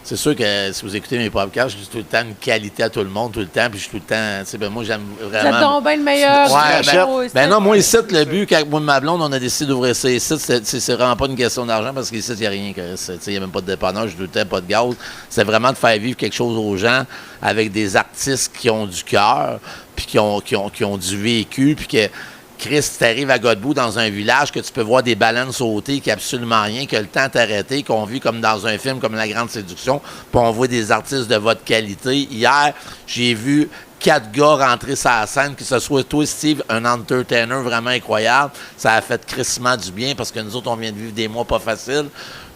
C'est sûr que si vous écoutez mes podcasts, je dis tout le temps une qualité à tout le monde, tout le temps, puis je suis tout le temps, tu sais, ben moi, j'aime vraiment... Vous êtes donc bien le meilleur. Ouais, non, moi, ici, le but, quand moi et ma blonde, on a décidé d'ouvrir ça ici, c'est vraiment pas une question d'argent, parce qu'ici, il n'y a rien, il n'y a même pas de dépannage, tout le temps, pas de gaz. C'est vraiment de faire vivre quelque chose aux gens avec des artistes qui ont du cœur, puis qui ont du vécu, puis que... Chris, tu arrives à Godbout dans un village que tu peux voir des baleines sauter, qu'il n'y a absolument rien, que le temps est arrêté, qu'on vit comme dans un film comme La Grande Séduction, puis on voit des artistes de votre qualité. Hier, j'ai vu 4 gars rentrer sur la scène, que ce soit toi, Steve, un entertainer vraiment incroyable. Ça a fait crissement du bien parce que nous autres, on vient de vivre des mois pas faciles.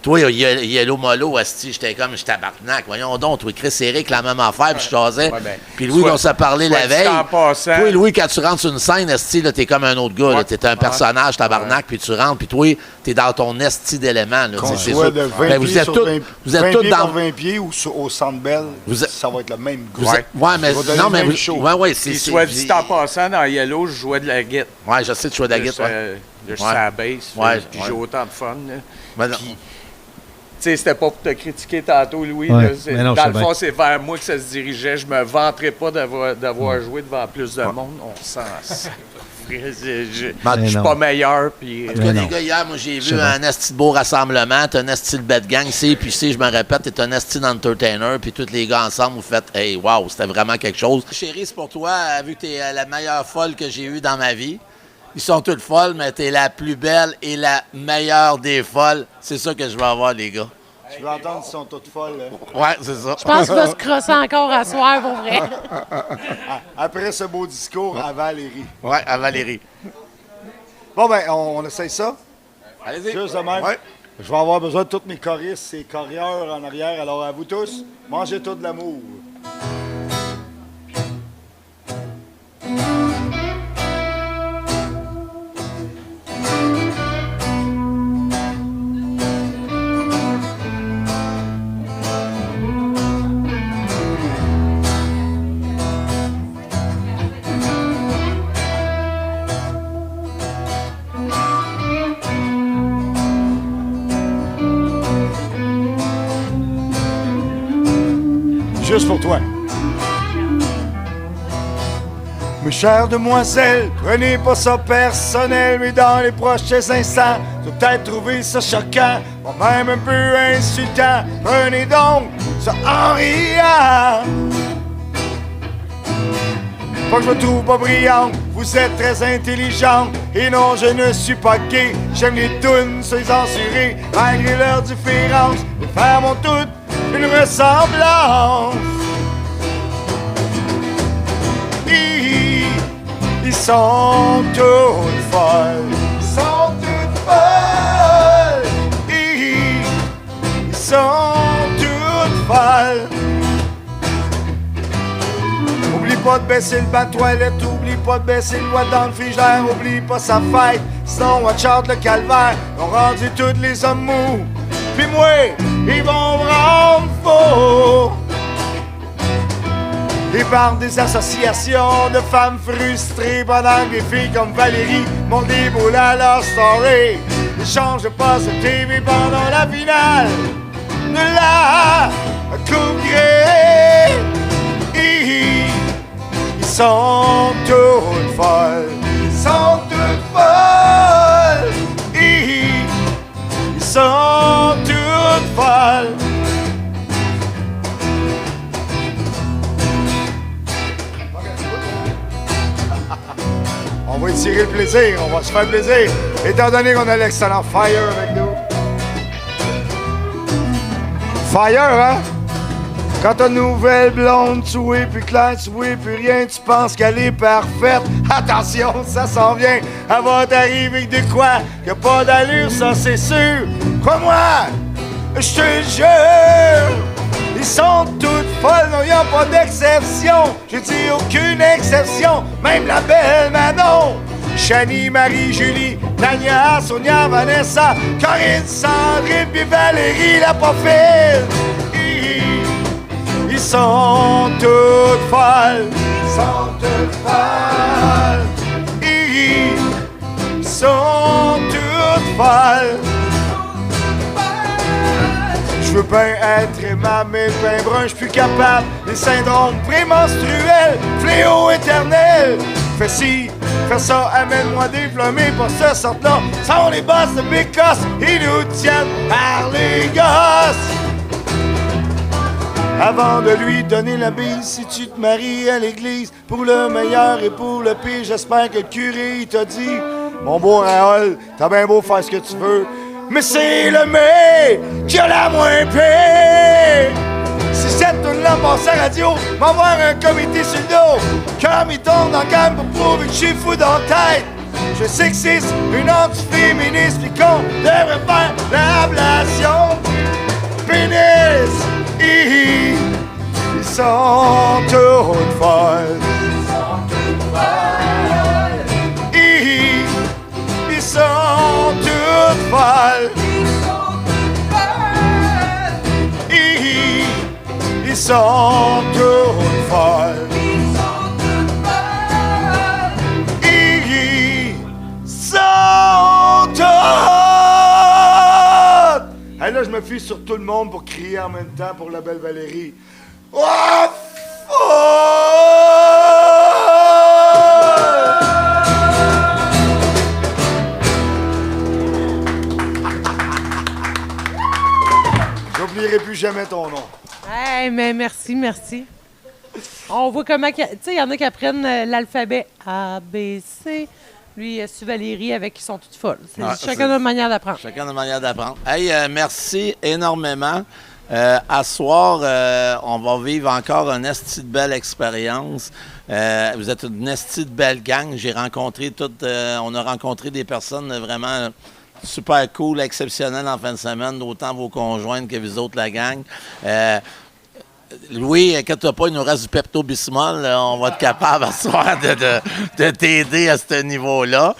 Toi, Yellow Molo, asti, j'étais comme, j'étais tabarnak. Voyons donc, toi, Chris Eric, la même affaire, puis je jasais. Puis Louis, on s'est parlé la veille. Toi, Louis, quand tu rentres sur une scène, asti, là, t'es comme un autre gars. T'es un personnage, tabarnak, puis tu rentres, puis toi, t'es dans ton esti d'élément. Qu'on soit de 20 pieds sur 20 pieds dans 20 pieds ou au Centre Bell, ça va être le même goût. Ouais, mais non, mais ouais, c'est soit dit en passant, dans Yellow, je jouais de la guitare. Ouais, je sais, tu jouais de la guitare. Je suis à la base, puis j'ai autant de fun. Tu sais, c'était pas pour te critiquer tantôt, Louis. Ouais, là, non, dans le fond, c'est vers moi que ça se dirigeait. Je me vanterais pas d'avoir joué devant plus de monde. On sent. Je suis pas meilleur. Puis, en tout cas, les gars, hier, moi, j'ai vu un esti de beau rassemblement. T'as un esti de bête gang. Puis je me répète, t'es un esti d'entertainer. Puis tous les gars ensemble, vous faites, hey, wow, c'était vraiment quelque chose. Chérie, c'est pour toi, vu que t'es la meilleure folle que j'ai eue dans ma vie. Ils sont toutes folles, mais t'es la plus belle et la meilleure des folles. C'est ça que je veux avoir, les gars. Tu veux entendre qu'ils sont toutes folles, hein? Ouais, c'est ça. Je pense qu'il va se crosser encore à soir, pour vrai. Après ce beau discours, à Valérie. Ouais, à Valérie. Bon, ben, on essaye ça? Allez-y. Juste de même. Ouais. Je vais avoir besoin de tous mes choristes et chorieurs en arrière. Alors, à vous tous, mangez tout de l'amour. Juste pour toi. Mes chères demoiselles, prenez pas ça personnel, mais dans les prochains instants, vous allez peut-être trouver ça choquant, voire même un peu insultant. Prenez donc ça en riant. Pas que je me trouve pas brillante, vous êtes très intelligente. Et non, je ne suis pas gay, j'aime les tounes, ces censurés, malgré leurs différences. Les femmes ont toutes une ressemblance. Ils sont toutes folles. Ils sont toutes folles. Ils sont toutes folles. Oublie pas de baisser le bas de toilette. Oublie pas de baisser le doigt dans le frigidaire. Oublie pas sa fête. Sinon, watch out le calvaire. Ils ont rendu tous les hommes mous. Puis moi, ils vont me rendre faux. Et par des associations de femmes frustrées, pendant que des filles comme Valérie montent des boules à leur story. Ne change pas ce TV pendant la finale de la Coupe Grey. Ils sont toutes folles. Ils sont toutes folles. Ils sont toutes folles. On va étirer le plaisir, on va se faire plaisir, étant donné qu'on a l'excellent Fire avec nous. Fire, hein? Quand ta nouvelle blonde, tu es plus clair, tu es plus rien, tu penses qu'elle est parfaite. Attention, ça s'en vient, elle va t'arriver avec de quoi? Y'a pas d'allure, ça c'est sûr. Crois-moi, je te jure, ils sont toutes folles, non y'a pas d'exception. J'ai dit aucune exception, même la belle Manon. Chani, Marie, Julie, Tania, Sonia, Vanessa, Corinne, Sandrine, puis Valérie, la profile. Ils sont toutes folles. Ils sont toutes folles. Ils sont toutes folles. Je veux bien être aimable, mais le pain brun, je suis plus capable. Les syndromes prémenstruels, fléau éternel. Fais ci, fais ça, amène-moi des flammés pour ce sorte-là. Sont les boss de Bécosse, ils nous tiennent par les gosses. Avant de lui donner la bise, si tu te maries à l'église, pour le meilleur et pour le pire, j'espère que le curé il t'a dit, mon beau Raoul, t'as bien beau faire ce que tu veux, mais c'est le mais qui a la moins pire. Si cette tune-là passe à la radio, m'avoir un comité sur le dos, comme il tombe dans le gamme pour prouver que je suis fou dans la tête. Je sais que c'est une anti-féministe pis qu'on devrait faire l'ablation pénis. Ils sont toutes folles. Ils sont toutes folles. Ils sont toutes folles. Ils sont toutes folles. Ils sont toutes. Hey, là, je me fie sur tout le monde pour crier en même temps pour la belle Valérie. Oh, J'oublierai plus jamais ton nom. Hey, mais merci. On voit comment... Tu sais, il y en a qui apprennent l'alphabet A, B, C. Lui, su Valérie avec qui sont toutes folles. Chacun a une manière d'apprendre. Chacun a une manière d'apprendre. Hey, merci énormément. À soir, on va vivre encore une esti de belle expérience. Vous êtes une esti de belle gang. On a rencontré des personnes vraiment super cool, exceptionnelles en fin de semaine, autant vos conjointes que vous autres, la gang. Louis, inquiète-toi pas, il nous reste du Pepto-Bismol. On va être capable à soir de t'aider à ce niveau-là.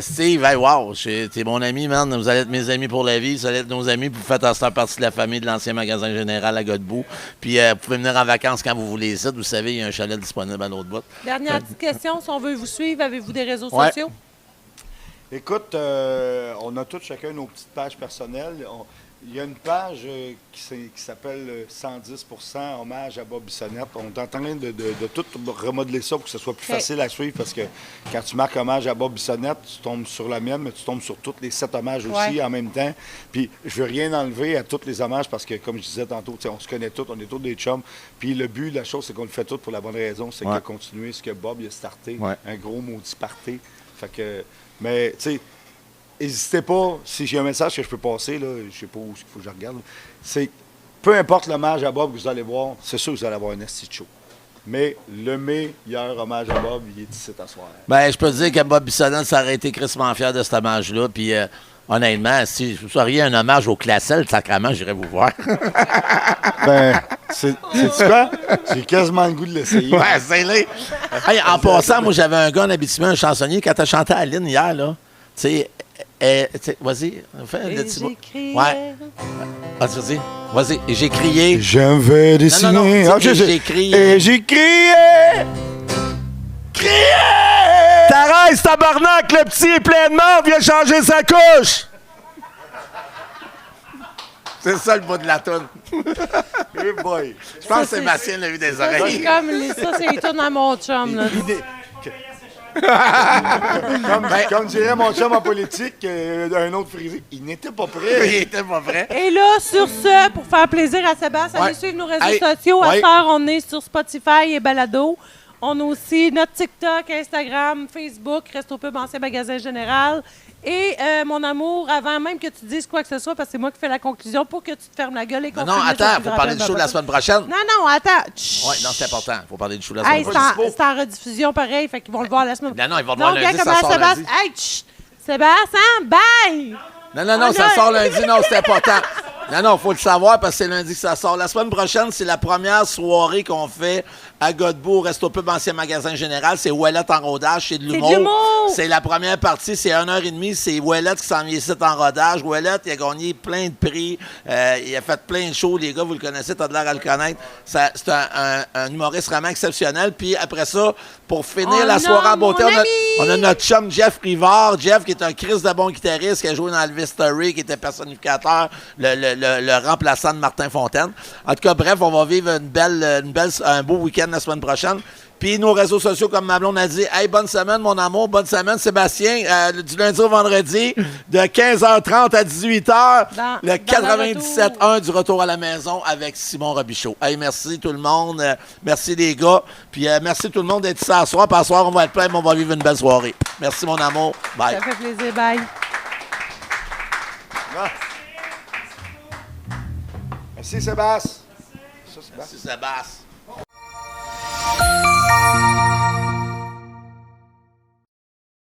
Steve, hey, wow, t'es mon ami, man. Vous allez être mes amis pour la vie. Vous allez être nos amis. Vous faites en partie de la famille de l'ancien magasin général à Godbout. Puis vous pouvez venir en vacances quand vous voulez ici. Vous savez, il y a un chalet disponible à l'autre bout. Dernière petite question. Si on veut vous suivre, avez-vous des réseaux sociaux? Écoute, on a tous chacun nos petites pages personnelles. Il y a une page qui s'appelle 110% hommage à Bob Bissonnette. On est en train de tout remodeler ça pour que ce soit plus facile à suivre parce que quand tu marques hommage à Bob Bissonnette, tu tombes sur la mienne, mais tu tombes sur tous les 7 hommages aussi en même temps. Puis je veux rien enlever à tous les hommages parce que, comme je disais tantôt, on se connaît tous, on est tous des chums. Puis le but de la chose, c'est qu'on le fait tout pour la bonne raison, c'est de continuer ce que Bob il a starté, un gros maudit party. Fait que, mais tu sais, n'hésitez pas, si j'ai un message que je peux passer, là, je sais pas où il faut que je regarde, c'est peu importe l'hommage à Bob que vous allez voir, c'est sûr que vous allez avoir un esti show. Mais le meilleur hommage à Bob, il est ici à soir. Ben, je peux te dire que Bob Bissonnette, ça aurait été crissement fier de cet hommage-là. Puis, honnêtement, si vous seriez un hommage au Classel, sacrément, j'irais vous voir. Ben, c'est-tu quoi? J'ai quasiment le goût de l'essayer. Ouais, c'est-le. Hey, en passant, moi, j'avais un gars en Abitibi, un chansonnier, quand t'as chanté à Aline hier, là, tu sais, vas-y, fais un petit mot. Ouais. Vas-y. Vas-y. Et j'ai crié. Je vais dessiner. Non, j'ai crié. Et j'ai crié. Thérèse, tabarnak, le petit est plein de mort, viens changer sa couche. C'est ça le bout de la toune. Hey boy. Je pense que Sébastien l'a vu des oreilles. Ça, c'est les tunes à mon chum, là. Comme dirait mon chum en politique, un autre frisé, il n'était pas prêt. Il était pas prêt. Et là, sur ce, pour faire plaisir à Sébastien, allez suivre nos réseaux sociaux. À ce soir, on est sur Spotify et Balado. On a aussi notre TikTok, Instagram, Facebook, Resto Pub, Ancien Magasin Général. Et mon amour, avant même que tu dises quoi que ce soit, parce que c'est moi qui fais la conclusion, pour que tu te fermes la gueule et qu'on Non, attends, il faut parler du show de la semaine prochaine. Non, attends. Oui, non, c'est important. Il faut parler du show de la semaine Hey, prochaine. c'est en rediffusion pareil, fait qu'ils vont le voir la semaine prochaine. Non, ils vont le voir lundi, regarde ça comment sort Sébastien. lundi. Hey, chut! Sébastien, bye! Non, ça sort lundi. Non, c'est important. Non, il faut le savoir parce que c'est lundi que ça sort. La semaine prochaine, c'est la première soirée qu'on fait à Godbout, au Resto Pub, Ancien Magasin Général. C'est Ouellette en rodage, c'est de l'humour. C'est la première partie, c'est 1h30. C'est Ouellette qui s'en vient ici en rodage. Ouellette, il a gagné plein de prix. Il a fait plein de shows. Les gars, vous le connaissez, t'as de l'air à le connaître. C'est un humoriste vraiment exceptionnel. Puis après ça, pour finir la soirée en beauté, on a notre chum Jeff Rivard. Jeff, qui est un Christ de bon guitariste, qui a joué dans Elvis Story, qui était personnificateur, le remplaçant de Martin Fontaine. En tout cas, bref, on va vivre un beau week-end la semaine prochaine. Puis nos réseaux sociaux, comme ma blonde a dit, hey, bonne semaine, mon amour, bonne semaine, Sébastien. Du lundi au vendredi, de 15h30 à 18h, le 97.1 du Retour à la maison avec Simon Robichaud. Hey, merci tout le monde. Merci les gars. Puis merci tout le monde d'être ici ce soir. Puis ce soir, on va être plein, mais on va vivre une belle soirée. Merci, mon amour. Bye. Ça fait plaisir. Bye. Merci, Sébastien. Merci, Sébastien.